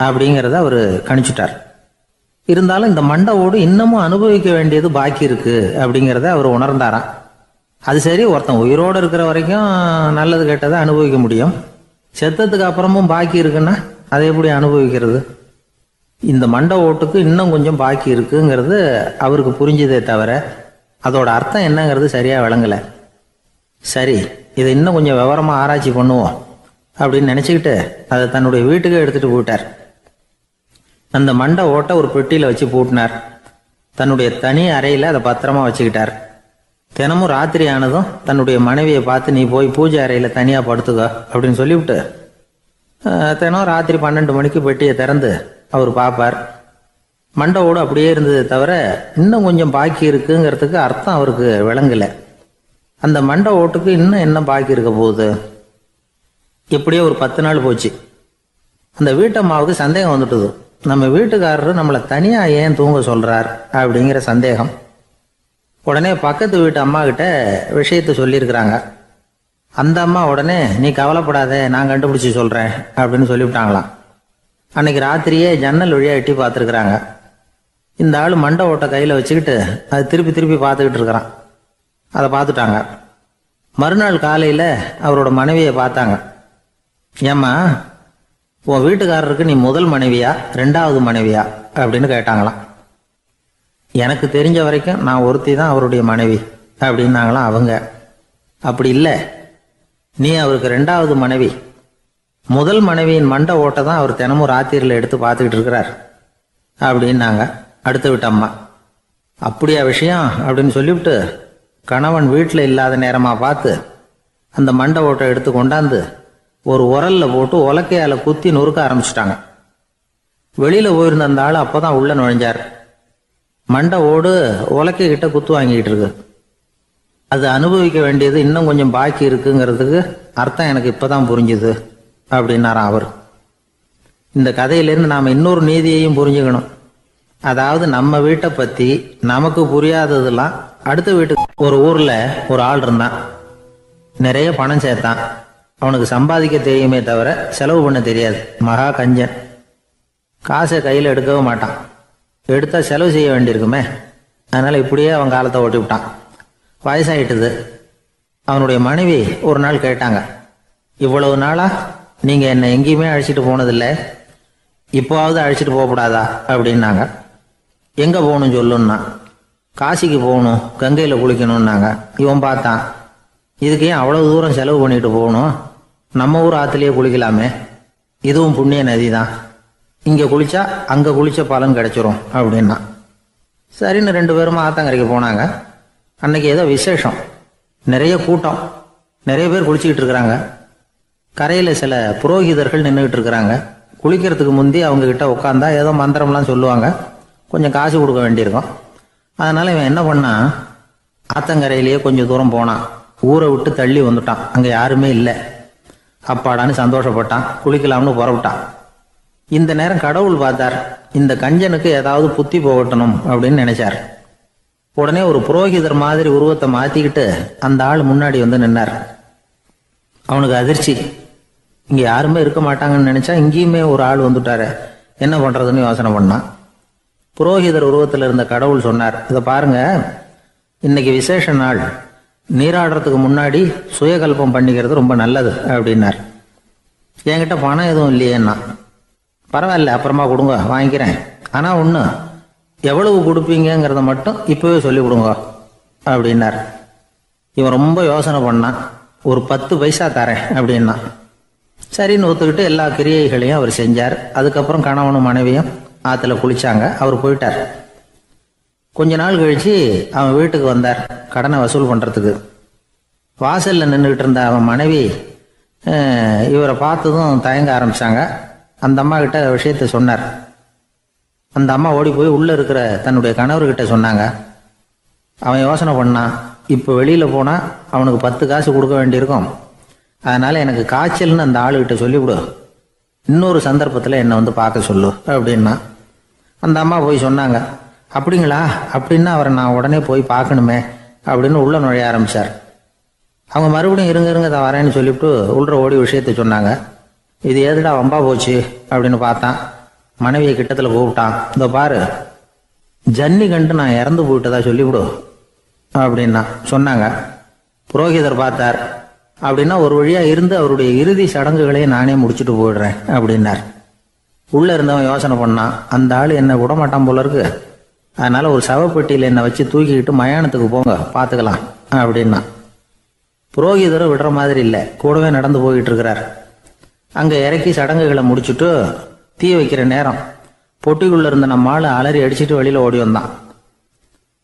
அப்படிங்கிறத அவர் கணிச்சுட்டார். இருந்தாலும் இந்த மண்டை ஓடு இன்னமும் அனுபவிக்க வேண்டியது பாக்கி இருக்கு அப்படிங்கிறத அவர் உணர்ந்தாராம். அது சரி, ஒருத்தன் உயிரோடு இருக்கிற வரைக்கும் நல்லது கெட்டதை அனுபவிக்க முடியும். செத்ததுக்கு அப்புறமும் பாக்கி இருக்குன்னா அதை எப்படி அனுபவிக்கிறது? இந்த மண்டை ஓட்டுக்கு இன்னும் கொஞ்சம் பாக்கி இருக்குங்கிறது அவருக்கு புரிஞ்சதே தவிர அதோட அர்த்தம் என்னங்கிறது சரியா விளங்கலை. சரி, இதை இன்னும் கொஞ்சம் விவரமா ஆராய்ச்சி பண்ணுவோம் அப்படின்னு நினைச்சுக்கிட்டு அதை தன்னுடைய வீட்டுக்கு எடுத்துட்டு போயிட்டார். அந்த மண்டை ஓட்டை ஒரு பெட்டியில வச்சு பூட்டினார். தன்னுடைய தனி அறையில அதை பத்திரமா வச்சுக்கிட்டார். தினமும் ராத்திரி ஆனதும் தன்னுடைய மனைவியை பார்த்து, நீ போய் பூஜை அறையில தனியா படுத்துக்க அப்படின்னு சொல்லிவிட்டு தினம் ராத்திரி 12 மணிக்கு பெட்டியை திறந்து அவர் பார்ப்பார். மண்டை ஓடு அப்படியே இருந்தது தவிர இன்னும் கொஞ்சம் பாக்கி இருக்குங்கிறதுக்கு அர்த்தம் அவருக்கு விளங்கலை. அந்த மண்டை ஓட்டுக்கு இன்னும் என்ன பாக்கி இருக்க போகுது? எப்படியோ ஒரு 10 நாள் போச்சு. அந்த வீட்டம்மாவுக்கு சந்தேகம் வந்துட்டுது. நம்ம வீட்டுக்காரரு நம்மளை தனியா ஏன் தூங்க சொல்றார் அப்படிங்கிற சந்தேகம். உடனே பக்கத்து வீட்டு அம்மா கிட்ட விஷயத்த சொல்லியிருக்கிறாங்க. அந்த அம்மா உடனே, நீ கவலைப்படாத, நான் கண்டுபிடிச்சி சொல்றேன் அப்படின்னு சொல்லிவிட்டாங்களாம். அன்னைக்கு ராத்திரியே ஜன்னல் வழியா எட்டி பார்த்துருக்குறாங்க. இந்த ஆள் மண்டை ஓட்டை கையில வச்சுக்கிட்டு அது திருப்பி திருப்பி பார்த்துக்கிட்டு இருக்கிறான். அதை பார்த்துட்டாங்க. மறுநாள் காலையில அவரோட மனைவியை பார்த்தாங்க. ஏம்மா, உன் வீட்டுக்காரருக்கு நீ முதல் மனைவியா 2வது மனைவியா அப்படின்னு கேட்டாங்களாம். எனக்கு தெரிஞ்ச வரைக்கும் நான் ஒருத்தி தான் அவருடைய மனைவி அப்படின்னாங்களாம் அவங்க. அப்படி இல்லை, நீ அவருக்கு 2வது மனைவி. முதல் மனைவியின் மண்டை ஓட்டை தான் அவர் தினமும் ராத்திரியில் எடுத்து பார்த்துக்கிட்டு இருக்கிறார் அப்படின்னாங்க அடுத்த வீட்டு அம்மா. அப்படியா விஷயம் அப்படின்னு சொல்லிவிட்டு கணவன் வீட்டில் இல்லாத நேரமாக பார்த்து அந்த மண்டை ஓட்டை எடுத்து கொண்டாந்து ஒரு உரல்ல போட்டு உலக்கையால குத்தி நொறுக்க ஆரம்பிச்சிட்டாங்க. வெளியில போயிருந்த அந்த ஆள் அப்பதான் உள்ள நுழைஞ்சார். மண்டை ஓடு உலக்கை கிட்ட குத்து வாங்கிட்டு இருக்கு. அது அனுபவிக்க வேண்டியது இன்னும் கொஞ்சம் பாக்கி இருக்குங்கிறதுக்கு அர்த்தம் எனக்கு இப்பதான் புரிஞ்சுது அப்படின்னாராம் அவர். இந்த கதையிலேருந்து நாம இன்னொரு நீதியையும் புரிஞ்சுக்கணும். அதாவது நம்ம வீட்டை பத்தி நமக்கு புரியாததெல்லாம் அடுத்த வீட்டுக்கு. ஒரு ஊர்ல ஒரு ஆள் இருந்தான். நிறைய பணம் சேர்த்தான். அவனுக்கு சம்பாதிக்க தெரியுமே தவிர செலவு பண்ண தெரியாது. மகா கஞ்சன். காசை கையில் எடுக்கவே மாட்டான். எடுத்தா செலவு செய்ய வேண்டியிருக்குமே. அதனால இப்படியே அவன் காலத்தை ஓட்டி விட்டான். வயசாயிட்டுது. அவனுடைய மனைவி ஒரு நாள் கேட்டாங்க, இவ்வளவு நாளா நீங்க என்னை எங்கேயுமே அழைச்சிட்டு போனதில்லை, இப்போவாவது அழைச்சிட்டு போகக்கூடாதா அப்படின்னாங்க. எங்க போகணும் சொல்லுன்னா. காசிக்கு போகணும், கங்கையில குளிக்கணும்னாங்க. இவன் பார்த்தான், இதுக்கு ஏன் அவ்வளவு தூரம் செலவு பண்ணிட்டு போகணும், நம்ம ஊர் ஆத்துலயே குளிக்கலாமே, இதுவும் புண்ணிய நதி தான், இங்க குளிச்சா அங்க குளிச்ச பலன் கிடைச்சிரும் அப்படின்னா. சரின்னு 2 பேரும் ஆத்தங்கரைக்கு போனாங்க. அன்னைக்கு ஏதோ விசேஷம், நிறைய கூட்டம், நிறைய பேர் குளிச்சுக்கிட்டு இருக்கிறாங்க. கரையில சில புரோகிதர்கள் நின்றுகிட்டு இருக்கிறாங்க. குளிக்கிறதுக்கு முந்தி அவங்க கிட்ட உட்காந்தா ஏதோ மந்திரம்லாம் சொல்லுவாங்க, கொஞ்சம் காசு கொடுக்க வேண்டியிருக்கும். அதனால இவன் என்ன பண்ணான், ஆத்தங்கரையிலேயே கொஞ்சம் தூரம் போனான். ஊரை விட்டு தள்ளி வந்துட்டான். அங்க யாருமே இல்லை. அப்பாடான்னு சந்தோஷப்பட்டான். குளிக்கலாம்னு புறப்பட்டான். இந்த நேரம் கடவுள் பார்த்தார், இந்த கஞ்சனுக்கு ஏதாவது புத்தி போகட்டணும் அப்படின்னு நினைச்சார். உடனே ஒரு புரோகிதர் மாதிரி உருவத்தை மாத்திக்கிட்டு அந்த ஆள் முன்னாடி வந்து நின்னார். அவனுக்கு அதிர்ச்சி. இங்க யாருமே இருக்க மாட்டாங்கன்னு நினைச்சா இங்கேயுமே ஒரு ஆள் வந்துட்டாரு, என்ன பண்றதுன்னு யோசனை பண்ணான். புரோகிதர் உருவத்தில் இருந்த கடவுள் சொன்னார், இதை பாருங்க, இன்னைக்கு விசேஷ நாள், நீராடுறதுக்கு முன்னாடி சுயகல்பம் பண்ணிக்கிறது ரொம்ப நல்லது அப்படின்னார். என்கிட்ட பணம் எதுவும் இல்லையேன்னா. பரவாயில்ல, அப்புறமா கொடுங்க, வாங்கிக்கிறேன். ஆனா ஒண்ணு, எவ்வளவு கொடுப்பீங்கிறத மட்டும் இப்பவே சொல்லி கொடுங்க அப்படின்னார். இவன் ரொம்ப யோசனை பண்ணான். ஒரு 10 பைசா தரேன் அப்படின்னா. சரின்னு ஒத்துக்கிட்டு எல்லா கிரியைகளையும் அவர் செஞ்சார். அதுக்கப்புறம் கணவனும் மனைவியும் ஆத்துல குளிச்சாங்க. அவர் போயிட்டார். கொஞ்ச நாள் கழிச்சு அவன் வீட்டுக்கு வந்தார் கடனை வசூல் பண்றதுக்கு. வாசல்ல நின்றுகிட்டு இருந்த அவன் மனைவி இவரை பார்த்ததும் தயங்க ஆரம்பிச்சாங்க. அந்த அம்மா கிட்ட விஷயத்த சொன்னார். அந்த அம்மா ஓடி போய் உள்ள இருக்கிற தன்னுடைய கணவர்கிட்ட சொன்னாங்க. அவன் யோசனை பண்ணான், இப்போ வெளியில போனா அவனுக்கு 10 காசு கொடுக்க வேண்டியிருக்கும், அதனால எனக்கு காய்ச்சல்னு அந்த ஆளுகிட்ட சொல்லிவிடு, இன்னொரு சந்தர்ப்பத்தில் என்னை வந்து பார்க்க சொல்லு அப்படின்னா. அந்த அம்மா போய் சொன்னாங்க. அப்படிங்களா, அப்படின்னா அவரை நான் உடனே போய் பார்க்கணுமே அப்படின்னு உள்ள நுழைய ஆரம்பிச்சார். அவங்க மறுபடியும் இருங்க தான் வரேன்னு சொல்லிவிட்டு உள்ள ஓடி விஷயத்த சொன்னாங்க. இது எதுடா வம்பா போச்சு அப்படின்னு பார்த்தான். மனைவியை கிட்டத்தில் கூப்பிட்டான். இதோ பாரு, ஜன்னி கண்டு நான் இறந்து போயிட்டதா சொல்லிவிடு அப்படின்னா சொன்னாங்க. புரோகிதர் பார்த்தார். அப்படின்னா ஒரு வழியா இருந்து அவருடைய இறுதி சடங்குகளையும் நானே முடிச்சுட்டு போயிடுறேன் அப்படின்னார். உள்ள இருந்தவன் யோசனை பண்ணான், அந்த ஆள் என்னை விடமாட்டான் போல இருக்கு, அதனால ஒரு சவப்பெட்டியில் என்னை வச்சு தூக்கிக்கிட்டு மயானத்துக்கு போங்க பார்த்துக்கலாம் அப்படின்னா. புரோகிதரும் விடுற மாதிரி இல்லை, கூடவே நடந்து போயிட்டு இருக்கிறார். அங்கே இறக்கி சடங்குகளை முடிச்சுட்டு தீ வைக்கிற நேரம் பொட்டிக்குள்ள இருந்த நம்ம ஆளு அலறி அடிச்சுட்டு வெளியில ஓடி வந்தான்.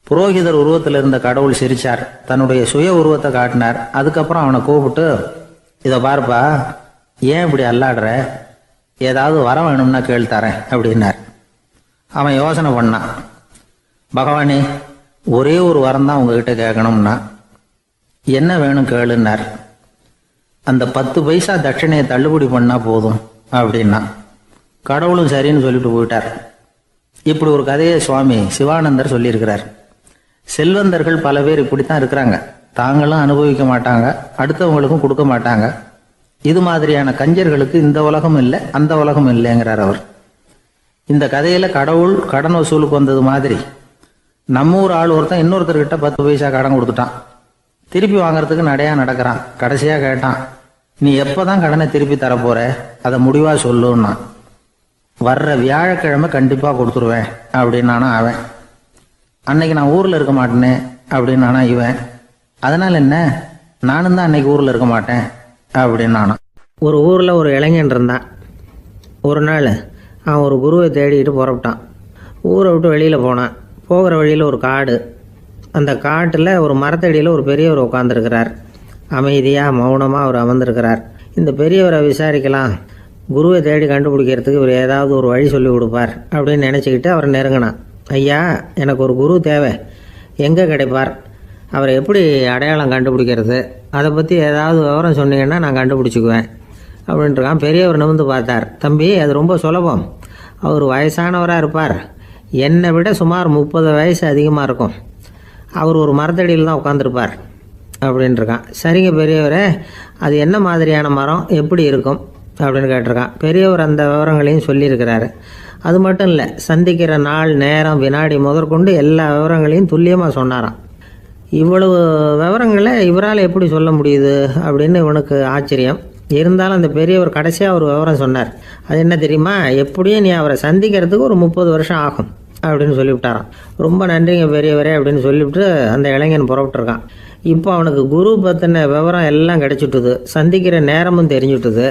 புரோகிதர் உருவத்தில் இருந்த கடவுள் சிரிச்சார், தன்னுடைய சுய உருவத்தை காட்டினார். அதுக்கப்புறம் அவனை கூப்பிட்டு, இதை பாருப்பா, ஏன் இப்படி அல்லாடுற, ஏதாவது வரம் வேணும்னா கேள் தரேன் அப்படின்னார். அவன் யோசனை பண்ணான், பகவானே ஒரே ஒரு வரம் தான் உங்ககிட்ட கேட்கணும்னா. என்ன வேணும் கேளுன்னார். அந்த 10 பைசா தட்சணையை தள்ளுபடி பண்ணா போதும் அப்படின்னா. கடவுளும் சரின்னு சொல்லிட்டு போயிட்டார். இப்படி ஒரு கதையை சுவாமி சிவானந்தர் சொல்லியிருக்கிறார். செல்வந்தர்கள் பல பேர் இப்படித்தான் இருக்கிறாங்க. தாங்களும் அனுபவிக்க மாட்டாங்க, அடுத்தவங்களுக்கும் கொடுக்க மாட்டாங்க. இது மாதிரியான கஞ்சர்களுக்கு இந்த உலகம் இல்லை அந்த உலகம் இல்லைங்கிறார் அவர். இந்த கதையில கடவுள் கடன் வசூலுக்கு வந்தது மாதிரி நம்ம ஊர் ஆள் ஒருத்தன் இன்னொருத்தர்கிட்ட 10 பைசா கடன் கொடுத்துட்டான். திருப்பி வாங்கறதுக்கு நடையா நடக்கிறான். கடைசியா கேட்டான், நீ எப்பதான் கடனை திருப்பி தரப்போற, அதை முடிவா சொல்லுன்னா. வர்ற வியாழக்கிழமை கண்டிப்பா கொடுத்துருவேன் அப்படின்னானா அவன். அன்னைக்கு நான் ஊர்ல இருக்க மாட்டேனே அப்படின்னானா இவன். அதனால என்ன, நானும் தான் அன்னைக்கு ஊர்ல இருக்க மாட்டேன் அப்படின்னானா. ஒரு ஊரில் ஒரு இளைஞன் இருந்தான். ஒரு நாள் அவன் ஒரு குருவை தேடிட்டு புறப்பட்டான். ஊரை விட்டு வெளியில் போனான். போகிற வழியில் ஒரு காடு. அந்த காட்டில் ஒரு மரத்தடியில் ஒரு பெரியவர் உட்காந்துருக்கிறார். அமைதியாக மௌனமாக அவர் அமர்ந்திருக்கிறார். இந்த பெரியவரை விசாரிக்கலாம், குருவை தேடி கண்டுபிடிக்கிறதுக்கு இவர் ஏதாவது ஒரு வழி சொல்லி கொடுப்பார் அப்படின்னு நினச்சிக்கிட்டு அவரை நெருங்கினான். ஐயா, எனக்கு ஒரு குரு தேவை, எங்கே கிடைப்பார், அவரை எப்படி அடையாளம் கண்டுபிடிக்கிறது, அதை பற்றி ஏதாவது விவரம் சொன்னீங்கன்னா நான் கண்டுபிடிச்சிக்குவேன் அப்படின்ட்டுருக்கான். பெரியவர் நிமிர்ந்து பார்த்தார். தம்பி, அது ரொம்ப சுலபம். அவர் வயசானவராக இருப்பார், என்னை விட சுமார் 30 வயசு அதிகமாக இருக்கும். அவர் ஒரு மரத்தடியில் தான் உட்காந்துருப்பார் அப்படின்ட்டுருக்கான். சரிங்க பெரியவரே, அது என்ன மாதிரியான மரம், எப்படி இருக்கும் அப்படின்னு கேட்டிருக்கான். பெரியவர் அந்த விவரங்களையும் சொல்லியிருக்கிறாரு. அது மட்டும் இல்லை, சந்திக்கிற நாள், நேரம், வினாடி முதற்கொண்டு எல்லா விவரங்களையும் துல்லியமாக சொன்னாராம். இவ்வளவு விவரங்களை இவரால் எப்படி சொல்ல முடியுது அப்படின்னு இவனுக்கு ஆச்சரியம். இருந்தாலும் அந்த பெரியவர் கடைசியாக ஒரு விவரம் சொன்னார். அது என்ன தெரியுமா, எப்படியும் நீ அவரை சந்திக்கிறதுக்கு ஒரு 30 வருஷம் ஆகும் அப்படின்னு சொல்லிவிட்டாராம். ரொம்ப நன்றிங்க பெரியவரே அப்படின்னு சொல்லிவிட்டு அந்த இளைஞன் புறப்பட்டுருக்கான். இப்போ அவனுக்கு குரு பற்றின விவரம் எல்லாம் கிடைச்சிட்டுது, சந்திக்கிற நேரமும் தெரிஞ்சுட்டுது.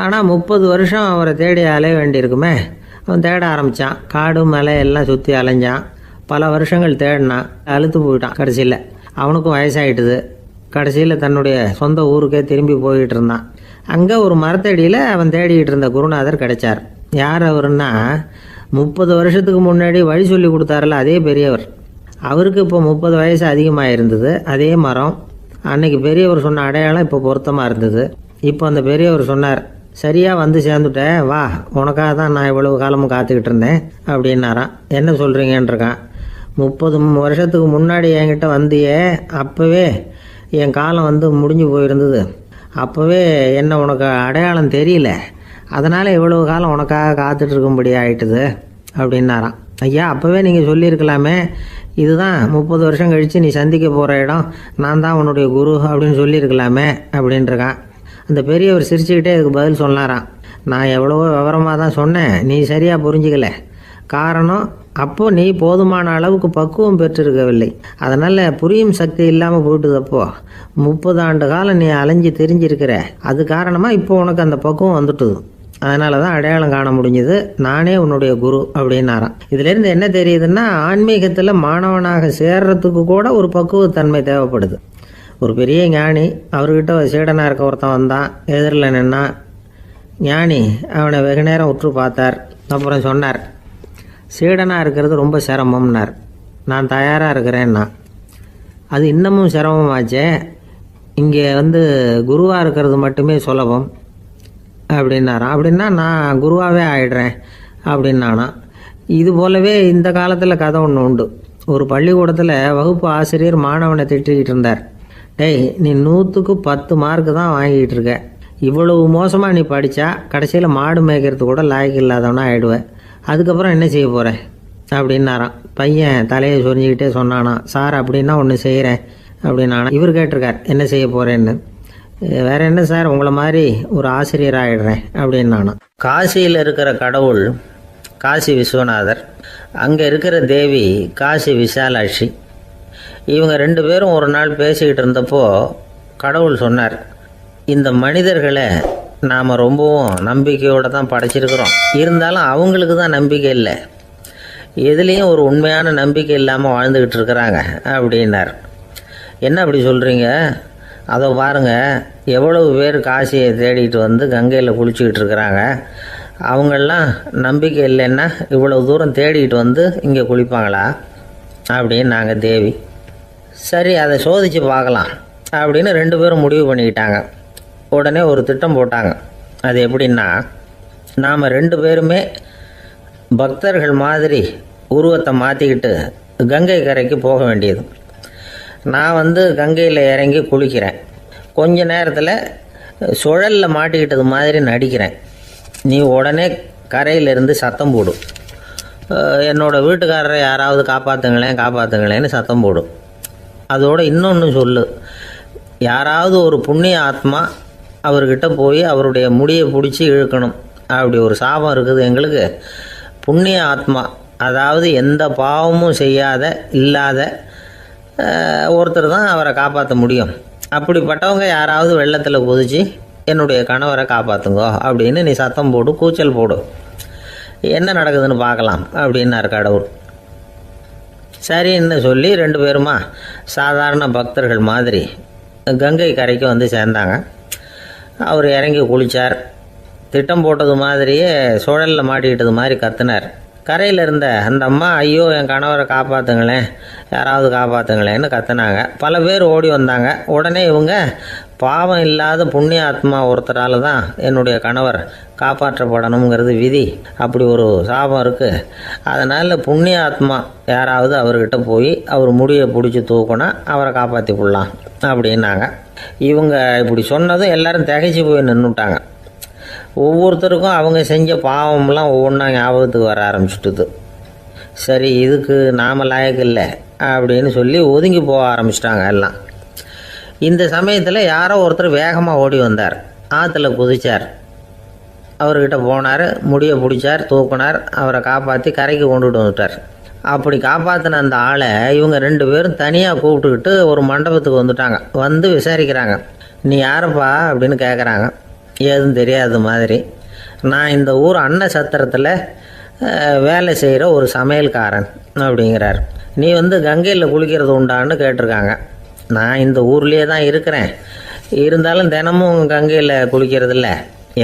ஆனால் 30 வருஷம் அவரை தேடி அலைய வேண்டியிருக்குமே. அவன் தேட ஆரம்பித்தான். காடு மலை எல்லாம் சுற்றி அலைஞ்சான். பல வருஷங்கள் தேடினான். அழுத்து போயிட்டான். கடைசியில் அவனுக்கும் வயசாகிட்டுது. கடைசியில் தன்னுடைய சொந்த ஊருக்கே திரும்பி போய்கிட்டு இருந்தான். அங்கே ஒரு மரத்தடியில் அவன் தேடிக்கிட்டு இருந்த குருநாதர் கிடைச்சார். யார் அவருன்னா, 30 வருஷத்துக்கு முன்னாடி வழி சொல்லி கொடுத்தாருல அதே பெரியவர். அவருக்கு இப்போ 30 வயசு அதிகமாக இருந்தது. அதே மரம். அன்னைக்கு பெரியவர் சொன்ன அடையாளம் இப்போ பொருத்தமாக இருந்தது. இப்போ அந்த பெரியவர் சொன்னார், சரியாக வந்து சேர்ந்துட்டேன், வா, உனக்காக தான் நான் இவ்வளவு காலமும் காத்துக்கிட்டு இருந்தேன் அப்படின்னாரான். என்ன சொல்கிறீங்கன்றிருக்கான். 30 வருஷத்துக்கு முன்னாடி என்கிட்ட வந்தியே, அப்போவே என் காலம் வந்து முடிஞ்சு போயிருந்தது. அப்போவே என்ன உனக்கு அடையாளம் தெரியல, அதனால் இவ்வளவு காலம் உனக்காக காத்துட்டு இருக்கும்படி ஆயிட்டுது அப்படின்னாராம். ஐயா, அப்போவே நீங்கள் சொல்லியிருக்கலாமே, இதுதான் 30 வருஷம் கழித்து நீ சந்திக்க போகிற இடம், நான் தான் உன்னுடைய குரு அப்படின்னு சொல்லியிருக்கலாமே அப்படின்ட்டுருக்கான். அந்த பெரியவர் சிரிச்சுக்கிட்டே இதுக்கு பதில் சொன்னாராம். நான் எவ்வளவோ விவரமாக தான் சொன்னேன், நீ சரியாக புரிஞ்சிக்கல. காரணம், அப்போ நீ போதுமான அளவுக்கு பக்குவம் பெற்றிருக்கவில்லை. அதனால் புரியும் சக்தி இல்லாமல் போயிட்டுது. அப்போ 30 ஆண்டு காலம் நீ அலைஞ்சு தெரிஞ்சிருக்கிற, அது காரணமாக இப்போ உனக்கு அந்த பக்குவம் வந்துட்டுது. அதனால தான் அடையாளம் காண முடிஞ்சது, நானே உன்னுடைய குரு அப்படின்னாராம். இதுலேருந்து என்ன தெரியுதுன்னா, ஆன்மீகத்தில் மாணவனாக சேர்றதுக்கு கூட ஒரு பக்குவத்தன்மை தேவைப்படுது. ஒரு பெரிய ஞானி, அவர்கிட்ட சீடனாக இருக்க ஒருத்தன் வந்தான். எதிரில் நின்னா. ஞானி அவனை வெகு நேரம் உற்று பார்த்தார். அப்புறம் சொன்னார், சீடனாக இருக்கிறது ரொம்ப சிரமம்னார். நான் தயாராக இருக்கிறேன்னா. அது இன்னமும் சிரமமாச்சே, இங்கே வந்து குருவாக இருக்கிறது மட்டுமே சுலபம் அப்படின்னாராம். அப்படின்னா நான் குருவாகவே ஆயிடுறேன் அப்படின்னானா. இது போலவே இந்த காலத்தில் கதை ஒன்று உண்டு. ஒரு பள்ளிக்கூடத்தில் வகுப்பு ஆசிரியர் மாணவனை திட்டிக்கிட்டு இருந்தார். டேய், நீ 100க்கு 10 மார்க்கு தான் வாங்கிக்கிட்டு இருக்க. இவ்வளவு மோசமாக நீ படித்தா கடைசியில் மாடு மேய்க்கிறது கூட லாய்க்கு இல்லாதவனா ஆகிடுவேன். அதுக்கப்புறம் என்ன செய்ய போகிறேன் அப்படின்னாராம். பையன் தலையை சொரிஞ்சுக்கிட்டே சொன்னானா, சார் அப்படின்னா ஒன்று செய்கிறேன் அப்படின்னானா. இவர் கேட்டிருக்கார் என்ன செய்ய போகிறேன்னு. வேற என்ன சார், உங்களை மாதிரி ஒரு ஆசிரியர் ஆகிடுறேன் அப்படின்னானா. காசியில் இருக்கிற கடவுள் காசி விஸ்வநாதர், அங்கே இருக்கிற தேவி காசி விசாலாட்சி. இவங்க 2 பேரும் ஒரு நாள் பேசிக்கிட்டு இருந்தப்போ கடவுள் சொன்னார், இந்த மனிதர்களை நாம் ரொம்பவும் நம்பிக்கையோடு தான் படைச்சிருக்கிறோம், இருந்தாலும் அவங்களுக்கு தான் நம்பிக்கை இல்லை, எதுலேயும் ஒரு உண்மையான நம்பிக்கை இல்லாமல் வாழ்ந்துக்கிட்டு இருக்கிறாங்க அப்படின்னார். என்ன அப்படி சொல்கிறீங்க? அதை பாருங்கள், எவ்வளவு பேர் காசியை தேடிட்டு வந்து கங்கையில் குளிச்சுக்கிட்டு இருக்கிறாங்க, அவங்களெலாம் நம்பிக்கை இல்லைன்னா இவ்வளவு தூரம் தேடிட்டு வந்து இங்கே குளிப்பாங்களா அப்படின்னு நாங்கள் தேவி. சரி, அதை சோதித்து பார்க்கலாம் அப்படின்னு 2 பேரும் முடிவு பண்ணிக்கிட்டாங்க. உடனே ஒரு திட்டம் போட்டாங்க. அது எப்படின்னா, நாம் 2 பேருமே பக்தர்கள் மாதிரி உருவத்தை மாற்றிக்கிட்டு கங்கை கரைக்கு போக வேண்டியது. நான் வந்து கங்கையில் இறங்கி குளிக்கிறேன், கொஞ்ச நேரத்தில் சுழலில் மாட்டிக்கிட்டது மாதிரி நடிக்கிறேன். நீ உடனே கரையிலிருந்து சத்தம் போடும், என்னோடய வீட்டுக்காரரை யாராவது காப்பாற்றுங்களேன்னு சத்தம் போடும். அதோடு இன்னொன்று சொல்லு, யாராவது ஒரு புண்ணிய ஆத்மா அவர்கிட்ட போய் அவருடைய முடியை பிடிச்சி இழுக்கணும். அப்படி ஒரு சாபம் இருக்குது எங்களுக்கு. புண்ணிய ஆத்மா, அதாவது எந்த பாவமும் செய்யாத இல்லாத ஒருத்தர் தான் அவரை காப்பாற்ற முடியும். அப்படிப்பட்டவங்க யாராவது வெள்ளத்தில் குதிச்சு என்னுடைய கணவரை காப்பாற்றுங்கோ அப்படின்னு நீ சத்தம் போடு, கூச்சல் போடு, என்ன நடக்குதுன்னு பார்க்கலாம் அப்படின்னார் கடவுள். சரின்னு சொல்லி 2 பேருமா சாதாரண பக்தர்கள் மாதிரி கங்கை கரைக்கு வந்து சேர்ந்தாங்க. அவர் இறங்கி குளித்தார். திட்டம் போட்டது மாதிரியே சுழலில் மாட்டிக்கிட்டது மாதிரி கத்துனார். கரையில் இருந்த அந்த அம்மா, ஐயோ என் கணவரை காப்பாற்றுங்களேன், யாராவது காப்பாற்றுங்களேன்னு கத்துனாங்க. பல பேர் ஓடி வந்தாங்க. உடனே இவங்க, பாவம் இல்லாத புண்ணிய ஆத்மா ஒருத்தரால் தான் என்னுடைய கணவர் காப்பாற்றப்படணுங்கிறது விதி, அப்படி ஒரு சாபம் இருக்குது, அதனால் புண்ணிய ஆத்மா யாராவது அவர்கிட்ட போய் அவர் முடியை பிடிச்சி தூக்குனா அவரை காப்பாற்றி கொள்ளலாம் அப்படின்னாங்க. இவங்க இப்படி சொன்னதும் எல்லாரும் திகைச்சு போய் நின்றுட்டாங்க. ஒவ்வொருத்தருக்கும் அவங்க செஞ்ச பாவம்லாம் ஒவ்வொன்றா ஞாபகத்துக்கு வர ஆரம்பிச்சுட்டுது. சரி, இதுக்கு நாம் லாயக்கு இல்லை அப்படின்னு சொல்லி ஒதுங்கி போக ஆரம்பிச்சிட்டாங்க எல்லாம். இந்த சமயத்தில் யாரோ ஒருத்தர் வேகமாக ஓடி வந்தார், ஆற்றுல குதிச்சார். அவர்கிட்ட போனார், முடியை பிடிச்சார், தூக்குனார், அவரை காப்பாற்றி கரைக்கு கொண்டுட்டு வந்துட்டார். அப்படி காப்பாற்றின அந்த ஆளை இவங்க 2 பேரும் தனியாக கூப்பிட்டுக்கிட்டு ஒரு மண்டபத்துக்கு வந்துட்டாங்க. வந்து விசாரிக்கிறாங்க. நீ யாரப்பா அப்படின்னு கேட்குறாங்க. ஏதும் தெரியாத மாதிரி. நான் இந்த ஊர் அன்ன சத்திரத்தில் வேலை செய்கிற ஒரு சமையல்காரன் அப்படிங்கிறார். நீ வந்து கங்கையில் குளிக்கிறது உண்டான்னு கேட்டிருக்காங்க. நான் இந்த ஊர்லேயே தான் இருக்கிறேன், இருந்தாலும் தினமும் கங்கையில் குளிக்கிறதில்ல,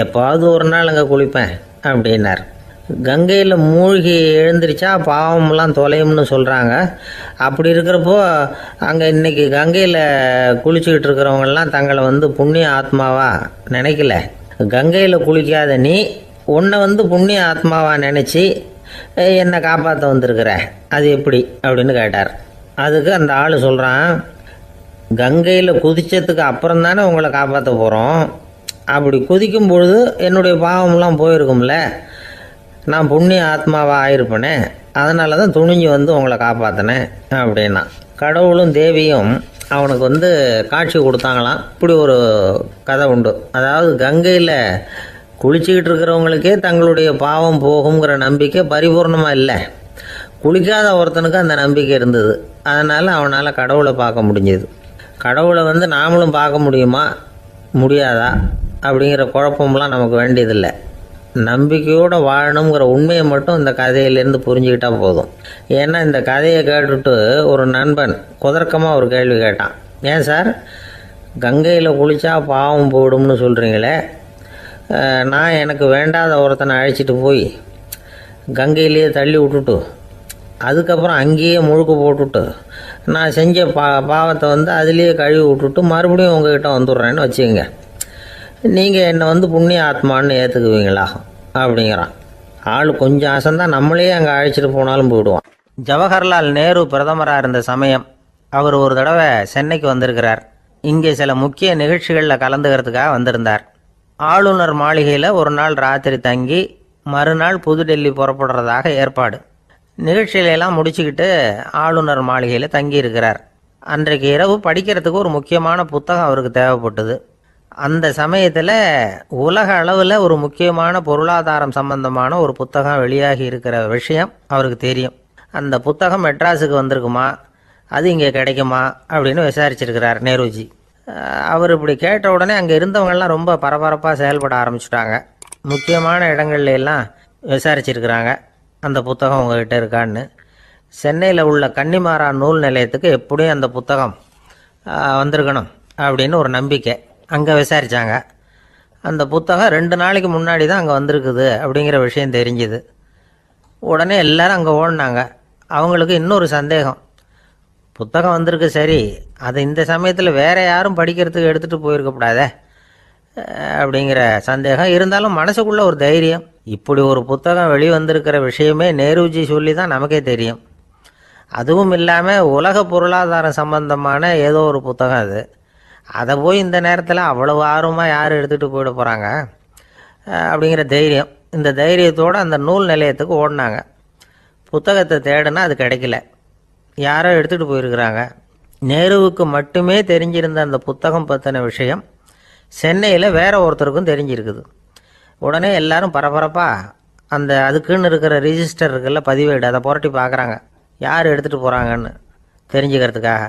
எப்பாவது ஒரு நாள் அங்கே குளிப்பேன் அப்படின்னார். கங்கையில் மூழ்கி எழுந்திரிச்சா பாவமெல்லாம் தொலையும்னு சொல்கிறாங்க. அப்படி இருக்கிறப்போ அங்கே இன்றைக்கி கங்கையில் குளிச்சுக்கிட்டு இருக்கிறவங்கெல்லாம் தங்களை வந்து புண்ணிய ஆத்மாவா நினைக்கல. கங்கையில் குளிக்காத நீ உன்னை வந்து புண்ணிய ஆத்மாவா நினச்சி என்னை காப்பாற்ற வந்திருக்கிற, அது எப்படி அப்படின்னு கேட்டார். அதுக்கு அந்த ஆள் சொல்கிறான், கங்கையில் குதித்ததுக்கு அப்புறம் தானே உங்களை காப்பாற்ற போகிறோம், அப்படி குதிக்கும் பொழுது என்னுடைய பாவமெல்லாம் போயிருக்கும்ல, நான் புண்ணிய ஆத்மாவாக ஆயிருப்பேனே, அதனால தான் துணிஞ்சு வந்து உங்களை காப்பாற்றினேன் அப்படின்னா. கடவுளும் தேவியும் அவனுக்கு வந்து காட்சி கொடுத்தாங்களாம். இப்படி ஒரு கதை உண்டு. அதாவது கங்கையில் குளிச்சுக்கிட்டு இருக்கிறவங்களுக்கே தங்களுடைய பாவம் போகுங்கிற நம்பிக்கை பரிபூர்ணமாக இல்லை, குளிக்காத ஒருத்தனுக்கு அந்த நம்பிக்கை இருந்தது. அதனால் அவனால் கடவுளை பார்க்க முடிஞ்சது. கடவுளை வந்து நாமளும் பார்க்க முடியுமா முடியாதா அப்படிங்கிற குழப்பம்லாம் நமக்கு வேண்டியதில்லை. நம்பிக்கையோடு வாழணுங்கிற உண்மையை மட்டும் இந்த கதையிலேருந்து புரிஞ்சுக்கிட்டால் போதும். ஏன்னா இந்த கதையை கேட்டுட்டு ஒரு நண்பன் குதர்க்கமாக ஒரு கேள்வி கேட்டான். ஏன் சார், கங்கையில் குளித்தா பாவம் போயிடும்னு சொல்கிறீங்களே, நான் எனக்கு வேண்டாத ஒருத்தனை அழைச்சிட்டு போய் கங்கையிலேயே தள்ளி விட்டுட்டு அதுக்கப்புறம் அங்கேயே முழுக்க போட்டுட்டு நான் செஞ்ச பாவத்தை வந்து அதுலேயே கழுவி விட்டுட்டு மறுபடியும் உங்ககிட்ட வந்துடுறேன்னு வச்சுக்கோங்க, நீங்கள் என்னை வந்து புண்ணிய ஆத்மான்னு ஏற்றுக்குவீங்களா அப்படிங்கிறான். ஆள் கொஞ்சம் ஆசைந்தான், நம்மளே அங்கே அழைச்சிட்டு போனாலும் போயிடுவான். ஜவஹர்லால் நேரு பிரதமராக இருந்த சமயம் அவர் ஒரு தடவை சென்னைக்கு வந்திருக்கிறார். இங்கே சில முக்கிய நிகழ்ச்சிகளில் கலந்துக்கிறதுக்காக வந்திருந்தார். ஆளுநர் மாளிகையில் ஒரு நாள் ராத்திரி தங்கி மறுநாள் புதுடெல்லி புறப்படுறதாக ஏற்பாடு. நிகழ்ச்சியிலெல்லாம் முடிச்சுக்கிட்டு ஆளுநர் மாளிகையில் தங்கியிருக்கிறார். அன்றைக்கு இரவு படிக்கிறதுக்கு ஒரு முக்கியமான புத்தகம் அவருக்கு தேவைப்பட்டது. அந்த சமயத்தில் உலக அளவில் ஒரு முக்கியமான பொருளாதாரம் சம்பந்தமான ஒரு புத்தகம் வெளியாகி இருக்கிற விஷயம் அவருக்கு தெரியும். அந்த புத்தகம் மெட்ராஸுக்கு வந்திருக்குமா, அது இங்கே கிடைக்குமா அப்படின்னு விசாரிச்சிருக்கிறார் நேருஜி. அவர் இப்படி கேட்ட உடனே அங்கே இருந்தவங்கெல்லாம் ரொம்ப பரபரப்பாக செயல்பட ஆரம்பிச்சுட்டாங்க. முக்கியமான இடங்கள்ல எல்லாம் விசாரிச்சிருக்கிறாங்க அந்த புத்தகம் உங்ககிட்ட இருக்கான்னு. சென்னையில் உள்ள கன்னிமாரா நூல் நிலையத்துக்கு எப்படியும் அந்த புத்தகம் வந்திருக்கணும் அப்படின்னு ஒரு நம்பிக்கை. அங்கே விசாரித்தாங்க. அந்த புத்தகம் 2 நாளைக்கு முன்னாடி தான் அங்கே வந்திருக்குது அப்படிங்கிற விஷயம் தெரிஞ்சுது. உடனே எல்லாரும் அங்கே ஓடினாங்க. அவங்களுக்கு இன்னொரு சந்தேகம், புத்தகம் வந்திருக்கு சரி, அது இந்த சமயத்தில் வேற யாரும் படிக்கிறதுக்கு எடுத்துகிட்டு போயிருக்கக்கூடாதே அப்படிங்கிற சந்தேகம் இருந்தாலும் மனசுக்குள்ள ஒரு தைரியம். இப்படி ஒரு புத்தகம் வெளிவந்திருக்கிற விஷயமே நேருஜி சொல்லி தான் நமக்கே தெரியும். அதுவும் இல்லாமல் உலக பொருளாதாரம் சம்பந்தமான ஏதோ ஒரு புத்தகம் அது. அதை போய் இந்த நேரத்தில் அவ்வளவு ஆர்வமாக யார் எடுத்துகிட்டு போயிட போகிறாங்க அப்படிங்கிற தைரியம். இந்த தைரியத்தோடு அந்த நூல் நிலையத்துக்கு ஓடினாங்க. புத்தகத்தை தேடினா அது கிடைக்கல. யாரோ எடுத்துகிட்டு போயிருக்கிறாங்க. நேருவுக்கு மட்டுமே தெரிஞ்சிருந்த அந்த புத்தகம் பற்றின விஷயம் சென்னையில் வேற ஒருத்தருக்கும் தெரிஞ்சிருக்குது. உடனே எல்லாரும் பரபரப்பாக அந்த அதுக்குன்னு இருக்கிற ரிஜிஸ்டர் இருக்குல்ல, பதிவேடு, அதை புரட்டி பார்க்குறாங்க யார் எடுத்துகிட்டு போகிறாங்கன்னு தெரிஞ்சுக்கிறதுக்காக.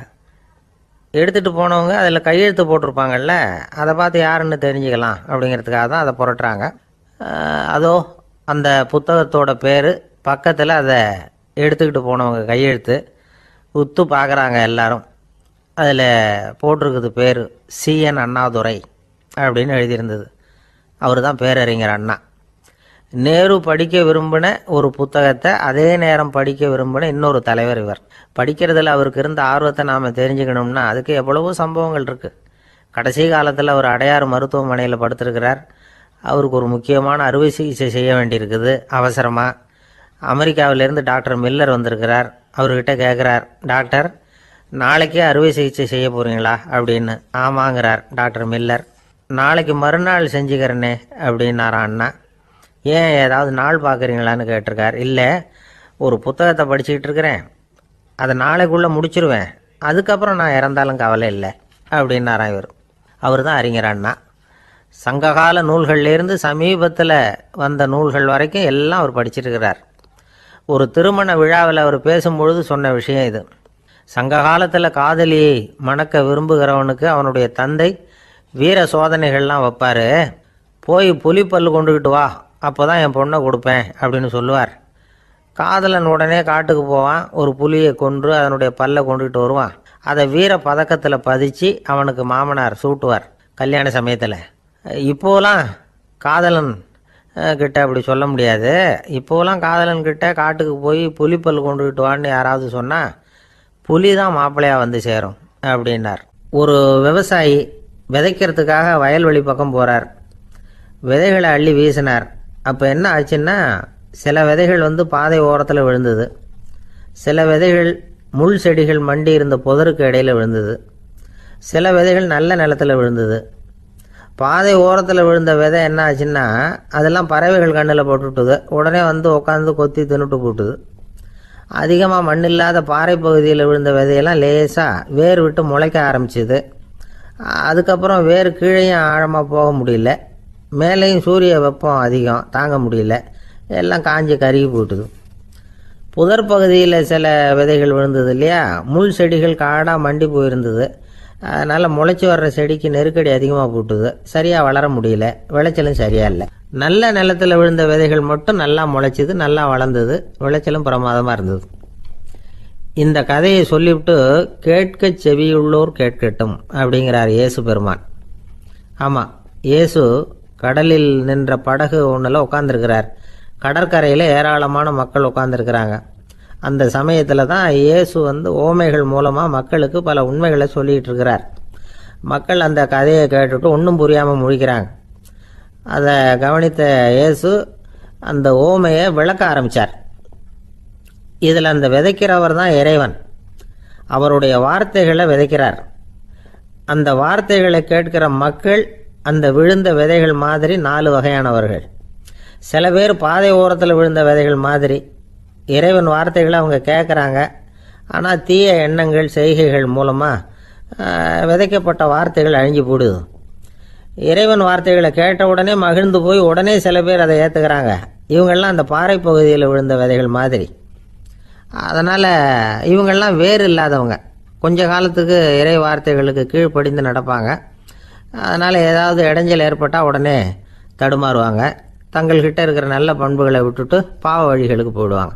எடுத்துகிட்டு போனவங்க அதில் கையெழுத்து போட்டிருப்பாங்கல்ல, அதை பார்த்து யாருன்னு தெரிஞ்சுக்கலாம் அப்படிங்கிறதுக்காக தான் அதை புரட்டுறாங்க. அதோ அந்த புத்தகத்தோட பேர் பக்கத்தில் அதை எடுத்துக்கிட்டு போனவங்க கையெழுத்து உத்து பார்க்குறாங்க எல்லாரும். அதில் போட்டிருக்குது பேர் CN அண்ணாதுரை அப்படின்னு எழுதியிருந்தது. அவர் தான் பேரறிஞர் அண்ணா. நேரு படிக்க விரும்பின ஒரு புத்தகத்தை அதே நேரம் படிக்க விரும்பின இன்னொரு தலைவர் இவர். படிக்கிறதுல அவருக்கு இருந்த ஆர்வத்தை நாம் தெரிஞ்சுக்கணும்னா அதுக்கு எவ்வளவோ சம்பவங்கள் இருக்குது. கடைசி காலத்தில் அவர் அடையாறு மருத்துவமனையில் படுத்திருக்கிறார். அவருக்கு ஒரு முக்கியமான அறுவை சிகிச்சை செய்ய வேண்டியிருக்குது அவசரமாக. அமெரிக்காவிலேருந்து டாக்டர் மில்லர் வந்திருக்கிறார். அவர்கிட்ட கேட்குறார், டாக்டர் நாளைக்கே அறுவை சிகிச்சை செய்ய போகிறீங்களா அப்படின்னு. ஆமாங்கிறார் டாக்டர் மில்லர். நாளைக்கு மறுநாள் செஞ்சுக்கிறேனே அப்படின்னாரான் அண்ணா. ஏன் ஏதாவது நாள் பார்க்குறீங்களான்னு கேட்டிருக்கார். இல்லை, ஒரு புத்தகத்தை படிச்சுக்கிட்டு இருக்கிறேன், அதை நாளைக்குள்ளே முடிச்சிருவேன், அதுக்கப்புறம் நான் இறந்தாலும் கவலை இல்லை அப்படின்னாரான் இவர். அவர் தான் அறிஞர் அண்ணா. சங்ககால நூல்கள்லேருந்து சமீபத்தில் வந்த நூல்கள் வரைக்கும் எல்லாம் அவர் படிச்சிருக்கிறார். ஒரு திருமண விழாவில் அவர் பேசும்பொழுது சொன்ன விஷயம் இது. சங்க காலத்தில் காதலியை மணக்க விரும்புகிறவனுக்கு அவனுடைய தந்தை வீர சோதனைகள்லாம் வைப்பார். போய் புலிப்பல் கொண்டுக்கிட்டு வா, அப்போ தான் என் பொண்ணை கொடுப்பேன் அப்படின்னு சொல்லுவார். காதலன் உடனே காட்டுக்கு போவான், ஒரு புலியை கொன்று அதனுடைய பல்லை கொண்டுக்கிட்டு வருவான். அதை வீர பதக்கத்தில் பதிச்சு அவனுக்கு மாமனார் சூட்டுவார் கல்யாண சமயத்தில். இப்போலாம் காதலன் கிட்ட அப்படி சொல்ல முடியாது. இப்போலாம் காதலன் கிட்ட காட்டுக்கு போய் புலிப்பல் கொண்டுக்கிட்டு வான்னு யாராவது சொன்னால் புலி தான் மாப்பிள்ளையாக வந்து சேரும் அப்படின்னார். ஒரு விவசாயி விதைக்கிறதுக்காக வயல்வெளி பக்கம் போகிறார். விதைகளை அள்ளி வீசினார். அப்போ என்ன ஆச்சுன்னா, சில விதைகள் பாதை ஓரத்தில் விழுந்தது, சில விதைகள் முள் செடிகள் மண்டி இருந்த புதருக்கு இடையில் விழுந்தது, சில விதைகள் நல்ல நிலத்தில் விழுந்தது. பாதை ஓரத்தில் விழுந்த விதை என்ன ஆச்சுன்னா, அதெல்லாம் பறவைகள் கண்ணில் போட்டுவிட்டுது. உடனே உட்காந்து கொத்தி தின்னுட்டு போட்டுது. அதிகமாக மண் இல்லாத பாறை பகுதியில் விழுந்த விதையெல்லாம் லேசாக வேர் விட்டு முளைக்க ஆரம்பிச்சிது. அதுக்கப்புறம் வேர் கீழேயும் ஆழமாக போக முடியல, மேலேயும் சூரிய வெப்பம் அதிகம் தாங்க முடியல, எல்லாம் காஞ்சி கருகி போட்டுது. புதர் பகுதியில் சில விதைகள் விழுந்தது இல்லையா, முள் செடிகள் காடாக மண்டி போயிருந்தது. அதனால் முளைச்சி வர்ற செடிக்கு நெருக்கடி அதிகமாக போட்டுது, சரியாக வளர முடியல, விளைச்சலும் சரியாக இல்லை. நல்ல நிலத்தில் விழுந்த விதைகள் மட்டும் நல்லா முளைச்சிது, நல்லா வளர்ந்தது, விளைச்சலும் பிரமாதமாக இருந்தது. இந்த கதையை சொல்லிவிட்டு கேட்க செவியுள்ளோர் கேட்கட்டும் அப்படிங்கிறார் இயேசு பெருமான். ஆமாம், இயேசு கடலில் நின்ற படகு ஒன்றில் உட்காந்துருக்கிறார். கடற்கரையில் ஏராளமான மக்கள் உட்காந்துருக்கிறாங்க. அந்த சமயத்தில் தான் இயேசு ஓமைகள் மூலமாக மக்களுக்கு பல உண்மைகளை சொல்லிகிட்டு இருக்கிறார். மக்கள் அந்த கதையை கேட்டுட்டு ஒன்றும் புரியாமல் முழிக்கிறாங்க. அதை கவனித்த இயேசு அந்த ஓமையை விளக்க ஆரம்பித்தார். இதில் அந்த விதைக்கிறவர் தான் இறைவன். அவருடைய வார்த்தைகளை விதைக்கிறார். அந்த வார்த்தைகளை கேட்கிற மக்கள் அந்த விழுந்த விதைகள் மாதிரி 4 வகையானவர்கள். சில பேர் பாதை ஓரத்தில் விழுந்த விதைகள் மாதிரி, இறைவன் வார்த்தைகளை அவங்க கேட்குறாங்க. ஆனால் தீய எண்ணங்கள் செய்கைகள் மூலமாக விதைக்கப்பட்ட வார்த்தைகள் அழிஞ்சு போடுது. இறைவன் வார்த்தைகளை கேட்ட உடனே மகிழ்ந்து போய் உடனே சில பேர் அதை ஏற்றுக்கிறாங்க. இவங்கெல்லாம் அந்த பாறை பகுதியில் விழுந்த விதைகள் மாதிரி. அதனால் இவங்கெல்லாம் வேறு இல்லாதவங்க. கொஞ்ச காலத்துக்கு இறை வார்த்தைகளுக்கு கீழ்ப்படிந்து நடப்பாங்க. அதனால் ஏதாவது இடைஞ்சல் ஏற்பட்டால் உடனே தடுமாறுவாங்க. தங்கள்கிட்ட இருக்கிற நல்ல பண்புகளை விட்டுட்டு பாவ வழிகளுக்கு போயிடுவாங்க.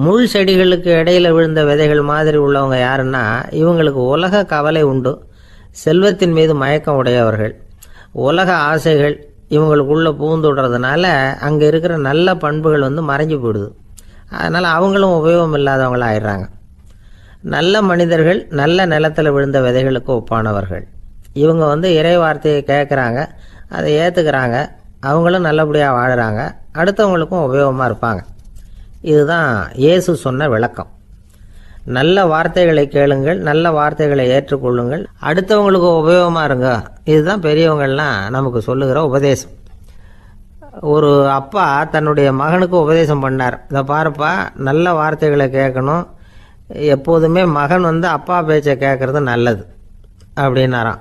முள் செடிகளுக்கு இடையில் விழுந்த விதைகள் மாதிரி உள்ளவங்க யாருன்னா, இவங்களுக்கு உலக கவலை உண்டு, செல்வத்தின் மீது மயக்கம் உடையவர்கள், உலக ஆசைகள் இவங்களுக்குள்ளே பூந்துடுறதுனால அங்கே இருக்கிற நல்ல பண்புகள் மறைஞ்சு போயிடுது. அதனால் அவங்களும் உபயோகம் இல்லாதவங்களாக ஆயிடுறாங்க. நல்ல மனிதர்கள் நல்ல நிலத்தில் விழுந்த விதைகளுக்கு ஒப்பானவர்கள். இவங்க இறை வார்த்தையை கேட்குறாங்க, அதை ஏற்றுக்கிறாங்க, அவங்களும் நல்லபடியாக வாழுறாங்க, அடுத்தவங்களுக்கும் உபயோகமாக இருப்பாங்க. இதுதான் இயேசு சொன்ன விளக்கம். நல்ல வார்த்தைகளை கேளுங்கள், நல்ல வார்த்தைகளை ஏற்றுக்கொள்ளுங்கள், அடுத்தவங்களுக்கு உபயோகமாக இருங்க. இதுதான் பெரியவங்கள்லாம் நமக்கு சொல்லுகிற உபதேசம். ஒரு அப்பா தன்னுடைய மகனுக்கு உபதேசம் பண்ணார். இதை பாருப்பா, நல்ல வார்த்தைகளை கேட்கணும், எப்போதுமே மகன் அப்பா பேச்சை கேட்கறது நல்லது அப்படின்னாராம்.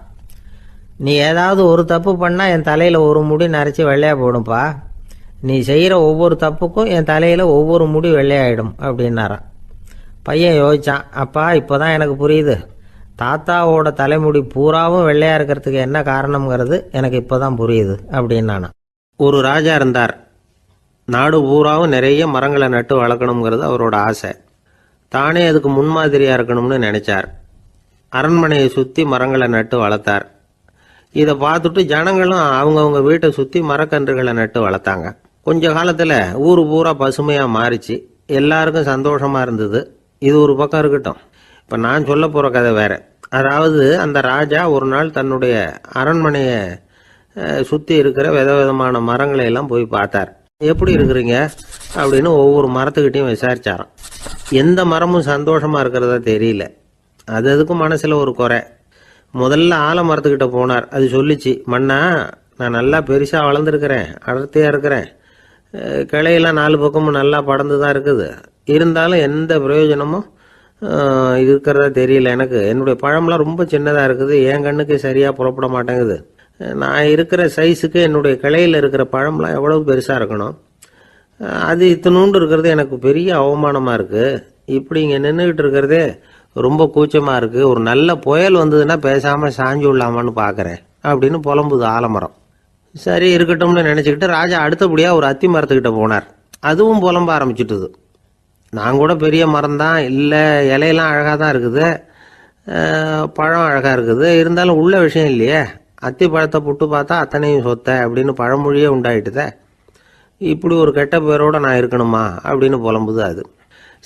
நீ ஏதாவது ஒரு தப்பு பண்ணால் என் தலையில் ஒரு முடி நரைச்சி வெள்ளையாக போடும்பா, நீ செய்கிற ஒவ்வொரு தப்புக்கும் என் தலையில் ஒவ்வொரு முடி வெள்ளையாயிடும் அப்படின்னாராம். பையன் யோசிச்சான், அப்பா இப்போ தான் எனக்கு புரியுது, தாத்தாவோட தலைமுடி பூராவும் வெள்ளையாக இருக்கிறதுக்கு என்ன காரணம்ங்கிறது எனக்கு இப்போ தான் புரியுது அப்படின்னானா. ஒரு ராஜா இருந்தார். நாடு பூராவும் நிறைய மரங்களை நட்டு வளர்க்கணுங்கிறது அவரோட ஆசை. தானே அதுக்கு முன்மாதிரியாக இருக்கணும்னு நினைச்சார். அரண்மனையை சுற்றி மரங்களை நட்டு வளர்த்தார். இதை பார்த்துட்டு ஜனங்களும் அவங்கவுங்க வீட்டை சுற்றி மரக்கன்றுகளை நட்டு வளர்த்தாங்க. கொஞ்ச காலத்தில் ஊர் பூரா பசுமையாக மாறிச்சு. எல்லாருக்கும் சந்தோஷமாக இருந்தது. இது ஒரு பக்கம் இருக்கட்டும். இப்போ நான் சொல்ல போகிற கதை வேற. அதாவது அந்த ராஜா ஒரு நாள் தன்னுடைய அரண்மனையை சுற்றி இருக்கிற விதவிதமான மரங்களை எல்லாம் போய் பார்த்தார். எப்படி இருக்கிறீங்க அப்படின்னு ஒவ்வொரு மரத்துக்கிட்டையும் விசாரிச்சாராம். எந்த மரமும் சந்தோஷமாக இருக்கிறதா தெரியல. அதுக்கும் மனசில் ஒரு குறை. முதல்ல ஆலமரத்துக்கிட்ட போனார். அது சொல்லிச்சு, மண்ணா நான் நல்லா பெருசாக வளர்ந்துருக்கிறேன், அடர்த்தியாக இருக்கிறேன், கிளையெல்லாம் 4 பக்கமும் நல்லா படர்ந்து தான் இருக்குது, இருந்தாலும் எந்த பிரயோஜனமும் இருக்கிறதா தெரியல எனக்கு. என்னுடைய பழம்லாம் ரொம்ப சின்னதாக இருக்குது, என் கண்ணுக்கு சரியாக புறப்பட மாட்டேங்குது. நான் இருக்கிற சைஸுக்கு என்னுடைய கிளையில் இருக்கிற பழம்லாம் எவ்வளவு பெருசாக இருக்கணும், அது இத்தினூண்டு இருக்கிறது எனக்கு பெரிய அவமானமாக இருக்குது. இப்படி இங்கே நின்றுக்கிட்டு இருக்கிறதே ரொம்ப கூச்சமாக இருக்குது. ஒரு நல்ல புயல் வந்ததுன்னா பேசாமல் சாஞ்சு விடலாமான்னு பார்க்குறேன் அப்படின்னு புலம்புது ஆலமரம். சரி இருக்கட்டும்னு நினச்சிக்கிட்டு ராஜா அடுத்தபடியாக ஒரு அத்தி மரத்துக்கிட்ட போனார். அதுவும் புலம்ப ஆரம்பிச்சுட்டுது. நான் கூட பெரிய மரம் தான், இல்லை இலையெல்லாம் அழகாக தான் இருக்குது, பழம் அழகாக இருக்குது, இருந்தாலும் உள்ள விஷயம் இல்லையே, அத்தி பழத்தை புட்டு பார்த்தா அத்தனையும் சொத்தை அப்படின்னு பழமொழியே உண்டாயிட்டுதே, இப்படி ஒரு கெட்ட பேரோடு நான் இருக்கணுமா அப்படின்னு புலம்புது அது.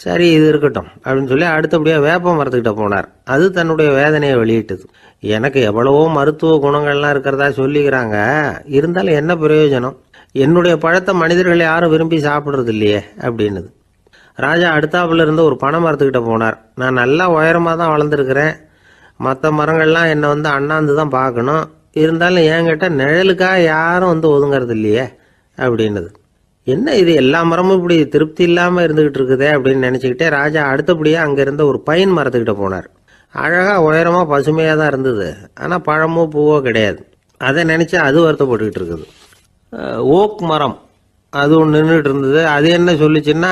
சரி இது இருக்கட்டும் அப்படின்னு சொல்லி அடுத்தபடியாக வேப்ப மரத்துக்கிட்ட போனார். அது தன்னுடைய வேதனையை வெளியிட்டது. எனக்கு எவ்வளவோ மருத்துவ குணங்கள்லாம் இருக்கிறதா சொல்லிக்கிறாங்க, இருந்தாலும் என்ன பிரயோஜனம், என்னுடைய பழத்தை மனிதர்கள் யாரும் விரும்பி சாப்பிட்றது இல்லையே அப்படின்னுது. ராஜா அடுத்தாப்புல இருந்து ஒரு பனை மரத்துக்கிட்ட போனார். நான் நல்லா உயரமாக தான் வளர்ந்துருக்கிறேன், மற்ற மரங்கள்லாம் என்னை அண்ணாந்து தான் பார்க்கணும், இருந்தாலும் என்கிட்ட நிழலுக்காக யாரும் ஒதுங்கிறது இல்லையே அப்படின்னுது. என்ன இது எல்லா மரமும் இப்படி திருப்தி இல்லாமல் இருந்துகிட்டு இருக்குதே அப்படின்னு நினச்சிக்கிட்டே ராஜா அடுத்தபடியாக அங்கே இருந்த ஒரு பைன் மரத்துக்கிட்ட போனார். அழகாக உயரமாக பசுமையாக தான் இருந்தது, ஆனால் பழமோ பூவோ கிடையாது. அதை நினச்சி அது வருத்தப்பட்டுக்கிட்டு இருக்குது. ஓக் மரம் அது ஒன்று நின்றுட்டு இருந்தது. அது என்ன சொல்லிச்சுன்னா,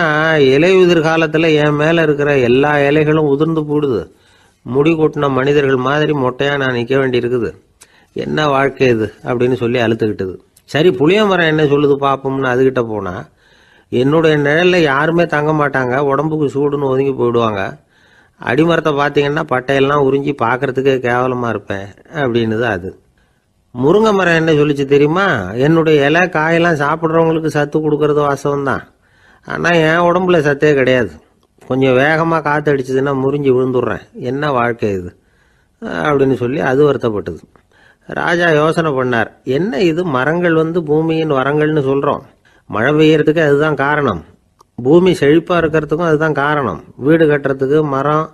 இலையுதிர் காலத்தில் என் மேலே இருக்கிற எல்லா இலைகளும் உதிர்ந்து போடுது, முடி கொட்டின மனிதர்கள் மாதிரி மொட்டையாக நான் நிற்க வேண்டி இருக்குது, என்ன வாழ்க்கை இது அப்படின்னு சொல்லி அழுத்துக்கிட்டது. சரி புளிய மரம் என்ன சொல்லுது பார்ப்போம்னு அதுகிட்ட போனால், என்னுடைய நிழலில் யாருமே தங்க மாட்டாங்க, உடம்புக்கு சூடுன்னு ஒதுங்கி போயிடுவாங்க, அடிமரத்தை பார்த்தீங்கன்னா பட்டையெல்லாம் உறிஞ்சி பார்க்கறதுக்கே கேவலமாக இருப்பேன் அப்படின்னுது அது. முருங்கை மரம் என்ன சொல்லிச்சு தெரியுமா, என்னுடைய இலை காயெல்லாம் சாப்பிட்றவங்களுக்கு சத்து கொடுக்கறது வாசம்தான், ஆனால் என் உடம்புல சத்தே கிடையாது, கொஞ்சம் வேகமாக காற்று அடிச்சதுன்னா முறிஞ்சி விழுந்துடுறேன், என்ன வாழ்க்கை இது அப்படின்னு சொல்லி அது வருத்தப்பட்டது. ராஜா யோசனை பண்ணார், என்ன இது மரங்கள் பூமியின் வரங்கள்னு சொல்கிறோம், மழை பெய்யறதுக்கு அதுதான் காரணம், பூமி செழிப்பாக இருக்கிறதுக்கும் அதுதான் காரணம், வீடு கட்டுறதுக்கு மரம்,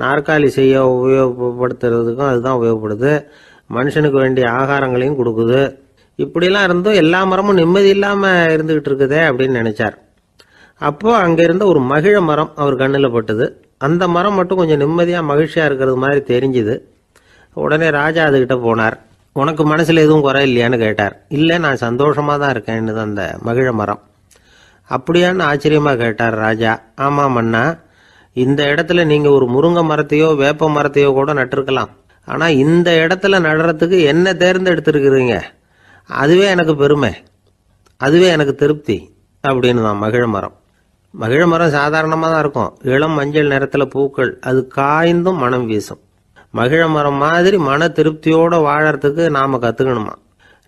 நாற்காலி செய்ய உபயோகப்படுத்துறதுக்கும் அதுதான் உபயோகப்படுது, மனுஷனுக்கு வேண்டிய ஆகாரங்களையும் கொடுக்குது, இப்படிலாம் இருந்தும் எல்லா மரமும் நிம்மதி இல்லாமல் இருந்துகிட்டு இருக்குதே அப்படின்னு நினைச்சார். அப்போ அங்கே இருந்த ஒரு மகிழ மரம் அவர் கண்ணில் பட்டுது. அந்த மரம் மட்டும் கொஞ்சம் நிம்மதியாக மகிழ்ச்சியாக இருக்கிறது மாதிரி தெரிஞ்சுது. உடனே ராஜா அதுகிட்ட போனார். உனக்கு மனசில் எதுவும் குறை இல்லையான்னு கேட்டார். இல்லை, நான் சந்தோஷமாக தான் இருக்கேன்னு அந்த மகிழ மரம். அப்படியான்னு ஆச்சரியமாக கேட்டார் ராஜா. ஆமாம் மன்னா, இந்த இடத்துல நீங்கள் ஒரு முருங்கை மரத்தையோ வேப்ப மரத்தையோ கூட நட்டிருக்கலாம். ஆனால் இந்த இடத்துல நடுறதுக்கு என்ன தேர்ந்தெடுத்திருக்கிறீங்க, அதுவே எனக்கு பெருமை, அதுவே எனக்கு திருப்தி அப்படின்னு தான் மகிழ மரம். மகிழ மரம் சாதாரணமாக தான் இருக்கும். இளம் மஞ்சள் நிறத்தில் பூக்கள், அது காய்ந்தும் மனம் வீசும். மகிழ மரம் மாதிரி மன திருப்தியோடு வாழறதுக்கு நாம் கற்றுக்கணுமா.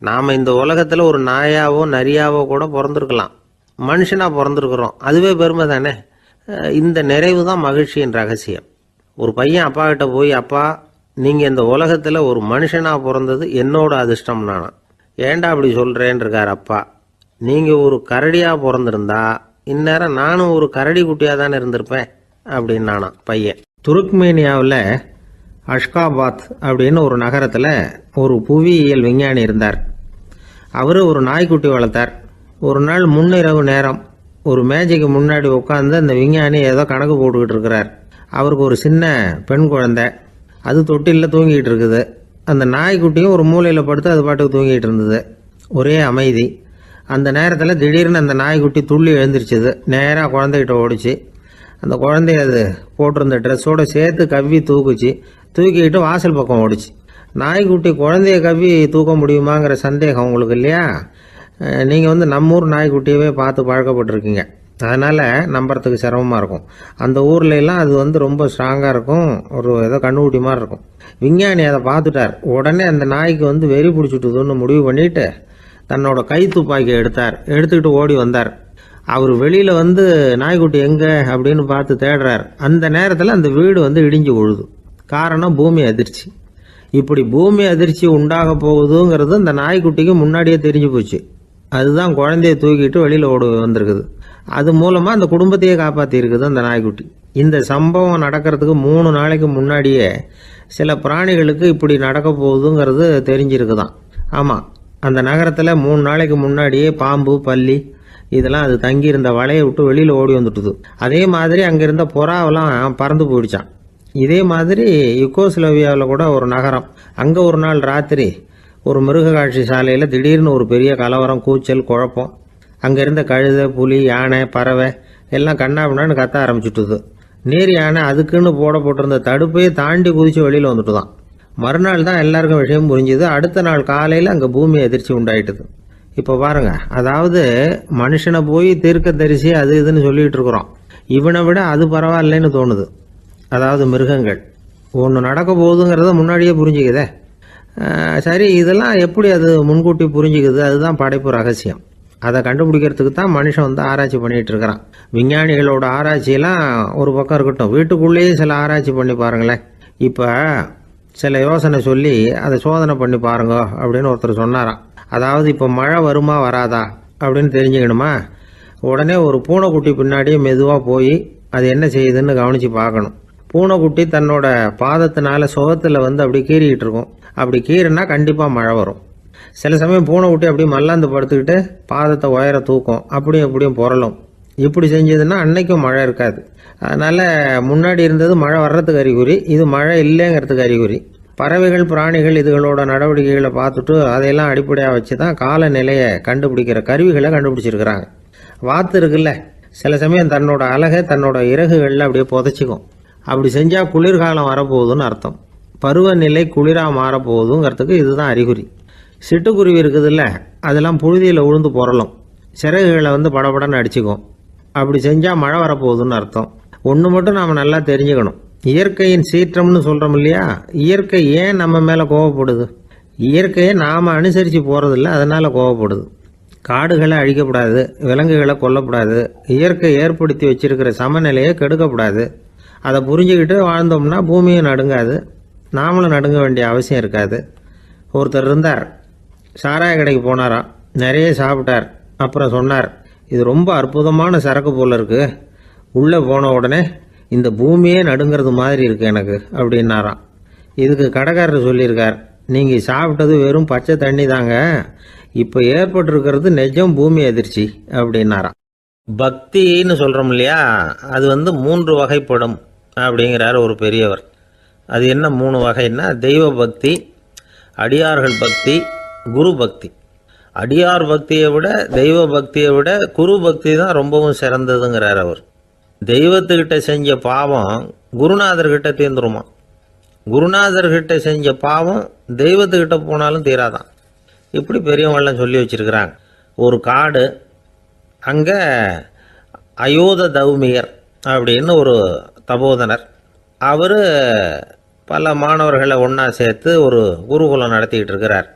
நாம் இந்த உலகத்தில் ஒரு நாயாவோ நரியாவோ கூட பிறந்திருக்கலாம். மனுஷனாக பிறந்திருக்கிறோம், அதுவே பெருமை தானே. இந்த நிறைவு தான் மகிழ்ச்சியின் ரகசியம். ஒரு பையன் அப்பா கிட்ட போய், அப்பா, நீங்கள் இந்த உலகத்தில் ஒரு மனுஷனாக பிறந்தது என்னோட அதிர்ஷ்டம் நானா. ஏண்டா அப்படி சொல்கிறேன்னு இருக்கார் அப்பா. நீங்கள் ஒரு கரடியாக பிறந்திருந்தா இந்நேரம் நானும் ஒரு கரடி குட்டியாக தானே இருந்திருப்பேன் அப்படின்னு நானா பையன். துருக்மேனியாவில் அஷ்காபாத் அப்படின்னு ஒரு நகரத்தில் ஒரு புவியியல் விஞ்ஞானி இருந்தார். அவர் ஒரு நாய்க்குட்டி வளர்த்தார். ஒரு நாள் முன்னிரவு நேரம் ஒரு மேஜைக்கு முன்னாடி உட்காந்து அந்த விஞ்ஞானி ஏதோ கணக்கு போட்டுக்கிட்டு இருக்கிறார். அவருக்கு ஒரு சின்ன பெண் குழந்தை, அது தொட்டிலில் தூங்கிட்டு இருக்குது. அந்த நாய்க்குட்டியும் ஒரு மூலையில் படுத்து அது பாட்டுக்கு தூங்கிட்டு இருந்தது. ஒரே அமைதி. அந்த நேரத்தில் திடீர்னு அந்த நாய்க்குட்டி துள்ளி எழுந்திரிச்சிது. நேராக குழந்தைகிட்ட ஓடிச்சு. அந்த குழந்தைய அது போட்டிருந்த ட்ரெஸ்ஸோடு சேர்த்து கவ்வி தூக்குச்சு. தூக்கிக்கிட்டு வாசல் பக்கம் ஓடிச்சு. நாய்க்குட்டி குழந்தைய கவ்வி தூக்க முடியுமாங்கிற சந்தேகம் உங்களுக்கு இல்லையா? நீங்கள் நம்ம ஊர் நாய்க்குட்டியவே பார்த்து பழக்கப்பட்டிருக்கீங்க, அதனால் நம்புறதுக்கு சிரமமாக இருக்கும். அந்த ஊர்லெலாம் அது ரொம்ப ஸ்ட்ராங்காக இருக்கும், ஒரு ஏதோ கண்ணுக்குட்டி மாதிரி இருக்கும். விஞ்ஞானி அதை பார்த்துட்டார். உடனே அந்த நாய்க்கு வெறி பிடிச்சிட்டுதுன்னு முடிவு பண்ணிவிட்டு தன்னோட கை துப்பாக்கி எடுத்துக்கிட்டு ஓடி வந்தார். அவர் வெளியில் நாய்க்குட்டி எங்கே அப்படின்னு பார்த்து தேடுறார். அந்த நேரத்தில் அந்த வீடு இடிஞ்சு விழுது. காரணம் பூமி அதிர்ச்சி. இப்படி பூமி அதிர்ச்சி உண்டாக போகுதுங்கிறது அந்த நாய்க்குட்டிக்கு முன்னாடியே தெரிஞ்சு போச்சு. அதுதான் குழந்தைய தூக்கிட்டு வெளியில் ஓடி வந்திருக்குது. அது மூலமாக அந்த குடும்பத்தையே காப்பாற்றிருக்குது அந்த நாய்க்குட்டி. இந்த சம்பவம் நடக்கிறதுக்கு 3 நாளைக்கு முன்னாடியே சில பிராணிகளுக்கு இப்படி நடக்க போகுதுங்கிறது தெரிஞ்சிருக்குதான். ஆமாம், அந்த நகரத்தில் 3 நாளைக்கு முன்னாடியே பாம்பு, பல்லி இதெல்லாம் அது தங்கியிருந்த வலையை விட்டு வெளியில் ஓடி வந்துட்டுது. அதே மாதிரி அங்கே இருந்த புறாவெல்லாம் பறந்து போயிடுச்சான். இதே மாதிரி யுகோஸ்லோவியாவில் கூட ஒரு நகரம், அங்கே ஒரு நாள் ராத்திரி ஒரு மிருக காட்சி சாலையில் திடீர்னு ஒரு பெரிய கலவரம், கூச்சல், குழப்பம். அங்கே இருந்த கழுதை, புலி, யானை, பறவை எல்லாம் கண்ணாபின்னான்னு கத்த ஆரம்பிச்சுட்டுது. நேர் யானை அதுக்குன்னு போட்டிருந்த தடுப்பையே தாண்டி குதித்து வெளியில் வந்துட்டு தான். மறுநாள் தான் எல்லாருக்கும் விஷயம் புரிஞ்சுது. அடுத்த நாள் காலையில் அங்கே பூமி அதிர்ச்சி உண்டாயிட்டுது. இப்போ பாருங்க, அதாவது மனுஷனை போய் தீர்க்க தரிசி அது இதுன்னு சொல்லிகிட்டு இருக்கிறோம். இவனை விட அது பரவாயில்லைன்னு தோணுது. அதாவது மிருகங்கள் ஒன்று நடக்க போகுதுங்கிறத முன்னாடியே புரிஞ்சுக்குதே. சரி, இதெல்லாம் எப்படி அது முன்கூட்டி புரிஞ்சுக்குது? அதுதான் படைப்பு ரகசியம். அதை கண்டுபிடிக்கிறதுக்கு தான் மனுஷன் ஆராய்ச்சி பண்ணிகிட்டு இருக்கிறான். விஞ்ஞானிகளோட ஆராய்ச்சியெல்லாம் ஒரு பக்கம் இருக்கட்டும், வீட்டுக்குள்ளேயே சில ஆராய்ச்சி பண்ணி பாருங்களேன். இப்போ சில யோசனை சொல்லி அதை சோதனை பண்ணி பாருங்க அப்படின்னு ஒருத்தர் சொன்னாராம். அதாவது இப்போ மழை வருமா வராதா அப்படின்னு தெரிஞ்சுக்கணுமா, உடனே ஒரு பூனைக்குட்டி பின்னாடியே மெதுவாக போய் அது என்ன செய்யுதுன்னு கவனித்து பார்க்கணும். பூனைக்குட்டி தன்னோட பாதத்தினால சுகத்தில் அப்படி கீறிக்கிட்டு இருக்கும். அப்படி கீறினா கண்டிப்பாக மழை வரும். சில சமயம் பூனைக்குட்டி அப்படி மல்லாந்து படுத்துக்கிட்டு பாதத்தை உயர தூக்கும், அப்படியும் புரளும். இப்படி செஞ்சதுன்னா அன்னைக்கும் மழை இருக்காது. அதனால் முன்னாடி இருந்தது மழை வர்றதுக்கு அறிகுறி, இது மழை இல்லைங்கிறதுக்கு அறிகுறி. பறவைகள், பிராணிகள் இதுகளோட நடவடிக்கைகளை பார்த்துட்டு அதையெல்லாம் அடிப்படையாக வச்சு தான் காலநிலையை கண்டுபிடிக்கிற கருவிகளை கண்டுபிடிச்சிருக்கிறாங்க. வாத்து இருக்குல்ல, சில சமயம் தன்னோட அழகை தன்னோட இறகுகளில் அப்படியே புதைச்சிக்கும். அப்படி செஞ்சால் குளிர்காலம் வரப்போகுதுன்னு அர்த்தம். பருவநிலை குளிராக மாறப்போகுதுங்கிறதுக்கு இதுதான் அறிகுறி. சிட்டுக்குருவி இருக்குதுல்ல, அதெல்லாம் புழுதியில் உழுந்து புரளும், சிறகுகளை படபடன்னு அடிச்சுக்கும். அப்படி செஞ்சால் மழை வரப்போகுதுன்னு அர்த்தம். ஒன்று மட்டும் நாம் நல்லா தெரிஞ்சுக்கணும், இயற்கையின் சீற்றம்னு சொல்கிறோம் இல்லையா, இயற்கை ஏன் நம்ம மேலே கோவப்படுது? இயற்கையை நாம் அனுசரித்து போகிறதில்ல, அதனால் கோவப்படுது. காடுகளை அழிக்கப்படாது, விலங்குகளை கொல்லக்கூடாது, இயற்கை ஏற்படுத்தி வச்சிருக்கிற சமநிலையை கெடுக்கக்கூடாது. அதை புரிஞ்சுக்கிட்டு வாழ்ந்தோம்னா பூமியும் நடுங்காது, நாமளும் நடுங்க வேண்டிய அவசியம் இருக்காது. ஒருத்தர் இருந்தார், சாராய கடைக்கு போனாராம், நிறைய சாப்பிட்டார். அப்புறம் சொன்னார், இது ரொம்ப அற்புதமான சரக்கு போல் இருக்குது. உள்ளே போன உடனே இந்த பூமியே நடுங்கிறது மாதிரி இருக்குது எனக்கு அப்படின்னாராம். இதுக்கு கடைக்காரர் சொல்லியிருக்கார், நீங்கள் சாப்பிட்டது வெறும் பச்சை தண்ணி தாங்க, இப்போ ஏற்பட்டிருக்கிறது நிஜம் பூமி அதிர்ச்சி அப்படின்னாராம். பக்தின்னு சொல்கிறோம் இல்லையா, அது 3 வகைப்படும் அப்படிங்கிறார் ஒரு பெரியவர். அது என்ன 3 வகைன்னா, தெய்வ பக்தி, அடியார்கள் பக்தி, குரு பக்தி. அடியார் பக்தியை விட தெய்வ பக்தியை விட குரு பக்தி தான் ரொம்பவும் சிறந்ததுங்கிறார் அவர். தெய்வத்துக்கிட்ட செஞ்ச பாவம் குருநாதர்கிட்ட தீர்ந்துருமா, குருநாதர்கிட்ட செஞ்ச பாவம் தெய்வத்துக்கிட்ட போனாலும் தீராதான். இப்படி பெரியவங்களாம் சொல்லி வச்சிருக்கிறாங்க. ஒரு காடு, அங்கே அயோத தௌமியர் அப்படின்னு ஒரு தபோதனர், அவர் பல மாணவர்களை ஒன்றா சேர்த்து ஒரு குருகுலம் நடத்திக்கிட்டு இருக்கிறார்.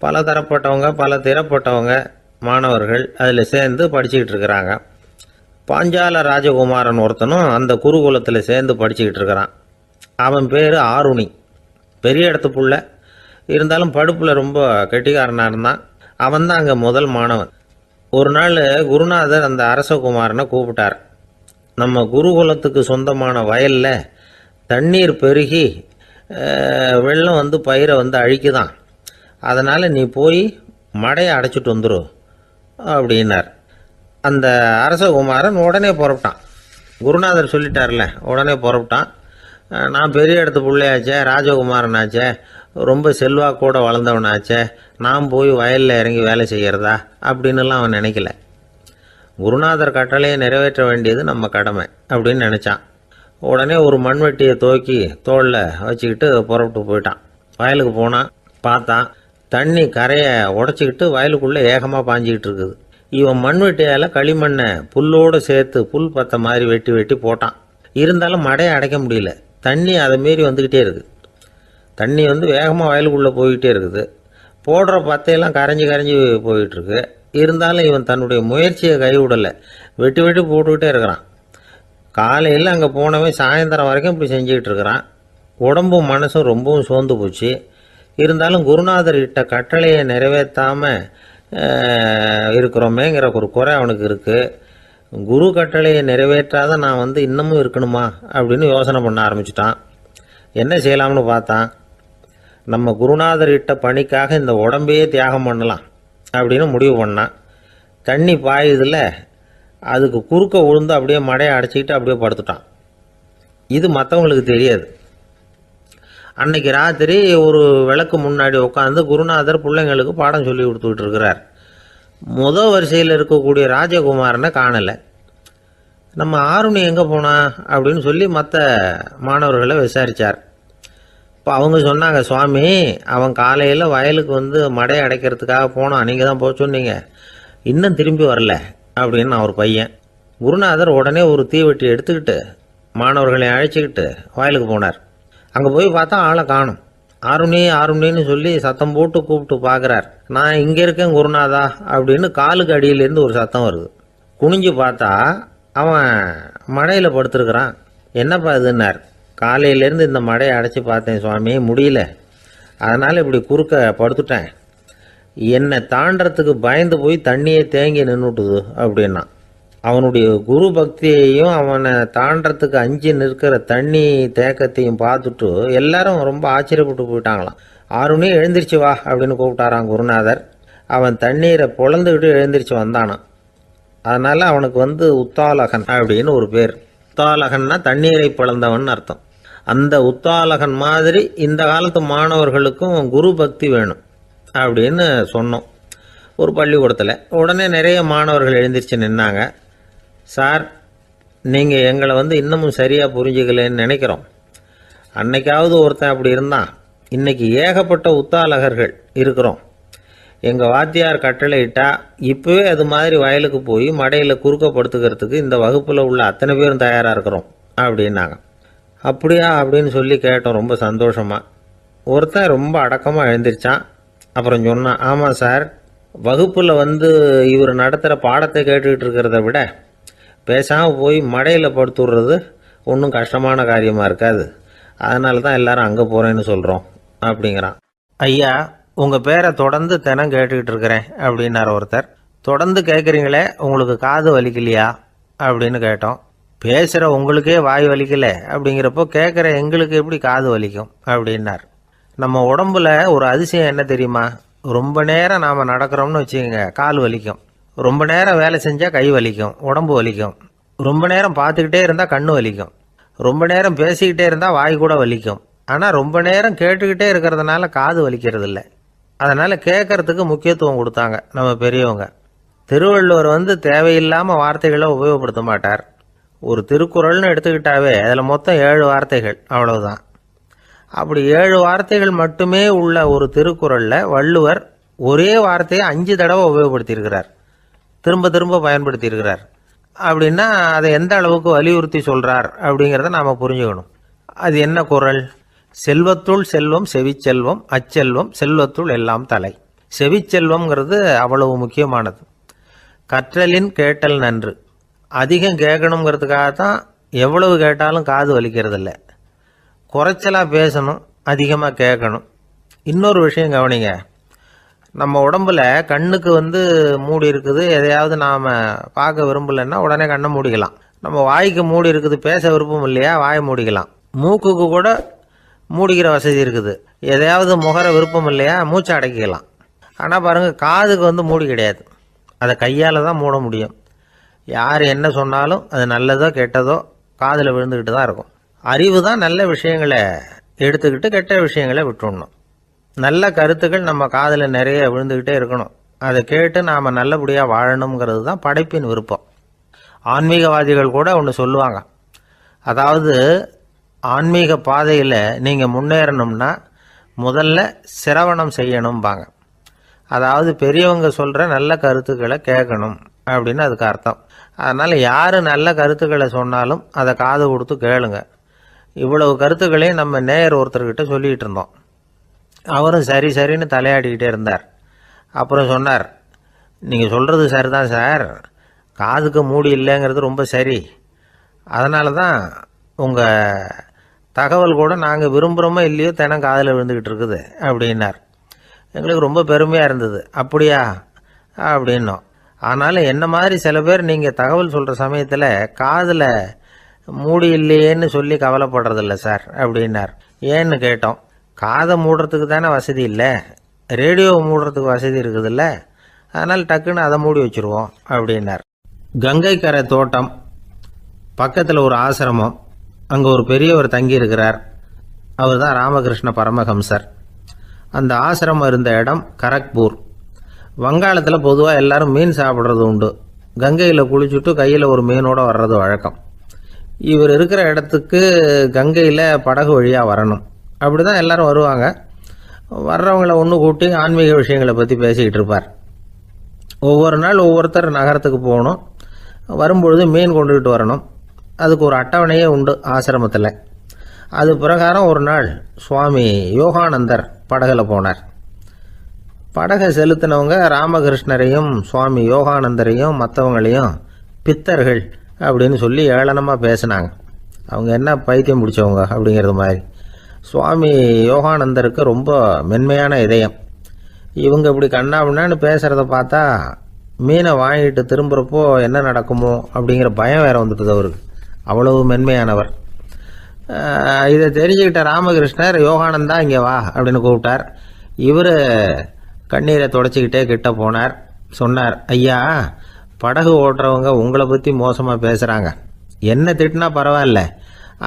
பல தரப்பட்டவங்க பல திறப்பட்டவங்க மாணவர்கள் அதில் சேர்ந்து படிச்சுக்கிட்டு இருக்கிறாங்க. பாஞ்சால ராஜகுமாரன் ஒருத்தனும் அந்த குருகுலத்தில் சேர்ந்து படிச்சுக்கிட்டு இருக்கிறான். அவன் பேர் ஆருணி. பெரிய இடத்து புள்ள, இருந்தாலும் படுப்பில் ரொம்ப கெட்டிக்காரனாக இருந்தான். அவன் தான் அங்கே முதல் மாணவன். ஒரு நாள் குருநாதர் அந்த அரசகுமாரனை கூப்பிட்டார். நம்ம குருகுலத்துக்கு சொந்தமான வயலில் தண்ணீர் பெருகி வெள்ளம் பயிரை அழிக்குதான், அதனால் நீ போய் மடையை அடைச்சிட்டு வந்துரு அப்படின்னார். அந்த அரசகுமாரன் உடனே புறப்பட்டான். குருநாதர் சொல்லிட்டார்ல, உடனே புறப்பட்டான். நான் பெரிய இடத்து பிள்ளையாச்சே, ராஜகுமாரனாச்சே, ரொம்ப செல்வாக்கூட வளர்ந்தவனாச்சே, நான் போய் வயலில் இறங்கி வேலை செய்கிறதா அப்படின்னுலாம் அவன் நினைக்கல. குருநாதர் கட்டளையை நிறைவேற்ற வேண்டியது நம்ம கடமை அப்படின்னு நினச்சான். உடனே ஒரு மண்வெட்டியை தூக்கி தோளில் வச்சுக்கிட்டு புறப்பட்டு போயிட்டான். வயலுக்கு போனான். பார்த்தான், தண்ணி கரையை உடச்சிக்கிட்டு வயலுக்குள்ளே ஏகமாக பாஞ்சிக்கிட்டு இருக்குது. இவன் மண்வெட்டியால் களிமண்ணை புல்லோடு சேர்த்து புல் பத்த மாதிரி வெட்டி வெட்டி போட்டான். இருந்தாலும் மடையை அடைக்க முடியல. தண்ணி அதை மீறி வந்துக்கிட்டே இருக்குது. தண்ணி வேகமாக வயலுக்குள்ளே போய்கிட்டே இருக்குது. போடுற பத்தையெல்லாம் கரைஞ்சி கரைஞ்சி போயிட்டுருக்கு. இருந்தாலும் இவன் தன்னுடைய முயற்சியை கைவிடலை. வெட்டி வெட்டி போட்டுக்கிட்டே இருக்கிறான். காலையில் அங்கே போனவன் சாயந்தரம் வரைக்கும் இப்படி செஞ்சுக்கிட்டு இருக்கிறான். உடம்பும் மனசும் ரொம்பவும் சோர்ந்து போச்சு. இருந்தாலும் குருநாதர் இட்ட கட்டளையை நிறைவேற்றாமல் இருக்கிறோமேங்கிற ஒரு குறை அவனுக்கு இருக்குது. குரு கட்டளையை நிறைவேற்றாத நான் இன்னமும் இருக்கணுமா அப்படின்னு யோசனை பண்ண ஆரம்பிச்சிட்டான். என்ன செய்யலாம்னு பார்த்தான். நம்ம குருநாதர் இட்ட பணிக்காக இந்த உடம்பையே தியாகம் பண்ணலாம் அப்படின்னு முடிவு பண்ணான். தண்ணி பாயுதில்ல, அதுக்கு குறுக்க விழுந்து அப்படியே மடையை அடைச்சிக்கிட்டு அப்படியே படுத்துட்டான். இது மற்றவங்களுக்கு தெரியாது. அன்னைக்கு ராத்திரி ஒரு விளக்கு முன்னாடி உட்காந்து குருநாதர் பிள்ளைங்களுக்கு பாடம் சொல்லி கொடுத்துக்கிட்டு இருக்கிறார். முதல் வரிசையில் இருக்கக்கூடிய ராஜகுமாரனை காணலை. நம்ம ஆருணி எங்கே போனா அப்படின்னு சொல்லி மற்ற மாணவர்களை விசாரித்தார். இப்போ அவங்க சொன்னாங்க, சுவாமி அவன் காலையில் வயலுக்கு மடையை அடைக்கிறதுக்காக போனான், நீங்கள் தான் போக சொன்னீங்க, இன்னும் திரும்பி வரல அப்படின்னு அவர் பையன். குருநாதர் உடனே ஒரு தீவெட்டி எடுத்துக்கிட்டு மாணவர்களை அழைச்சிக்கிட்டு வயலுக்கு போனார். அங்கே போய் பார்த்தா ஆளை காணும். ஆருணி ஆருணின்னு சொல்லி சத்தம் போட்டு கூப்பிட்டு பார்க்குறார். நான் இங்கே இருக்கேன் குருநாதா அப்படின்னு காலுக்கு அடியிலேருந்து ஒரு சத்தம் வருது. குனிஞ்சு பார்த்தா அவன் மடையில் படுத்துருக்கிறான். என்னப்பா இதுன்னார். காலையிலேருந்து இந்த மடையை அடைச்சி பார்த்தேன் சுவாமி, முடியல, அதனால் இப்படி குறுக்க படுத்துட்டேன். என்னை தாண்டறதுக்கு பயந்து போய் தண்ணியை தேங்கி நின்றுட்டுது அப்படின்னா. அவனுடைய குரு பக்தியையும் அவனை தாண்டறதுக்கு அஞ்சு நிற்கிற தண்ணி தேக்கத்தையும் பார்த்துட்டு எல்லாரும் ரொம்ப ஆச்சரியப்பட்டு போயிட்டாங்களாம். ஆருணி எழுந்திரிச்சு வா அப்படின்னு கூப்பிட்டாரான் குருநாதர். அவன் தண்ணீரை பொழந்துக்கிட்டு எழுந்திரிச்சு வந்தானான். அதனால் அவனுக்கு உத்தாலகன் அப்படின்னு ஒரு பேர். உத்தாலகன்னா தண்ணீரை பிளந்தவன் அர்த்தம். அந்த உத்தாலகன் மாதிரி இந்த காலத்து மாணவர்களுக்கும் குரு பக்தி வேணும் அப்படின்னு சொன்னோம் ஒரு பள்ளிக்கூடத்தில். உடனே நிறைய மாணவர்கள் எழுந்திரிச்சு நின்னாங்க. சார், நீங்கள் எங்களை இன்னமும் சரியாக புரிஞ்சுக்கலன்னு நினைக்கிறோம். அன்னைக்காவது ஒருத்தன் அப்படி இருந்தான், இன்னைக்கு ஏகப்பட்ட உத்தாலகர்கள் இருக்கிறோம். எங்கள் வாத்தியார் கட்டளை இட்டால் இப்போவே அது மாதிரி வயலுக்கு போய் மடையில் குறுக்கப்படுத்துக்கிறதுக்கு இந்த வகுப்பில் உள்ள அத்தனை பேரும் தயாராக இருக்கிறோம் அப்படின்னாங்க. அப்படியா அப்படின்னு சொல்லி கேட்டோம் ரொம்ப சந்தோஷமாக. ஒருத்தன் ரொம்ப அடக்கமாக எழுந்திரிச்சான். அப்புறம் சொன்னான், ஆமாம் சார், வகுப்பில் இவர் நடத்துகிற பாடத்தை கேட்டுக்கிட்டு இருக்கிறத விட பேசாமல் போய் மடையில் படுத்துடுறது ஒன்றும் கஷ்டமான காரியமாக இருக்காது, அதனால தான் எல்லாரும் அங்கே போகிறேன்னு சொல்கிறோம் அப்படிங்கிறான். ஐயா, உங்கள் பேரை தொடர்ந்து தினம் கேட்டுக்கிட்டு இருக்கிறேன் அப்படின்னார் ஒருத்தர். தொடர்ந்து கேட்குறீங்களே, உங்களுக்கு காது வலிக்கலையா அப்படின்னு கேட்டோம். பேசுகிற உங்களுக்கே வாய் வலிக்கல அப்படிங்கிறப்போ கேட்குற எங்களுக்கு எப்படி காது வலிக்கும் அப்படின்னார். நம்ம உடம்புல ஒரு அதிசயம் என்ன தெரியுமா? ரொம்ப நேரம் நாம் நடக்கிறோம்னு வச்சுக்கோங்க, கால் வலிக்கும். ரொம்ப நேரம் வேலை செஞ்சால் கை வலிக்கும், உடம்பு வலிக்கும். ரொம்ப நேரம் பார்த்துக்கிட்டே இருந்தால் கண்ணு வலிக்கும். ரொம்ப நேரம் பேசிக்கிட்டே இருந்தால் வாய் கூட வலிக்கும். ஆனால் ரொம்ப நேரம் கேட்டுக்கிட்டே இருக்கிறதுனால காது வலிக்கிறது இல்லை. அதனால் கேட்கறதுக்கு முக்கியத்துவம் கொடுத்தாங்க நம்ம பெரியவங்க. திருவள்ளுவர் தேவையில்லாமல் வார்த்தைகளை உபயோகப்படுத்த மாட்டார். ஒரு திருக்குறள்னு எடுத்துக்கிட்டாவே அதில் மொத்தம் 7 வார்த்தைகள், அவ்வளவுதான். அப்படி 7 வார்த்தைகள் மட்டுமே உள்ள ஒரு திருக்குறளில் வள்ளுவர் ஒரே வார்த்தையை 5 தடவை உபயோகப்படுத்தியிருக்கிறார், திரும்ப திரும்ப பயன்படுத்தியிருக்கிறார். அப்படின்னா அதை எந்த அளவுக்கு வலியுறுத்தி சொல்கிறார் அப்படிங்கிறத நாம் புரிஞ்சுக்கணும். அது என்ன குறள்? செல்வத்துள் செல்வம் செவிச்செல்வம், அச்செல்வம் செல்வத்துள் எல்லாம் தலை. செவிச்செல்வம்ங்கிறது அவ்வளவு முக்கியமானது. கற்றலின் கேட்டல் நன்று. அதிகம் கேட்கணுங்கிறதுக்காகத்தான் எவ்வளவு கேட்டாலும் காது வலிக்கிறதில்ல. குறைச்சலாக பேசணும், அதிகமாக கேட்கணும். இன்னொரு விஷயம் கவனிங்க. நம்ம உடம்புல கண்ணுக்கு மூடி இருக்குது, எதையாவது நாம் பார்க்க விரும்பலைன்னா உடனே கண்ணை மூடிக்கலாம். நம்ம வாய்க்கு மூடி இருக்குது, பேச விருப்பம் இல்லையா, வாயை மூடிக்கலாம். மூக்குக்கு கூட மூடிக்கிற வசதி இருக்குது, எதையாவது முகர விருப்பம் இல்லையா, மூச்சை அடக்கிக்கலாம். ஆனால் பாருங்கள், காதுக்கு மூடி கிடையாது. அதை கையால் தான் மூட முடியும். யார் என்ன சொன்னாலும் அது நல்லதோ கெட்டதோ காதில் விழுந்துக்கிட்டு தான் இருக்கும். அறிவு தான் நல்ல விஷயங்களை எடுத்துக்கிட்டு கெட்ட விஷயங்களை விட்டுடணும். நல்ல கருத்துக்கள் நம்ம காதில் நிறைய விழுந்துக்கிட்டே இருக்கணும். அதை கேட்டு நாம் நல்லபடியாக வாழணுங்கிறது தான் படைப்பின் விருப்பம். ஆன்மீகவாதிகள் கூட ஒன்று சொல்லுவாங்க. அதாவது ஆன்மீக பாதையில் நீங்கள் முன்னேறணும்னா முதல்ல சிரவணம் செய்யணும்பாங்க. அதாவது பெரியவங்க சொல்கிற நல்ல கருத்துக்களை கேட்கணும் அப்படின்னு அதுக்கு அர்த்தம். அதனால் யார் நல்ல கருத்துக்களை சொன்னாலும் அதை காது கொடுத்து கேளுங்க. இவ்வளவு கருத்துக்களையும் நம்ம நேயர் ஒருத்தர்கிட்ட சொல்லிகிட்டு இருந்தோம். அவரும் சரி சரின்னு தலையாடிக்கிட்டே இருந்தார். அப்புறம் சொன்னார், நீங்கள் சொல்கிறது சரிதான் சார், காதுக்கு மூடி இல்லைங்கிறது ரொம்ப சரி. அதனால தான் உங்கள் தகவல் கூட நாங்கள் விரும்புகிறோமோ இல்லையோ தினம் காதில் விழுந்துக்கிட்டு இருக்குது அப்படின்னார். எங்களுக்கு ரொம்ப பெருமையாக இருந்தது. அப்படியா அப்படின்னோம். ஆனாலும் என்ன மாதிரி சில பேர் நீங்கள் தகவல் சொல்கிற சமயத்தில் காதில் மூடி இல்லையேன்னு சொல்லி கவலைப்படுறதில்ல சார் அப்படின்னார். ஏன்னு கேட்டோம். காதை மூடுறதுக்கு தானே வசதி இல்லை, ரேடியோவை மூடுறதுக்கு வசதி இருக்குதுல்ல, அதனால் டக்குன்னு அதை மூடி வச்சுருவோம் அப்படின்னார். கங்கை கரை தோட்டம் பக்கத்தில் ஒரு ஆசிரமம், அங்கே ஒரு பெரியவர் தங்கியிருக்கிறார். அவர் தான் ராமகிருஷ்ண பரமஹம்சர். அந்த ஆசிரமம் இருந்த இடம் கரக்பூர். வங்காளத்தில் பொதுவாக எல்லாரும் மீன் சாப்பிட்றது உண்டு. கங்கையில் குளிச்சுட்டு கையில் ஒரு மீனோடு வர்றது வழக்கம். இவர் இருக்கிற இடத்துக்கு கங்கையில் படகு வழியாக வரணும். அப்படி தான் எல்லோரும் வருவாங்க. வர்றவங்கள ஒன்று கூட்டி ஆன்மீக விஷயங்களை பற்றி பேசிக்கிட்டு இருப்பார். ஒவ்வொரு நாள் ஒவ்வொருத்தர் நகரத்துக்கு போகணும். வரும்பொழுது மீன் கொண்டுகிட்டு வரணும். அதுக்கு ஒரு அட்டவணையே உண்டு ஆசிரமத்தில். அது பிரகாரம் ஒரு நாள் சுவாமி யோகானந்தர் படகில் போனார். படகை செலுத்தினவங்க ராமகிருஷ்ணரையும் சுவாமி யோகானந்தரையும் மற்றவங்களையும் பித்தர்கள் அப்படின்னு சொல்லி ஏளனமாக பேசினாங்க. அவங்க என்ன பைத்தியம் பிடிச்சவங்க அப்படிங்கிறது மாதிரி. சுவாமி யோகானந்தருக்கு ரொம்ப மென்மையான இதயம். இவங்க இப்படி கண்ணாபின்னான்னு பேசுகிறத பார்த்தா மீனை வாங்கிட்டு திரும்புகிறப்போ என்ன நடக்குமோ அப்படிங்கிற பயம் வேறு வந்துட்டுது அவருக்கு. அவ்வளவு மென்மையானவர். இதை தெரிஞ்சுக்கிட்ட ராமகிருஷ்ணர், யோகானந்தா இங்கே வா அப்படின்னு கூப்பிட்டார். இவர் கண்ணீரை தொடச்சிக்கிட்டே கிட்ட போனார். சொன்னார், ஐயா, படகு ஓட்டுறவங்க உங்களை பற்றி மோசமாக பேசுகிறாங்க. என்ன திட்டினா பரவாயில்ல,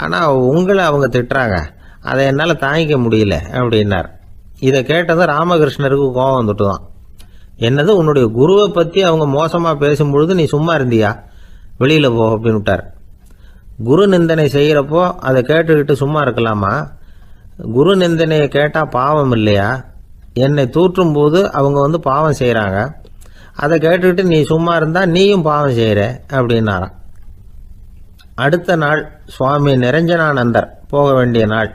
ஆனால் உங்களை அவங்க திட்டுறாங்க, அதை என்னால் தாங்கிக்க முடியல அப்படின்னார். இதை கேட்டதும் ராமகிருஷ்ணருக்கு கோபம் வந்துட்டு தான். என்னது, உன்னுடைய குருவை பற்றி அவங்க மோசமாக பேசும்பொழுது நீ சும்மா இருந்தியா, வெளியில் போ அப்படின்னு விட்டார். குரு நிந்தனை செய்கிறப்போ அதை கேட்டுக்கிட்டு சும்மா இருக்கலாமா? குரு நிந்தனையை கேட்டால் பாவம் இல்லையா? என்னை தூற்றும் போது அவங்க பாவம் செய்கிறாங்க, அதை கேட்டுக்கிட்டு நீ சும்மா இருந்தால் நீயும் பாவம் செய்கிற அப்படின்னாராம். அடுத்த நாள் சுவாமி நிரஞ்சனானந்தர் போக வேண்டிய நாள்.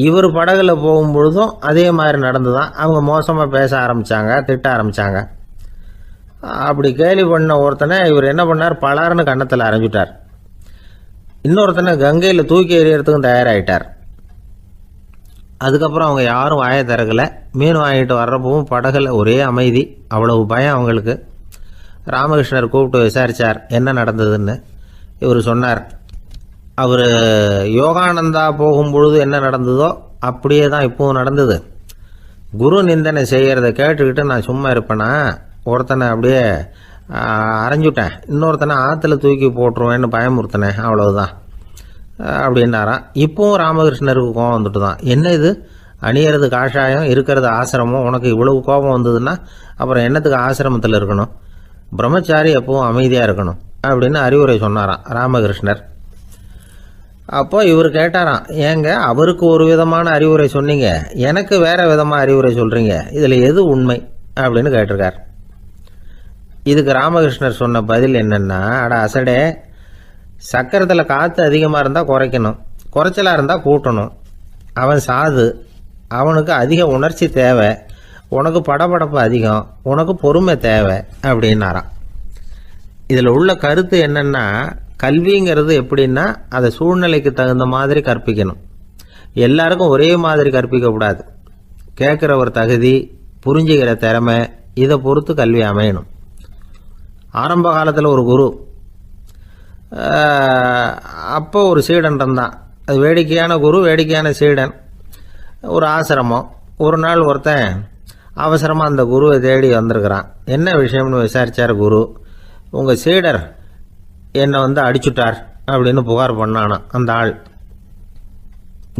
இவர் படகுல போகும்பொழுதும் அதே மாதிரி நடந்து தான். அவங்க மோசமாக பேச ஆரம்பித்தாங்க, திட்ட ஆரம்பித்தாங்க. அப்படி கேலி பண்ண ஒருத்தனை இவர் என்ன பண்ணார், பலார்னு கன்னத்தில் அரைஞ்சிட்டார். இன்னொருத்தனை கங்கையில் தூக்கி எறியறதுக்கும் தயாராகிட்டார். அதுக்கப்புறம் அவங்க யாரும் வாயை திறக்கலை. மீன் வாங்கிட்டு வர்றப்பவும் படகுல ஒரே அமைதி. அவ்வளவு பயம் அவங்களுக்கு. ராமகிருஷ்ணர் கூப்பிட்டு விசாரித்தார் என்ன நடந்ததுன்னு. இவர் சொன்னார், அவர் யோகானந்தா போகும்பொழுது என்ன நடந்ததோ அப்படியே தான் இப்பவும் நடந்தது. குரு நிந்தனை செய்கிறத கேட்டுக்கிட்டு நான் சும்மா இருப்பேனா? ஒருத்தனை அப்படியே அரைஞ்சுட்டேன், இன்னொருத்தனை ஆற்றுல தூக்கி போட்டுருவேன்னு பயமுறுத்தினேன், அவ்வளவுதான் அப்படின்னாராம். இப்போவும் ராமகிருஷ்ணருக்கு கோபம் வந்துட்டு தான், என்ன இது அணியறது காஷாயம் இருக்கிறது ஆசிரமம், உனக்கு இவ்வளவு கோபம் வந்ததுன்னா அப்புறம் என்னத்துக்கு ஆசிரமத்தில் இருக்கணும், பிரம்மச்சாரி எப்பவும் அமைதியாக இருக்கணும் அப்படின்னு அறிவுரை சொன்னாராம் ராமகிருஷ்ணர். அப்போ இவர் கேட்டாராம், ஏங்க அவருக்கு ஒரு விதமான அறிவுரை சொன்னீங்க, எனக்கு வேற விதமாக அறிவுரை சொல்கிறீங்க, இதில் எது உண்மை அப்படின்னு கேட்டிருக்கார். இதுக்கு ராமகிருஷ்ணர் சொன்ன பதில் என்னென்னா, அட அசடே, சக்கரத்தில் காற்று அதிகமாக இருந்தால் குறைக்கணும், குறைச்சலாக இருந்தால் கூட்டணும். அவன் சாது, அவனுக்கு அதிக உணர்ச்சி தேவை, உனக்கு படபடப்பு அதிகம், உனக்கு பொறுமை தேவை அப்படின்னாராம். இதில் உள்ள கருத்து என்னென்னா, கல்விங்கிறது எப்படின்னா அதை சூழ்நிலைக்கு தகுந்த மாதிரி கற்பிக்கணும். எல்லாருக்கும் ஒரே மாதிரி கற்பிக்கக்கூடாது. கேட்குற ஒரு தகுதி, புரிஞ்சுக்கிற திறமை, இதை பொறுத்து கல்வி அமையணும். ஆரம்ப காலத்தில் ஒரு குரு, அப்போ ஒரு சீடன் இருந்தான். அது வேடிக்கையான குரு, வேடிக்கையான சீடன். ஒரு ஆசிரமம். ஒரு நாள் ஒருத்தன் அவசரமாக அந்த குருவை தேடி வந்திருக்கிறான். என்ன விஷயம்னு விசாரித்தார் குரு. உங்கள் சீடர் என்னை அடிச்சுட்டார் அப்படின்னு புகார் பண்ணானா அந்த ஆள்.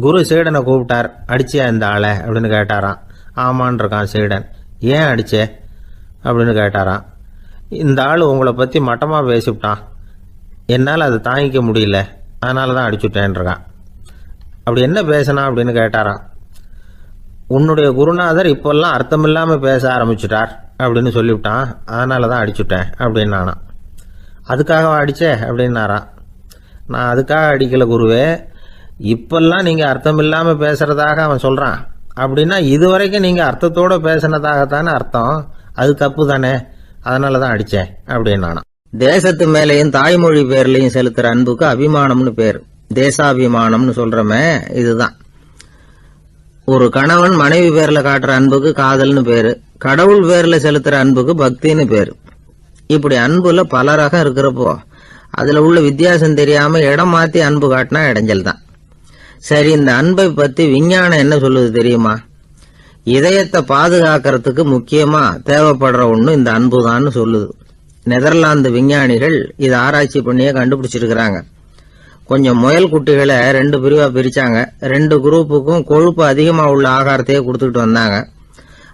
குரு சீடனை கூப்பிட்டார். அடிச்சியா இந்த ஆளை அப்படின்னு கேட்டாராம். ஆமான் இருக்கான் சீடன். ஏன் அடிச்சே அப்படின்னு கேட்டாராம். இந்த ஆள் உங்களை பற்றி மட்டமாக பேசிவிட்டான், என்னால் அதை தாங்கிக்க முடியல, அதனால தான் அடிச்சுட்டேன்ருக்கான். அப்படி என்ன பேசினா அப்படின்னு கேட்டாராம். உன்னுடைய குருநாதர் இப்போல்லாம் அர்த்தமில்லாமல் பேச ஆரம்பிச்சுட்டார் அப்படின்னு சொல்லிவிட்டான், அதனால தான் அடிச்சுட்டேன் அப்படின்னு நானாம். அதுக்காக அடித்தே அப்படின்னாராம். நான் அதுக்காக அடிக்கலை குருவே, இப்பெல்லாம் நீங்கள் அர்த்தம் இல்லாமல் பேசுகிறதாக அவன் சொல்கிறான், அப்படின்னா இதுவரைக்கும் நீங்கள் அர்த்தத்தோடு பேசினதாகத்தானே அர்த்தம், அது தப்பு தானே, அதனால தான் அடித்தேன் அப்படின்னு நானாம். தேசத்து மேலேயும் தாய்மொழி பேர்லையும் செலுத்துற அன்புக்கு அபிமானம்னு பேர். தேசாபிமானம்னு சொல்றமே இதுதான். ஒரு கணவன் மனைவி பேர்ல காட்டுற அன்புக்கு காதல்னு பேரு, கடவுள் பேர்ல செலுத்துற அன்புக்கு பக்தின்னு பேரு. இப்படி அன்புல பல ரகம் இருக்கிறப்போ அதுல உள்ள வித்தியாசம் தெரியாம இடம் மாத்தி அன்பு காட்டினா இடைஞ்சல் தான். சரி, இந்த அன்பை பத்தி விஞ்ஞானம் என்ன சொல்லுது தெரியுமா? இதயத்தை பாதுகாக்கிறதுக்கு முக்கியமா தேவைப்படுற ஒண்ணு இந்த அன்புதான்னு சொல்லுது. நெதர்லாந்து விஞ்ஞானிகள் இதை ஆராய்ச்சி பண்ணியே கண்டுபிடிச்சிருக்கிறாங்க. கொஞ்சம் முயல் குட்டிகளை 2 பிரிவா பிரிச்சாங்க. 2 குரூப்புக்கும் கொழுப்பு அதிகமா உள்ள ஆகாரத்தையே கொடுத்துட்டு வந்தாங்க.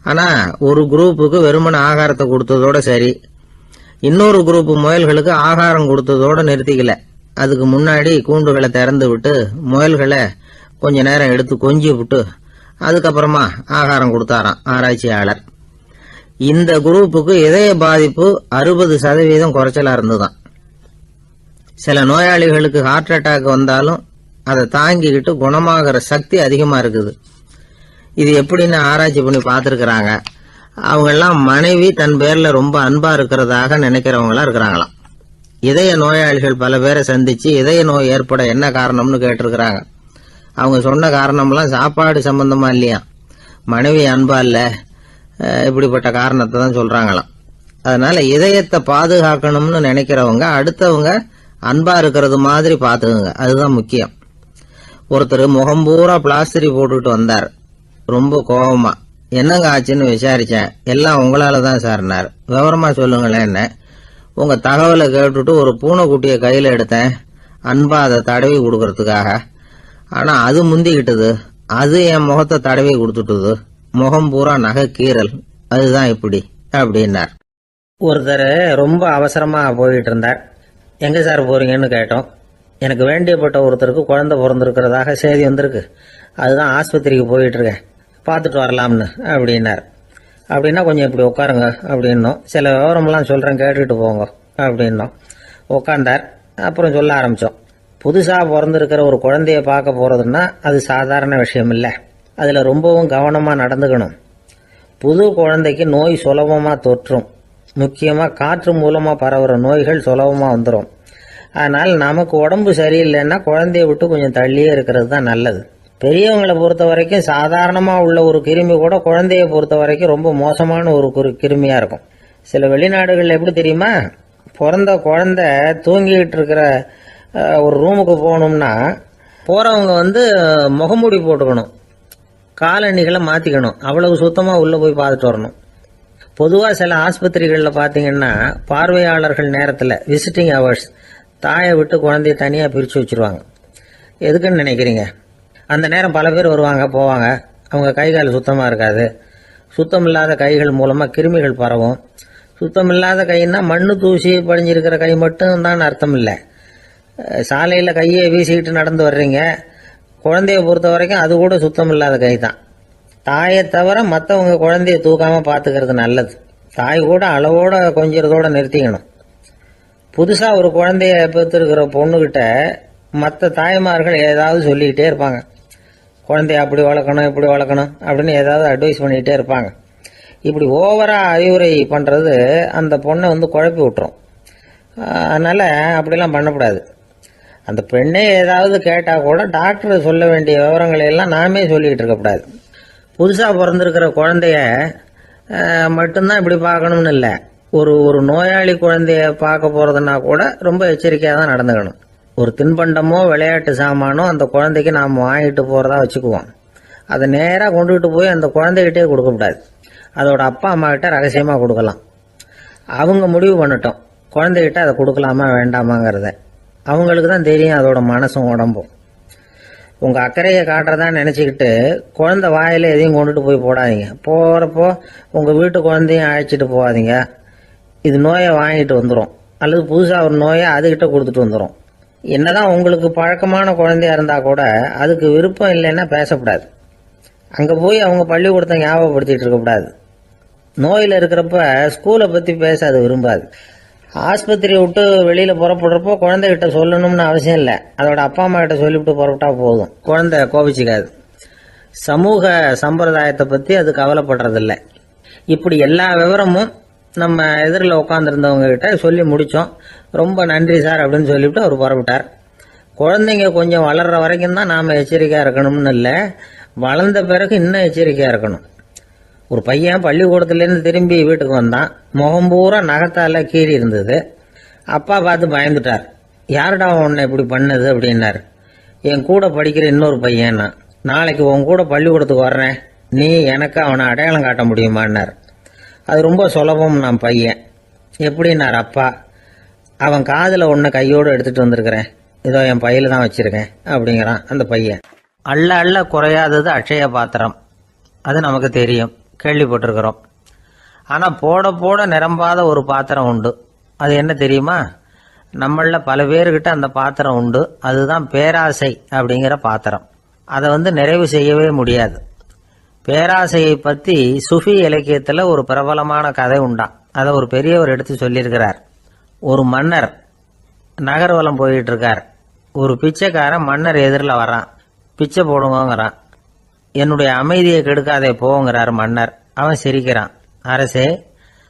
ஆனா ஒரு குரூப்புக்கு வெறுமன ஆகாரத்தை கொடுத்ததோட சரி, இன்னொரு குரூப் முயல்களுக்கு ஆகாரம் கொடுத்ததோட நிறுத்திக்கல. அதுக்கு முன்னாடி கூண்டுகளை திறந்து விட்டு முயல்களை கொஞ்ச நேரம் எடுத்து கொஞ்சி விட்டு அதுக்கப்புறமா ஆகாரம் கொடுத்தாராம் ஆராய்ச்சியாளர். இந்த குரூப்புக்கு இதய பாதிப்பு 60% குறைச்சலா இருந்துதான். சில நோயாளிகளுக்கு ஹார்ட் அட்டாக் வந்தாலும் அதை தாங்கிக்கிட்டு குணமாகிற சக்தி அதிகமா இருக்குது. இது எப்படின்னு ஆராய்ச்சி பண்ணி பார்த்துருக்கிறாங்க. அவங்கெல்லாம் மனைவி தன் பேர்ல ரொம்ப அன்பா இருக்கிறதாக நினைக்கிறவங்களா இருக்கிறாங்களாம். இதய நோயாளிகள் பல பேரை சந்திச்சு இதய நோய் ஏற்பட என்ன காரணம்னு கேட்டிருக்கிறாங்க. அவங்க சொன்ன காரணம்லாம் சாப்பாடு சம்பந்தமா இல்லையா, மனைவி அன்பா இல்ல, இப்படிப்பட்ட காரணத்தை தான் சொல்றாங்களாம். அதனால இதயத்தை பாதுகாக்கணும்னு நினைக்கிறவங்க அடுத்தவங்க அன்பா இருக்கிறது மாதிரி பாத்துக்குங்க, அதுதான் முக்கியம். ஒருத்தர் முகம் பூரா பிளாஸ்டரி போட்டுட்டு வந்தார். ரொம்ப கோபமா, என்னங்க ஆச்சுன்னு விசாரிச்சேன். எல்லாம் உங்களால தான் சார்னார். விவரமா சொல்லுங்களேன். என்ன உங்க தகவலை கேட்டுட்டு ஒரு பூனைக்குட்டியை கையில எடுத்தேன், அன்பா அதை தடவி கொடுக்கறதுக்காக. ஆனா அது முந்திக்கிட்டது, அது என் முகத்தை தடவி கொடுத்துட்டுது, முகம் பூரா நகை கீறல், அதுதான் இப்படி அப்படின்னார். ஒருத்தர் ரொம்ப அவசரமா போயிட்டு இருந்தார். எங்க சார் போறீங்கன்னு கேட்டோம். எனக்கு வேண்டியப்பட்ட ஒருத்தருக்கு குழந்தை பிறந்திருக்கிறதாக செய்தி வந்திருக்கு, அதுதான் ஆஸ்பத்திரிக்கு போயிட்டு இருக்கேன், பார்த்துட்டு வரலாம்னு அப்படின்னார். அப்படின்னா கொஞ்சம் இப்படி உட்காருங்க அப்படின்னோம். சில விவரமெல்லாம் சொல்றேன் கேட்டுட்டு போங்க அப்படின்னோம். உட்கார்ந்தார். அப்புறம் சொல்ல ஆரம்பிச்சோம். புதுசா பிறந்திருக்கிற ஒரு குழந்தைய பார்க்க போறதுன்னா அது சாதாரண விஷயம் இல்லை, அதுல ரொம்பவும் கவனமா நடந்துக்கணும். புது குழந்தைக்கு நோய் சுலபமா தொற்றும், முக்கியமா காற்று மூலமா பரவுற நோய்கள் சுலபமா வந்துடும். அதனால் நமக்கு உடம்பு சரியில்லைன்னா குழந்தைய விட்டு கொஞ்சம் தள்ளியே இருக்கிறது தான் நல்லது. பெரியவங்களை பொறுத்த வரைக்கும் சாதாரணமா உள்ள ஒரு கிருமி கூட குழந்தைய பொறுத்த வரைக்கும் ரொம்ப மோசமான ஒரு கிருமியா இருக்கும். சில வெளிநாடுகள் எப்படி தெரியுமா, பிறந்த குழந்தை தூங்கிட்டு இருக்கிற ஒரு ரூமுக்கு போகணும்னா போறவங்க முகமூடி போட்டுக்கணும், காலணிகளை மாத்திக்கணும், அவ்வளவு சுத்தமா உள்ள போய் பார்த்துட்டு வரணும். பொதுவாக சில ஆஸ்பத்திரிகளில் பார்த்தீங்கன்னா பார்வையாளர்கள் நேரத்தில் விசிட்டிங் ஹவர்ஸ் தாயை விட்டு குழந்தைய தனியாக பிரித்து வச்சுருவாங்க. எதுக்குன்னு நினைக்கிறீங்க? அந்த நேரம் பல பேர் வருவாங்க போவாங்க. அவங்க கை கால் சுத்தமாக இருக்காது. சுத்தம் இல்லாத கைகள் மூலமாக கிருமிகள் பரவும். சுத்தம் இல்லாத கைன்னா மண்ணு தூசி படிஞ்சிருக்கிற கை மட்டும் தான் அர்த்தம் இல்லை. சாலையில் கையை வீசிக்கிட்டு நடந்து வர்றீங்க, குழந்தைய பொறுத்த வரைக்கும் அது கூட சுத்தம் இல்லாத கை தான். தாயை தவிர மற்றவங்க குழந்தைய தூக்காமல் பார்த்துக்கிறது நல்லது. தாய் கூட அளவோட கொஞ்சிறதோட நிறுத்திக்கணும். புதுசாக ஒரு குழந்தைய பெற்றிருக்கிற பொண்ணுக்கிட்ட மற்ற தாய்மார்கள் ஏதாவது சொல்லிக்கிட்டே இருப்பாங்க. குழந்தைய அப்படி வளர்க்கணும் இப்படி வளர்க்கணும் அப்படின்னு ஏதாவது அட்வைஸ் பண்ணிக்கிட்டே இருப்பாங்க. இப்படி ஓவராக அறிவுரை பண்ணுறது அந்த பொண்ணை குழப்பி விட்டுரும். அதனால் அப்படிலாம் பண்ணக்கூடாது. அந்த பெண்ணே ஏதாவது கேட்டால் கூட டாக்டர் சொல்ல வேண்டிய விவரங்களை எல்லாம் நாமே சொல்லிக்கிட்டு இருக்கக்கூடாது. புதுசாக பிறந்திருக்கிற குழந்தைய மட்டும்தான் இப்படி பார்க்கணும்னு இல்லை. ஒரு நோயாளி குழந்தைய பார்க்க போகிறதுனா கூட ரொம்ப எச்சரிக்கையாக தான் நடந்துக்கணும். ஒரு தின்பண்டமோ விளையாட்டு சாமானோ அந்த குழந்தைக்கு நாம் வாங்கிட்டு போகிறதா வச்சுக்குவோம். அதை நேராக கொண்டுகிட்டு போய் அந்த குழந்தைகிட்டே கொடுக்கக்கூடாது. அதோட அப்பா அம்மா கிட்ட ரகசியமாக கொடுக்கலாம். அவங்க முடிவு பண்ணட்டும் குழந்தைகிட்ட அதை கொடுக்கலாமா வேண்டாமாங்கிறத. அவங்களுக்கு தான் தெரியும் அதோட மனசும் உடம்பும். உங்கள் அக்கறையை காட்டுறதா நினச்சிக்கிட்டு குழந்தை வாயில் எதையும் கொண்டுட்டு போய் போடாதீங்க. போகிறப்போ உங்கள் வீட்டு குழந்தையும் அழைச்சிட்டு போகாதீங்க. இது நோயை வாங்கிட்டு வந்துடும், அல்லது புதுசாக ஒரு நோயை அதுக்கிட்ட கொடுத்துட்டு வந்துடும். என்னதான் உங்களுக்கு பழக்கமான குழந்தையா இருந்தால் கூட அதுக்கு விருப்பம் இல்லைன்னா பேசக்கூடாது. அங்கே போய் அவங்க பள்ளிக்கூடத்தை ஞாபகப்படுத்திட்டு இருக்கக்கூடாது. நோயில் இருக்கிறப்ப ஸ்கூலை பற்றி பேச அது விரும்பாது. ஆஸ்பத்திரியை விட்டு வெளியில் புறப்படுறப்போ குழந்தைகிட்ட சொல்லணும்னு அவசியம் இல்லை. அதோட அப்பா அம்மா கிட்ட சொல்லிவிட்டு புறப்பட்டா போதும். குழந்தை கோபிச்சிக்காது. சமூக சம்பிரதாயத்தை பற்றி அது கவலைப்படுறதில்லை. இப்படி எல்லா விவரமும் நம்ம எதிரில் உட்காந்துருந்தவங்க கிட்ட சொல்லி முடித்தோம். ரொம்ப நன்றி சார் அப்படின்னு சொல்லிவிட்டு அவர் புறப்பட்டார். குழந்தைங்க கொஞ்சம் வளர்கிற வரைக்கும் தான் நாம் எச்சரிக்கையாக இருக்கணும்னு இல்லை, வளர்ந்த பிறகு இன்னும் எச்சரிக்கையாக இருக்கணும். ஒரு பையன் பள்ளிக்கூடத்துலேருந்து திரும்பி வீட்டுக்கு வந்தான். முகம் பூரா நகத்தால் கீறி இருந்தது. அப்பா பார்த்து பயந்துட்டார். யாருடா உன்னை இப்படி பண்ணது அப்படின்னாரு. என் கூட படிக்கிற இன்னொரு பையன்னா. நாளைக்கு உன் கூட பள்ளிக்கூடத்துக்கு வர்றேன், நீ எனக்கு அவனை அடையாளம் காட்ட முடியுமான்னார். அது ரொம்ப சுலபம் நான் பையன். எப்படின்னார் அப்பா. அவன் காதில் ஒன்று கையோடு எடுத்துகிட்டு வந்திருக்கிறேன், இதோ என் பையில தான் வச்சுருக்கேன் அப்படிங்கிறான் அந்த பையன். அள்ள அள்ள குறையாதது அட்சய பாத்திரம், அது நமக்கு தெரியும், கேள்விப்பட்டிருக்கிறோம். ஆனால் போட போட நிரம்பாத ஒரு பாத்திரம் உண்டு. அது என்ன தெரியுமா? நம்மளில் பல பேர்கிட்ட அந்த பாத்திரம் உண்டு. அதுதான் பேராசை அப்படிங்கிற பாத்திரம். அதை நிறைவு செய்யவே முடியாது. பேராசையை பற்றி சுஃபி இலக்கியத்தில் ஒரு பிரபலமான கதை உண்டாம். அதை ஒரு பெரியவர் எடுத்து சொல்லியிருக்கிறார். ஒரு மன்னர் நகர்வலம் போயிட்டு இருக்கார். ஒரு பிச்சைக்காரன் மன்னர் எதிரில் வரான். பிச்சை போடுங்கிறான். என்னுடைய அமைதியை கெடுக்காதே போங்கிறார் மன்னர். அவன் சிரிக்கிறான். அரசே,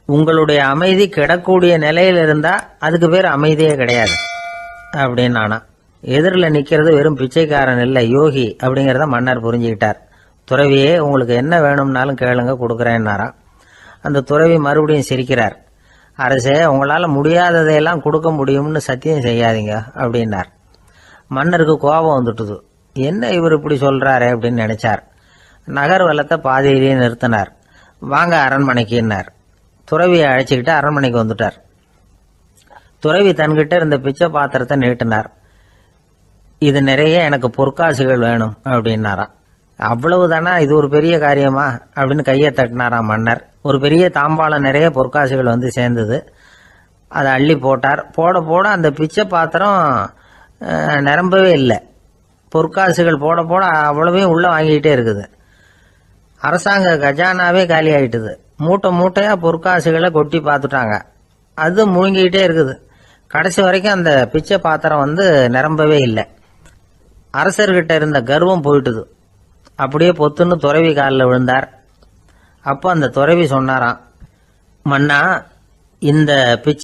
உங்களுடைய அமைதி கெடக்கூடிய நிலையில் இருந்தால் அதுக்கு பேர் அமைதியே கிடையாது அப்படின்னு ஆனா. எதிரில் நிற்கிறது வெறும் பிச்சைக்காரன் இல்லை, யோகி அப்படிங்கிறத மன்னர் புரிஞ்சுக்கிட்டார். துறவியே, உங்களுக்கு என்ன வேணும்னாலும் கேளுங்க, கொடுக்குறேன்னாராம். அந்த துறவி மறுபடியும் சிரிக்கிறார். அரசே, உங்களால் முடியாததையெல்லாம் கொடுக்க முடியும்னு சத்தியம் செய்யாதீங்க அப்படின்னார். மன்னருக்கு கோபம் வந்துட்டுது. என்ன இவர் இப்படி சொல்கிறாரே அப்படின்னு நினைச்சார். நகர்வலத்தை பாதியிலேயே நிறுத்தினார். வாங்க அரண்மனைக்குன்னார். துறவியை அழைச்சிக்கிட்டு அரண்மனைக்கு வந்துட்டார். துறவி தன்கிட்ட இருந்த பிச்சை பாத்திரத்தை நீட்டினார். இது நிறைய எனக்கு பொற்காசுகள் வேணும் அப்படின்னாராம். அவ்வளவுதானா, இது ஒரு பெரிய காரியமா அப்படின்னு கையை தட்டினாராம் மன்னர். ஒரு பெரிய தாம்பாளம் நிறைய பொற்காசுகள் சேர்ந்தது. அதை அள்ளி போட்டார். போட போட அந்த பிச்சை பாத்திரம் நிரம்பவே இல்லை. பொற்காசுகள் போட போட அவ்வளவையும் உள்ள வாங்கிக்கிட்டே இருக்குது. அரசாங்க கஜானாவே காலி ஆயிட்டுது. மூட்டை மூட்டையா பொற்காசுகளை கொட்டி பார்த்துட்டாங்க. அது முழுங்கிக்கிட்டே இருக்குது. கடைசி வரைக்கும் அந்த பிச்சை பாத்திரம் நிரம்பவே இல்லை. அரசர்கிட்ட இருந்த கர்வம் போயிட்டுது. அப்படியே பொத்துன்னு துறவி காலில் விழுந்தார். அப்போ அந்த துறவி சொன்னாராம், மன்னா, இந்த பிச்சை